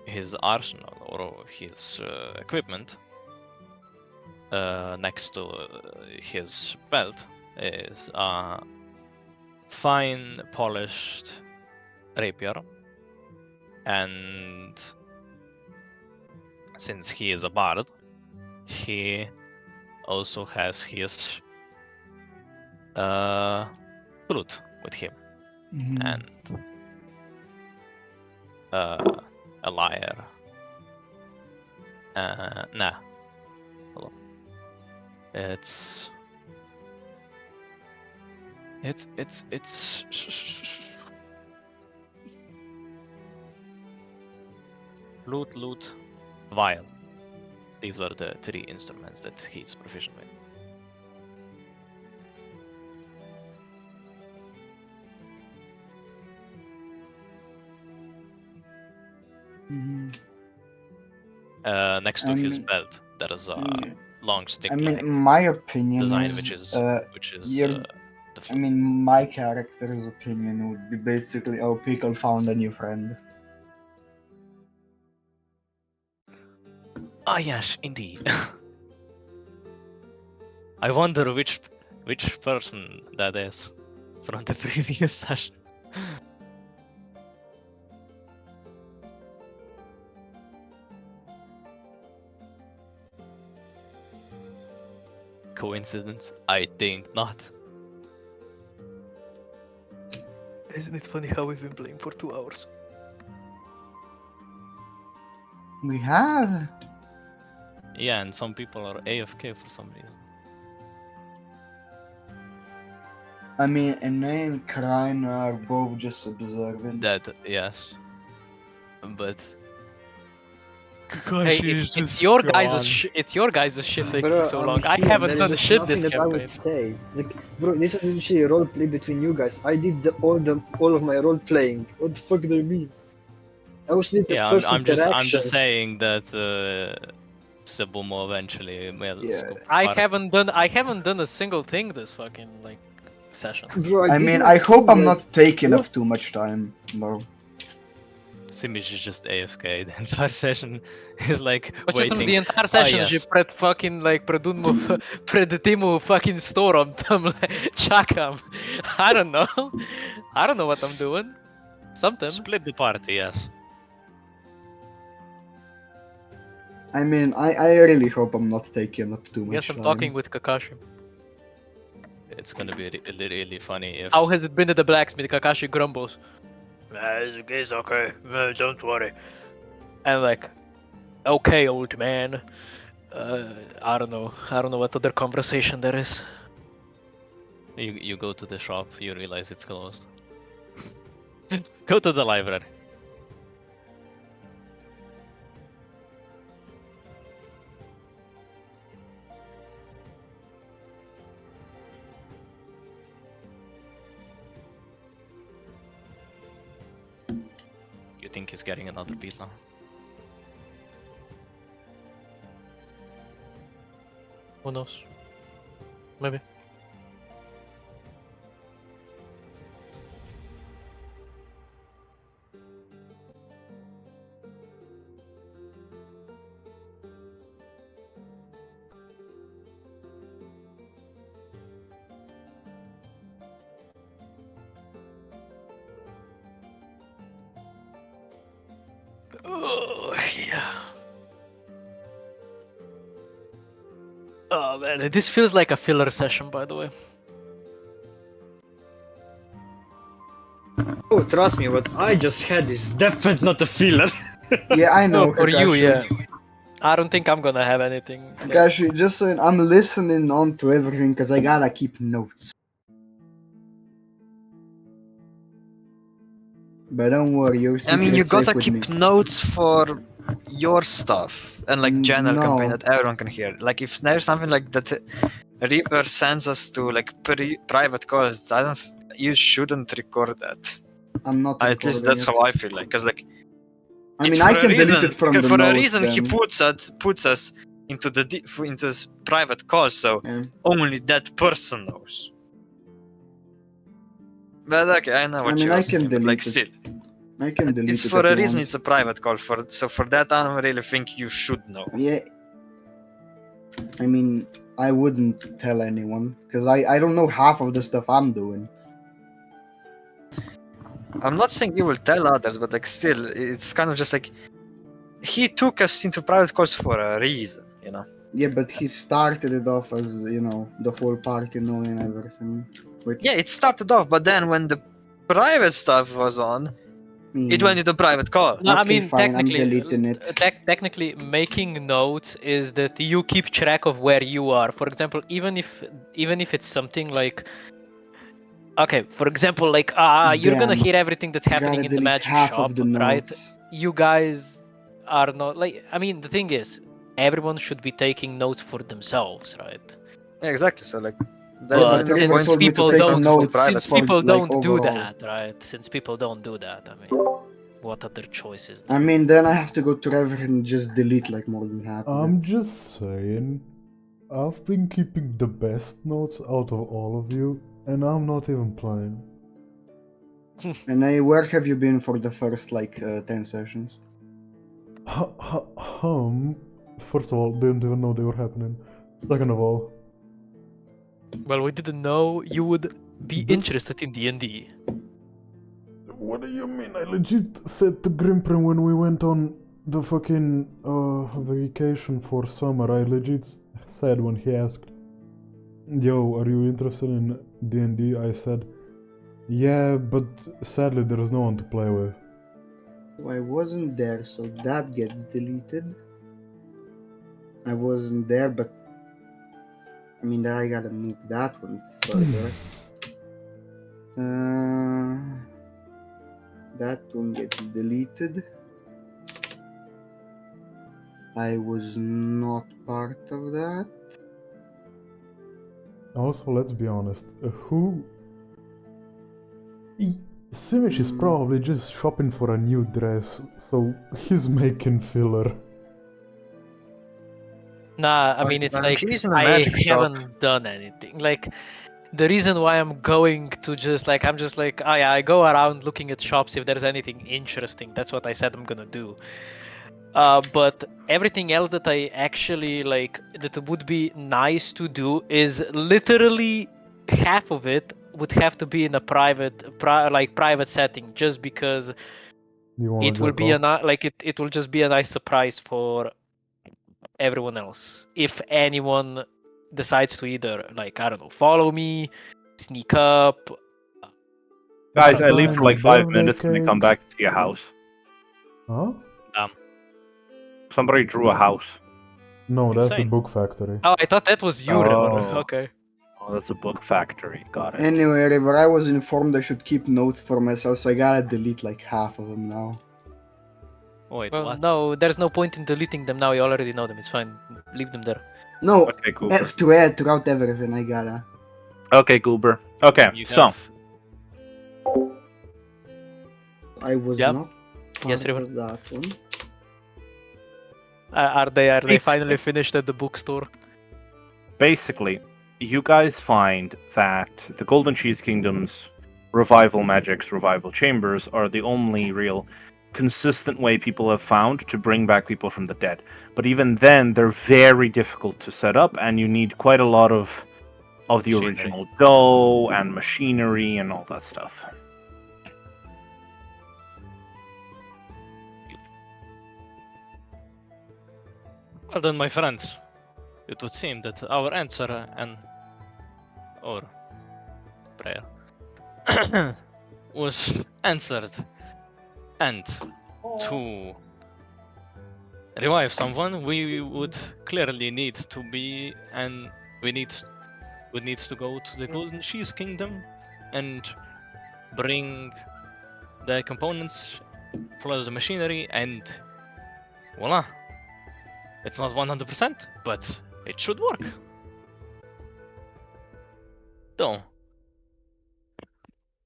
his arsenal or his equipment, next to his belt, is a fine polished rapier, and since he is a bard, he also has his flute with him, and a lyre. Nah. Hold on. It's flute, viol. These are the 3 instruments that he's proficient with. Next to his belt, there is a long stick. I mean, my opinion design, is, which is you're- the I flute. mean, my character's opinion would be basically, oh, Pickle found a new friend. Ah, yes, indeed. I wonder which person that is from the previous session. Coincidence? I think not. Isn't it funny how we've been playing for 2 hours? We have. Yeah, and some people are AFK for some reason. I mean, Ene and Crane are both just observing. That, yes. But Hey, it's your guys' it's your guys' shit taking Bro, so I'm long. I here, haven't there is done just shit nothing this that I would campaign. say. Like, bro, this is literally a role play between you guys. I did all of my role playing. What the fuck do you mean? I was the yeah, first I'm just interactions. saying that Sabumo eventually will Yeah. scoop I part. haven't done a single thing this fucking like session. Bro, I did mean, not I hope feel I'm like- not taking What? up too much time. No. Simic is just AFK the entire session. He's like Почему waiting. the entire session yes. pred fucking like pred тему fucking storom там чакам. I don't know. I don't know what I'm doing. Something. Split the party, yes. I mean, I really hope I'm not taking up too much Guess I'm time. talking with Kakashi. It's gonna be really funny if How has it been at the blacksmith? Kakashi grumbles. It's okay. Don't worry. And like, okay, old man. I don't know. I don't know what other conversation there is. you go to the shop, you realize it's closed. Go to the library. You think he's getting another pizza? Who knows? Maybe. Oh, yeah. Oh man, this feels like a filler session, by the way. Oh, trust me, what I just had is definitely not a filler. Yeah, I know. No, for you, Kakashi. yeah. I don't think I'm gonna have anything. Kakashi, just saying, I'm listening on to everything because I gotta keep notes. But don't worry, your I mean, you secret's gotta safe with keep me. notes for your stuff and like general No. campaign that everyone can hear. Like if there's something like that, Reaper sends us to like private calls. You shouldn't record that. I'm not. At least recording that's it. how I feel. Like, cause like I it's mean, I for a can reason, delete it from the for a notes, reason he then. puts us into into this private calls, so Yeah. only that person knows. But okay, I know what I mean, you're I saying, can but like delete it. still, I can delete it's it for if a you reason. want. It's a private call. So for that, I don't really think you should know. Yeah. I mean, I wouldn't tell anyone because I don't know half of the stuff I'm doing. I'm not saying he will tell others, but like still, it's kind of just like he took us into private calls for a reason, you know. Yeah, but he started it off as, you know, the whole party knowing everything. Which, Yeah, it started off, but then when the private stuff was on, it went into private call. No, I Okay, mean fine, I'm technically, deleting it. technically, making notes is that you keep track of where you are. For example, even if it's something like, okay, for example, like you're gonna Damn. hear everything that's happening Gotta in the delete magic half shop, of the right? notes. You guys are not like. I mean, the thing is, everyone should be taking notes for themselves, right? Yeah, exactly. So like, Yeah, there's But but really no River point told me to people take don't, for notes private since stuff. for, people like, don't do overall. that, right? Since people don't do that, I mean, what other choices? I mean, then I have to go to River and just delete like more than half of I'm it. just saying, I've been keeping the best notes out of all of you, and I'm not even playing. And where have you been for the first like 10 sessions? First of all, didn't even know they were happening. Second of all, Well, we didn't know you would be The- interested in D&D. what do you mean? I legit said to Grimprin when we went on the fucking vacation for summer, I legit said when he asked, "Yo, are you interested in D&D?" I said, "Yeah, but sadly there is no one to play with." So I wasn't there, so that gets deleted. I wasn't there, but I mean, then I gotta move that one further. That one gets deleted. I was not part of that. Also, let's be honest, Simic is probably just shopping for a new dress, so he's making filler. Nah, I mean, it's like He's in a I magic shop. haven't done anything. Like, the reason why I'm going to just like, I'm just like, oh yeah, I go around looking at shops if there's anything interesting. That's what I said I'm gonna do. But everything else that I actually like, that would be nice to do is literally half of it would have to be in a private setting, just because You wanna it will jerk be off? it will just be a nice surprise for everyone else. If anyone decides to either like, I don't know, follow me, sneak up. Guys, I leave Buying for a like 5 birthday minutes and I come cake? back to see a house. Huh? Damn. Somebody drew a house. No, that's the Insane. book factory. Oh, I thought that was you, River. Oh. Okay. Oh, that's a book factory. Got it. Anyway, River, I was informed I should keep notes for myself, so I gotta delete like half of them now. Wait, Well, what? no, there's no point in deleting them now. You already know them. It's fine. Leave them there. No, Okay, Cooper. F to add throughout everything, I gotta. Okay, Goober. Okay, You so have I was Yeah. not part Yes, River. of that one. Are they Basically. finally finished at the bookstore? basically, you guys find that the Golden Cheese Kingdom's revival magics, revival chambers, are the only real consistent way people have found to bring back people from the dead. But even then, they're very difficult to set up, and you need quite a lot of the Machinery. original dough and machinery and all that stuff. Well then, my friends, it would seem that our answer or prayer was answered, and to revive someone, we would clearly need to be, and we need to go to the Golden Cheese Kingdom and bring the components for the machinery, and voila. It's not 100%, but it should work. Though,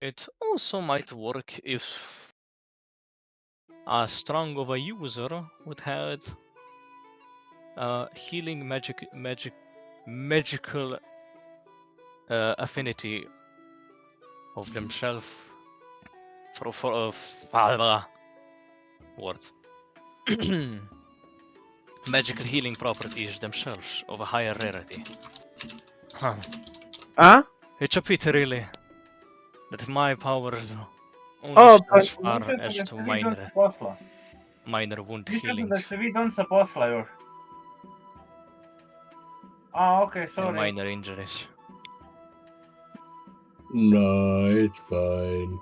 it also might work if a strong of a user would have healing magical affinity of themselves for words. Magical healing properties themselves of a higher rarity. Huh. Huh? It's a pity, really, that my powers Only as far as to minor wound healing and minor injuries. No, it's fine.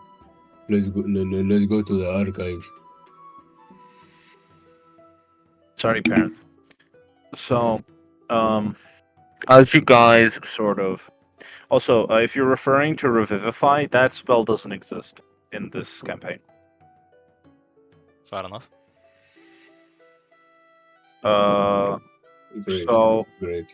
Let's go to the archives. Sorry, parent. So, as you guys sort of. Also, if you're referring to Revivify, that spell doesn't exist in this campaign. Fair enough. Great. So, Great.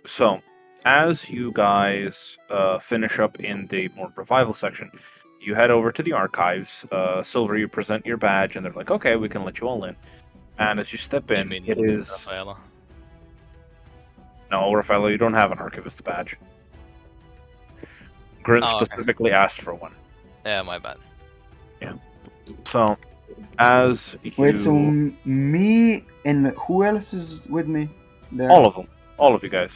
so as you guys finish up in the more revival section, you head over to the archives. Silver, you present your badge, and they're like, "Okay, we can let you all in." And as you step in, it is Rafaela. no, Rafaela, you don't have an archivist badge. Grin Oh, okay. specifically asked for one. Yeah, my bad. So, as you Wait, so me and who else is with me? There? all of them, all of you guys.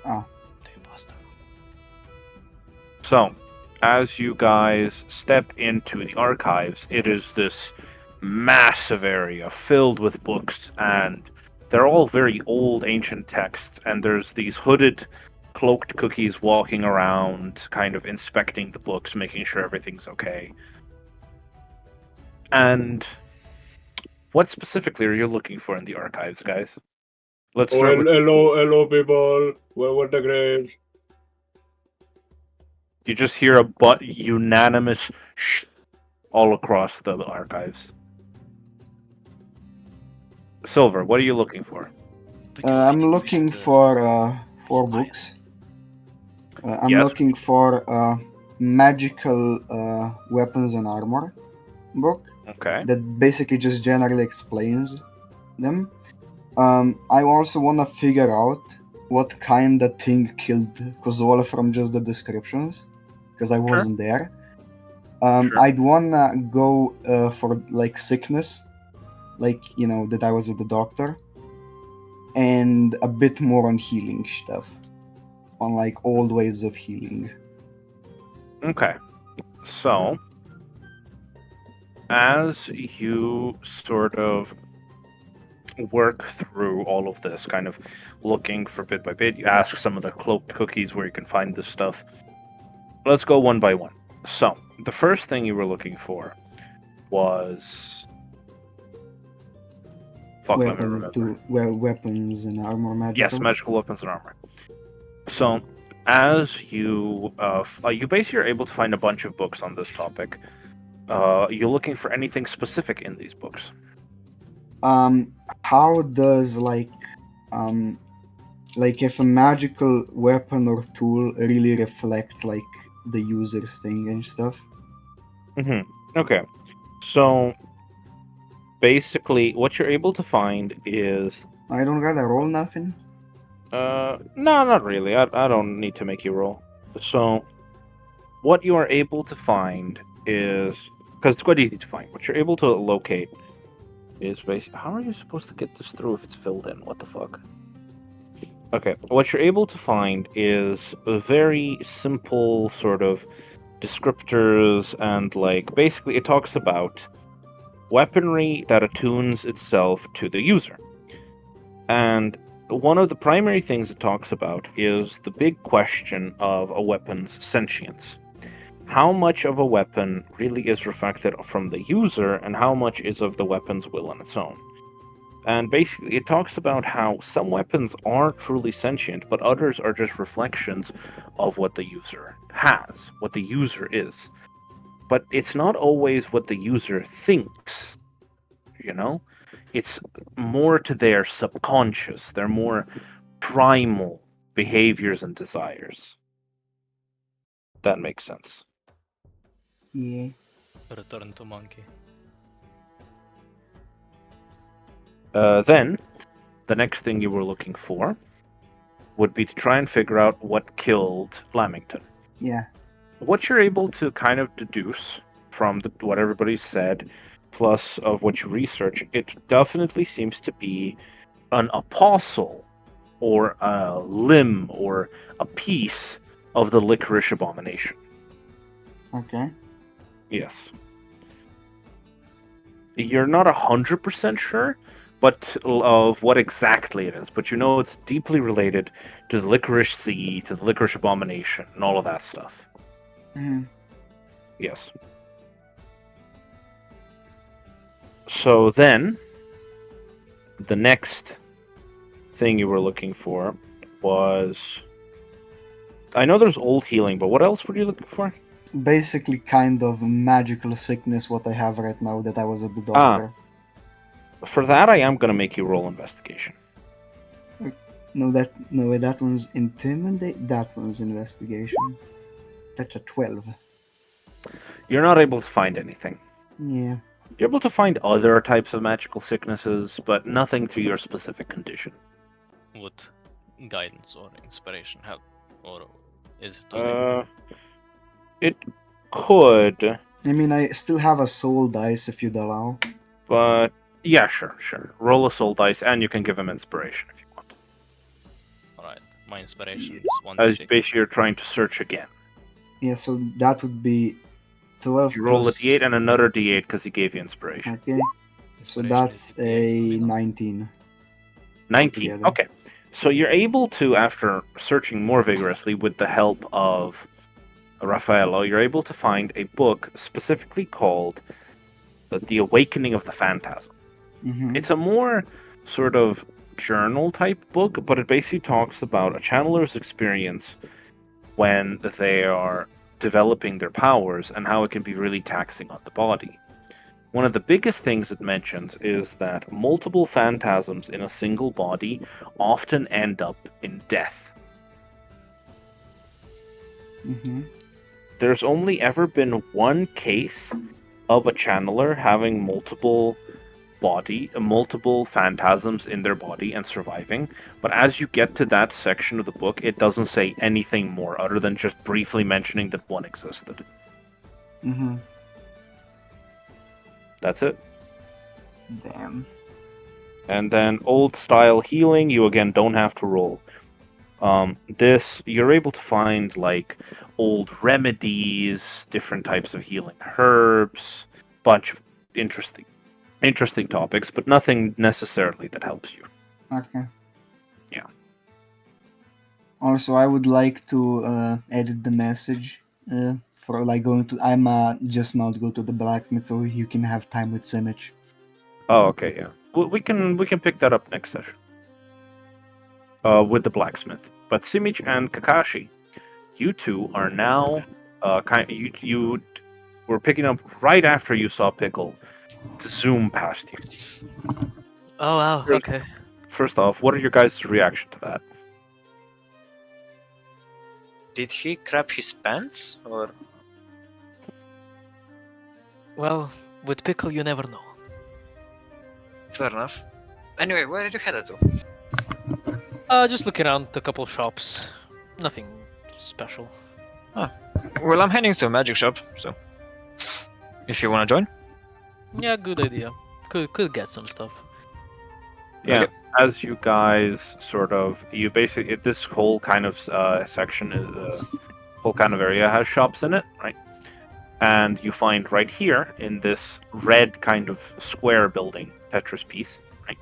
Ah. The imposter. So, as you guys step into the archives, it is this massive area filled with books, and they're all very old, ancient texts, and there's these hooded, cloaked cookies walking around, kind of inspecting the books, making sure everything's okay. And what specifically are you looking for in the archives, guys? Let's Oh, start with hello, people. Where the graves? you just hear a unanimous shh all across the archives. Silver, what are you looking for? I'm looking for 4 books. I'm Yes. looking for magical weapons and armor book Okay. that basically just generally explains them. I also want to figure out what kind of thing killed Kozola from just the descriptions, because I wasn't there. Sure. I'd wanna go for like sickness, like that I was at the doctor, and a bit more on healing stuff, on like old ways of healing. Okay. So, as you sort of work through all of this, kind of looking for bit by bit, you ask some of the cloaked cookies where you can find this stuff. Let's go one by one. So, the first thing you were looking for was. Fuck, let me remember. Weapons and armor, magical. Yes, magical weapons and armor. So, as you you basically are able to find a bunch of books on this topic. You're looking for anything specific in these books. How does like if a magical weapon or tool really reflects like the user's thing and stuff? Okay, so basically, what you're able to find is. I don't gotta roll nothing. No, not really. I don't need to make you roll. So, what you are able to find is because it's quite easy to find. What you're able to locate is basically how are you supposed to get this through if it's filled in? What the fuck? Okay, what you're able to find is a very simple sort of descriptors and like basically it talks about weaponry that attunes itself to the user. And one of the primary things it talks about is the big question of a weapon's sentience. How much of a weapon really is reflected from the user, and how much is of the weapon's will on its own? And basically, it talks about how some weapons are truly sentient, but others are just reflections of what the user has, what the user is. But it's not always what the user thinks, you know? It's more to their subconscious, their more primal behaviors and desires. That makes sense. Yeah. Return to monkey. Then, the next thing you were looking for would be to try and figure out what killed Lamington. Yeah. What you're able to kind of deduce from what everybody said, plus of what you research, it definitely seems to be an apostle or a limb or a piece of the licorice abomination. Okay. Yes. You're not 100% sure, but of what exactly it is. But you know it's deeply related to the Licorice Sea, to the Licorice Abomination, and all of that stuff. Hmm. Yes. So then, the next thing you were looking for was... I know there's old healing, but what else were you looking for? Basically, kind of magical sickness. What I have right now that I was at the Ah. doctor. For that, I am going to make you roll investigation. No, that one's intimidate. That one's investigation. That's a 12. You're not able to find anything. Yeah. You're able to find other types of magical sicknesses, but nothing to your specific condition. Would guidance or inspiration help? Or is it too late? It could, I mean, I still have a soul dice if you'd allow. but yeah, sure. Roll a soul dice, and you can give him inspiration if you want. Alright, my inspiration is As 1d6. basically you're trying to search again. Yeah, so that would be 12 You roll plus... a d8 and another d8 because he gave you inspiration. Okay, so Inspiration that's is D8, let me a know. 19. 19. Altogether. Okay. So you're able to, after searching more vigorously with the help of Raffaello, you're able to find a book specifically called The Awakening of the Phantasm. Mm-hmm. It's a more sort of journal type book, but it basically talks about a channeler's experience when they are developing their powers and how it can be really taxing on the body. One of the biggest things it mentions is that multiple phantasms in a single body often end up in death. Mm-hmm. There's only ever been one case of a channeler having multiple phantasms in their body and surviving, but as you get to that section of the book, it doesn't say anything more other than just briefly mentioning that one existed. Mm-hmm. That's it. Damn. And then old style healing, you again don't have to roll. This, you're able to find like old remedies, different types of healing herbs, bunch of interesting topics, but nothing necessarily that helps you. Okay. Yeah. Also, I would like to edit the message for like going to... I'm just not go to the blacksmith so you can have time with Simic. Oh, okay, yeah. We can pick that up next session. With the blacksmith. But Simic and Kakashi, you two are now you were picking up right after you saw Pickle zoom past you. Oh wow, First- okay. First off, what are your guys' reaction to that? Did he crap his pants or? Well, with Pickle you never know. Fair enough. Anyway, where did you head to? Just looking around a couple shops. Nothing special. Well, I'm heading to a magic shop, so if you wanna join. Yeah, good idea. Could get some stuff. Yeah, Okay. as you guys you basically, this whole kind of section is whole kind of area has shops in it, right? And you find right here in this red kind of square building, Tetris piece, right?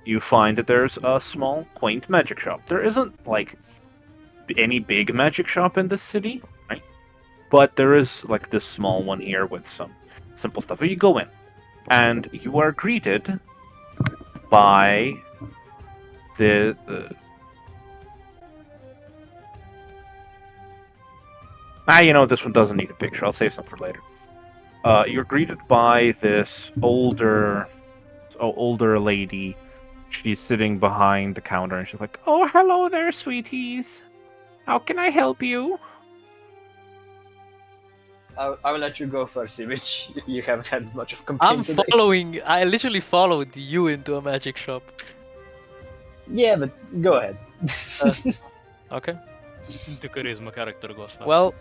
You find that there's a small, quaint magic shop. There isn't like any big magic shop in this city, right? But there is like this small one here with some simple stuff. You go in, and you are greeted by the this one doesn't need a picture. I'll save some for later. You're greeted by this older lady. She's sitting behind the counter, and she's like, "Oh, hello there, sweeties. How can I help you?" I will let you go first, which you haven't had much of I'm complaint today. following. I literally followed you into a magic shop. Yeah, but go ahead. Okay. The charisma character goes first. Well,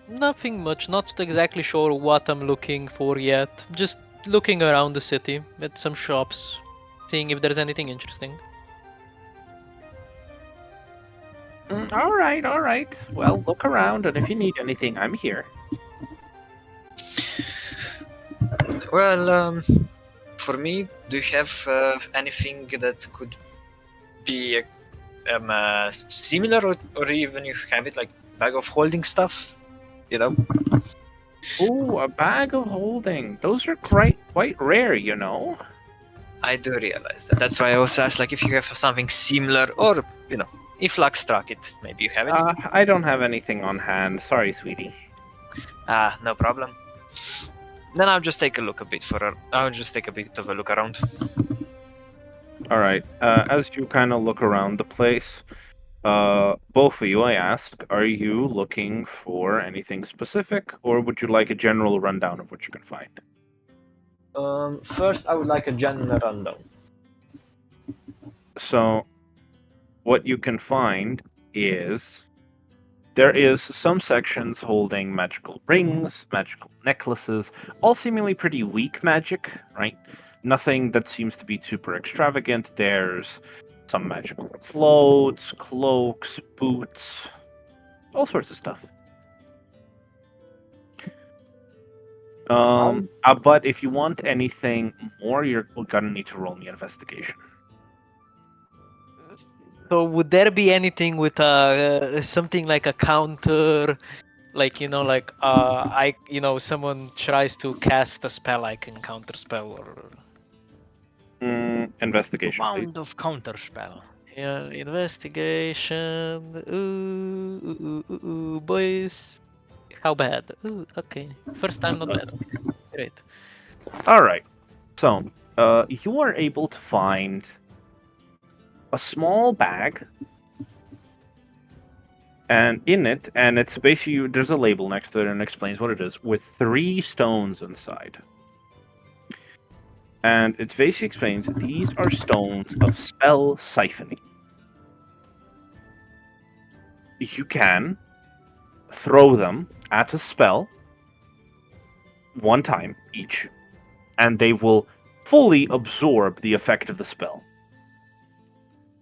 nothing much. Not exactly sure what I'm looking for yet. Just looking around the city at some shops, seeing if there's anything interesting. All right. Well, look around, and if you need anything, I'm here. Well, for me, do you have anything that could be similar, or even you have it like bag of holding stuff? You know? Ooh, a bag of holding. Those are quite rare, you know. I do realize that. That's why I also asked, like, if you have something similar, or if luck struck it, maybe you have it. I don't have anything on hand. Sorry, sweetie. No problem. Then I'll just take a look I'll just take a bit of a look around. All right. As you kind of look around the place, both of you, I ask, are you looking for anything specific, or would you like a general rundown of what you can find? First, I would like a general rundown. So, what you can find is there is some sections holding magical rings, magical necklaces, all seemingly pretty weak magic, right? Nothing that seems to be super extravagant. There's some magical clothes, cloaks, boots, all sorts of stuff. But if you want anything more, you're gonna need to roll me investigation. So would there be anything with something like a counter, like someone tries to cast a spell, I can counter spell, or Investigation, please. Round of counterspell. yeah, investigation. Ooh, boys, how bad? Ooh, okay, first time not bad. Great. All right. So, you are able to find a small bag, and in it, and it's basically there's a label next to it and it explains what it is, with 3 stones inside. And it basically explains these are stones of spell siphoning. You can throw them at a spell 1 time each, and they will fully absorb the effect of the spell.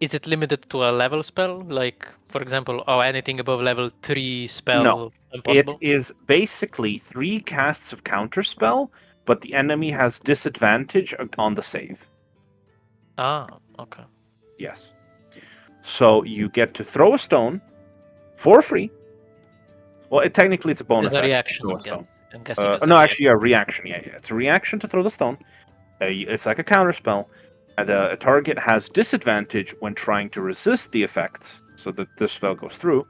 Is it limited to a level spell? Like, for example, anything above level 3 spell No. impossible? It is basically 3 casts of counterspell, but the enemy has disadvantage on the save. Ah, okay. Yes. So you get to throw a stone for free. Well, technically it's a bonus It's a action to reaction, throw a stone. I'm guessing. It's No, a actually, a reaction. Yeah. It's a reaction to throw the stone. It's like a counterspell. And a target has disadvantage when trying to resist the effects, so that the spell goes through.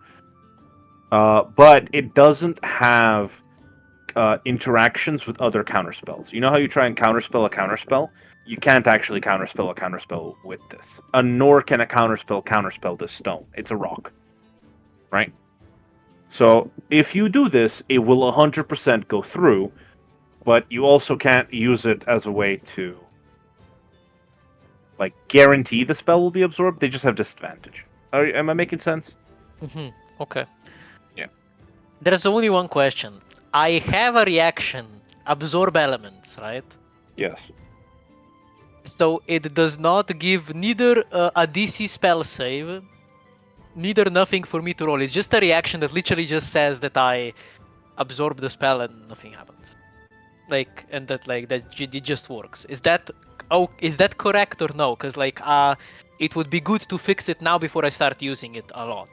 But it doesn't have interactions with other counterspells. You know how you try and counterspell a counterspell? You can't actually counterspell a counterspell with this. Nor can a counterspell this stone. It's a rock. Right? So, if you do this, it will 100% go through, but you also can't use it as a way to guarantee the spell will be absorbed. They just have disadvantage. Am I making sense? Okay. Yeah. There's only one question. I have a reaction, absorb elements, right? Yes. So it does not give neither a DC spell save, neither nothing for me to roll. It's just a reaction that literally just says that I absorb the spell and nothing happens. And that it just works. Is that correct or no? Because it would be good to fix it now before I start using it a lot.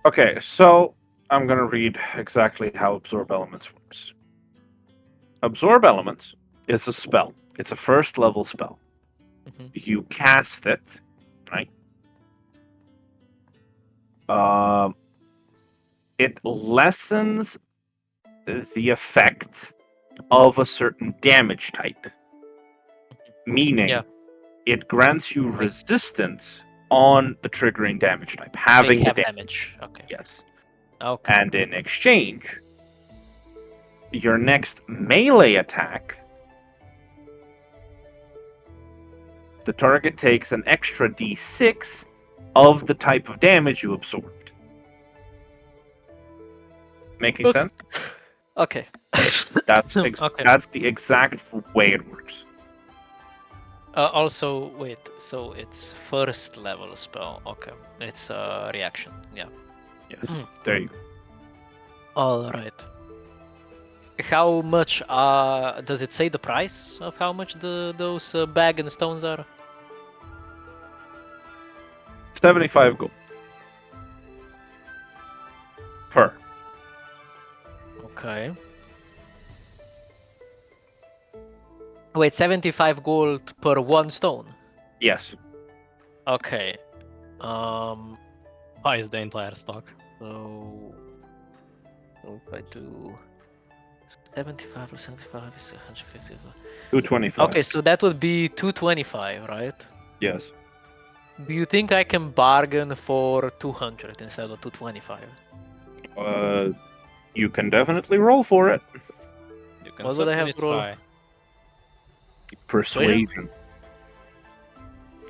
Okay, so I'm going to read exactly how Absorb Elements works. Absorb Elements is a spell. It's a first level spell. You cast it, right? It lessens the effect of a certain damage type. Meaning, it grants you resistance on the triggering damage type, having the damage. Okay. Yes. Okay. And in exchange, your next melee attack, the target takes an extra d6 of the type of damage you absorbed. Making sense? Okay. That's the exact way it works. Also, wait. So it's first level spell. Okay, it's a reaction. Yeah. Yes. There you go. All right. How much? Does it say the price of how much those bag and stones are? 75 gold. Per. Okay. Wait, 75 gold per one stone. Yes. Okay. Buy is the entire stock. So if I do 75 or 75 is 150. 225. Okay, so that would be 225, right? Yes. Do you think I can bargain for 200 instead of 225? You can definitely roll for it. You can What would I certainly have to roll? try. Persuasion.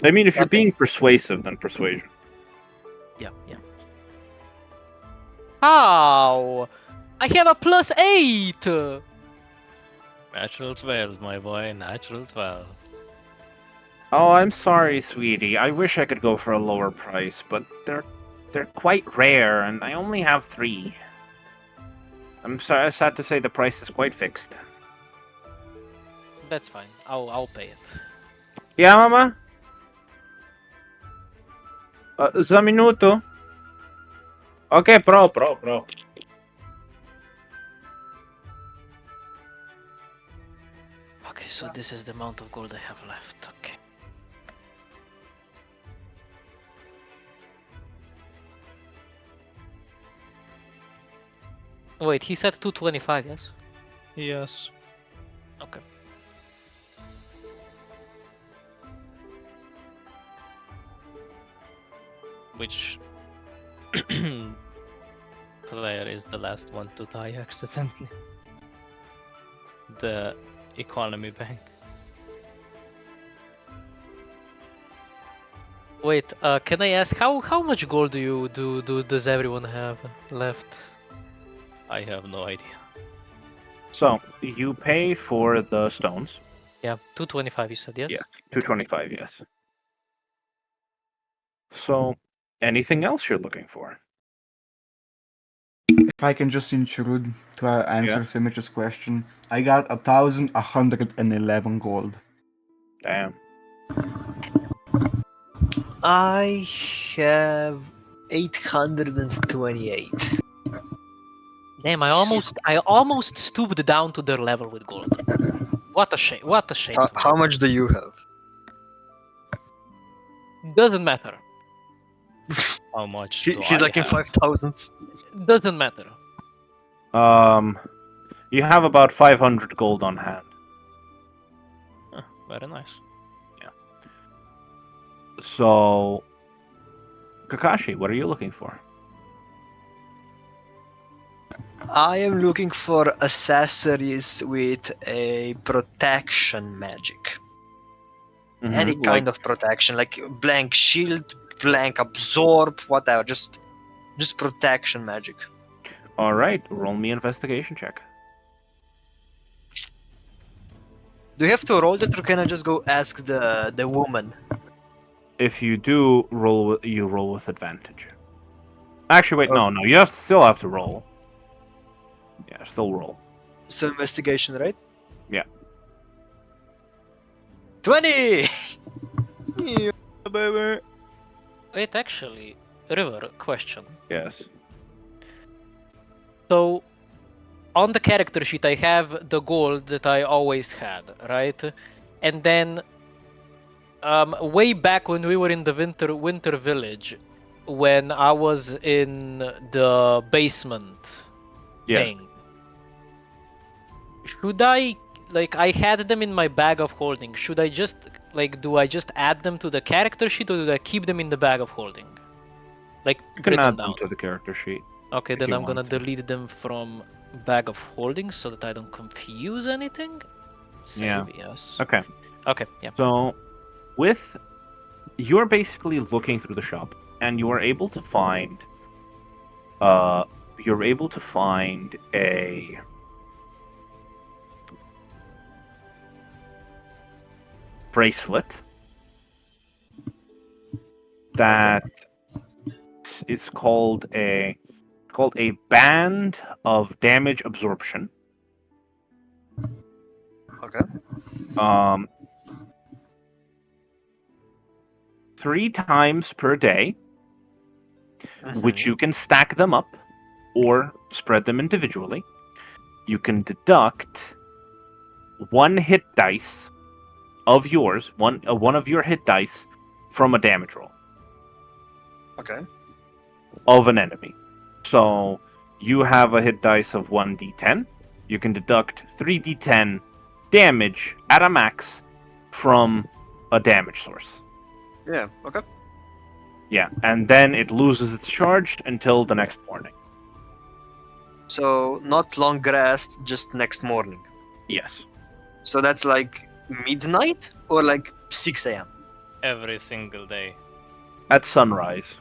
I mean, if you're Okay. being persuasive, then persuasion. Yeah. How? I have a +8! Natural 12, my boy. Natural 12. Oh, I'm sorry, sweetie. I wish I could go for a lower price, but they're quite rare, and I only have 3. I'm sorry, sad to say the price is quite fixed. That's fine. I'll pay it. Yeah, mama? Za minuto? Okay, pro. Okay, so this is the amount of gold I have left. Okay. Wait, he said 225, yes? Yes. Okay. Which player is the last one to die accidentally? The economy bank. Wait, can I ask how much gold does everyone have left? I have no idea. So, you pay for the stones. Yeah, 225 you said, yes? Yes. 225, yes. So, anything else you're looking for? If I can just intrude to answer Simich's question, I got 1,111 gold. Damn. I have 828. Damn, I almost stooped down to their level with gold. What a shame. What a shame. to me. How much do you have? Doesn't matter. How much He's like in 5,000s. Doesn't matter. You have about 500 gold on hand. Very nice. So, Kakashi, what are you looking for? I am looking for accessories with a protection magic. Any kind of protection, like blank shield, blank absorb, whatever. Just protection magic. All right, roll me investigation check. Do you have to roll that, or can I just go ask the woman? If you do roll, you roll with advantage. Actually, wait, no, you still have to roll. Yeah, still roll. So investigation, right? Yeah. 20. Wait, actually, River, question. Yes. So, on the character sheet, I have the gold that I always had, right? And then, way back when we were in the winter village, when I was in the basement thing, should I, like, I had them in my bag of holding. Should I just, like, do I just add them to the character sheet, or do I keep them in the bag of holding? Like, You can written add down. them to the character sheet. Okay, if then you I'm gonna want to. delete them from bag of holding so that I don't confuse anything. Save, yes. Okay. Okay, yeah. So, you're basically looking through the shop, and you are able to find, a bracelet that is called a band of damage absorption. Okay. 3 times per day, which you can stack them up or spread them individually. You can deduct 1 hit dice of yours, one of your hit dice, from a damage roll Okay. of an enemy. So you have a hit dice of 1d10. You can deduct 3d10 damage at a max from a damage source. Yeah. Okay. Yeah, and then it loses its charge until the next morning. So not long rest, just next morning. Yes. So that's like midnight or like 6 a.m. Every single day. At sunrise.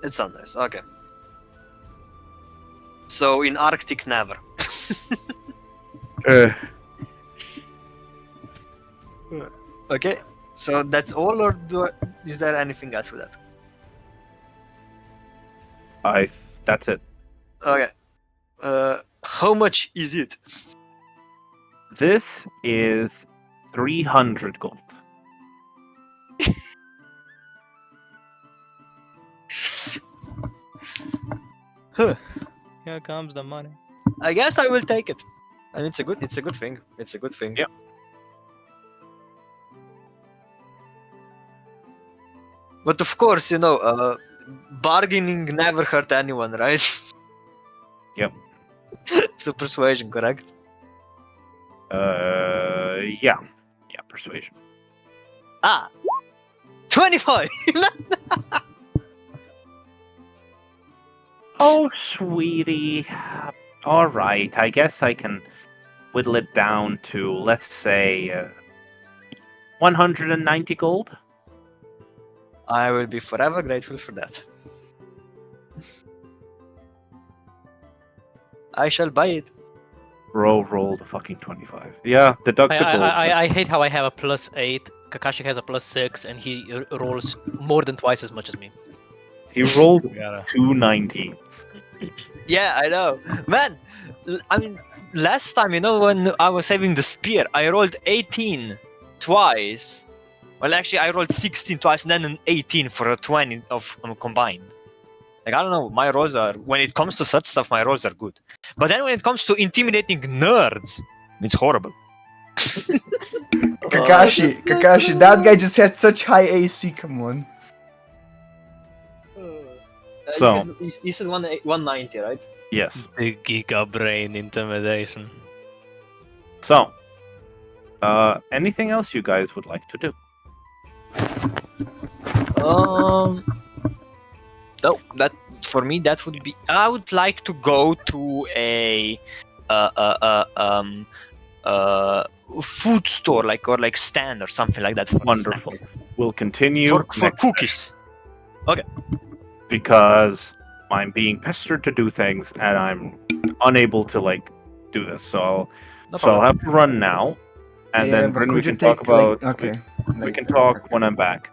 It's sunrise. Okay. So in Arctic, never. Okay. So that's all, or is there anything else with that? That's it. Okay. How much is it? This is 300 gold. Here comes the money. I guess I will take it. And it's a good thing. It's a good thing. Yeah. But of course, bargaining never hurt anyone, right? Yep. So persuasion, correct? Yeah, persuasion. 25. Oh, sweetie. All right, I guess I can whittle it down to, let's say, 190 gold. I will be forever grateful for that. I shall buy it. Roll the fucking 25. Yeah, deduct the gold. I hate how I have a +8. Kakashi has a +6, and he rolls more than twice as much as me. He rolled Yeah. 2 19s. Yeah, I know. Man, I mean, last time, when I was saving the spear, I rolled 18 twice. Well, actually, I rolled 16 twice and then an 18 for a 20 of combined. Like, I don't know, my rolls are, when it comes to such stuff, my rolls are good. But then when it comes to intimidating nerds, it's horrible. Kakashi, that guy just had such high AC, come on. So- You said 190, right? Yes. Big Giga Brain intimidation. So, anything else you guys would like to do? No, that for me that would be. I would like to go to a food store, like stand or something like that. For Wonderful. We'll continue for next cookies. because I'm being pestered to do things and I'm unable to do this. So No I'll problem. have to run now, and Yeah, then but we could you can talk take, like, about. okay. We can talk when I'm back.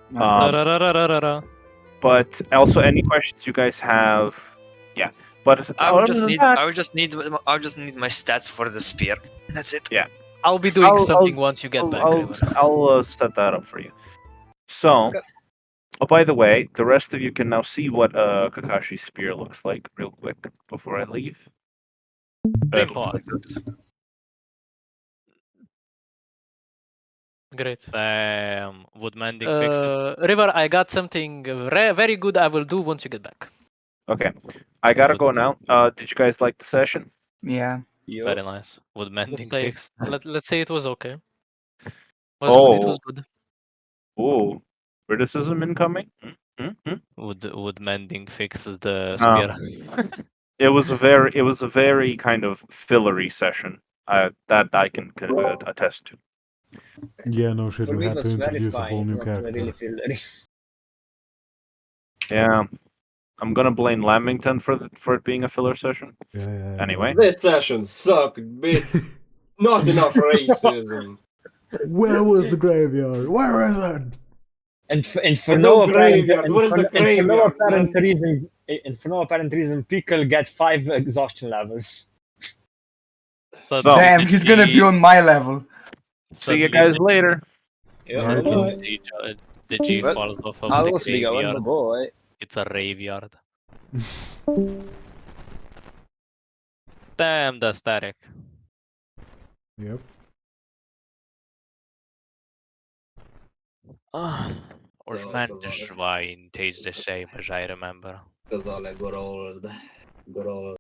Okay. Da-da-da-da-da-da. But also, any questions you guys have? Yeah. But I will other just than need. that, I will just need my stats for the spear. That's it. I'll be doing I'll- something once you get back. River. I'll set that up for you. So, Okay. oh, by the way, the rest of you can now see what Kakashi's spear looks like real quick before I leave. Big It looks like boss. this. Great. Damn. Would mending fix it? River, I got something very good I will do once you get back. Okay, I gotta go now. Did you guys like the session? Yeah. Very nice. Would mending Let's say fix? let's say it was okay. It was good. Ooh, criticism incoming. Would mending fix the Um, spear? It was a very kind of fillery session. That I can attest to. Yeah, no shit, we had to introduce a whole new character. Yeah, I'm gonna blame Lamington for it being a filler session. Yeah. Anyway. This session sucked, bitch. Not enough racism. Where was the graveyard? Where is it? And for And no no apparent graveyard. and Where's for, the and for no graveyard, apparent man? reason and for no apparent reason, Pickle get 5 exhaustion levels. So Damn, he's gonna be on my level. See you guys later. Yeah, Right. Suddenly the G Well, falls off of I the was bigger one, graveyard. boy. It's a graveyard. Damn the static. Yep. Ornamentus Schwein tastes the same as I remember. Because all good old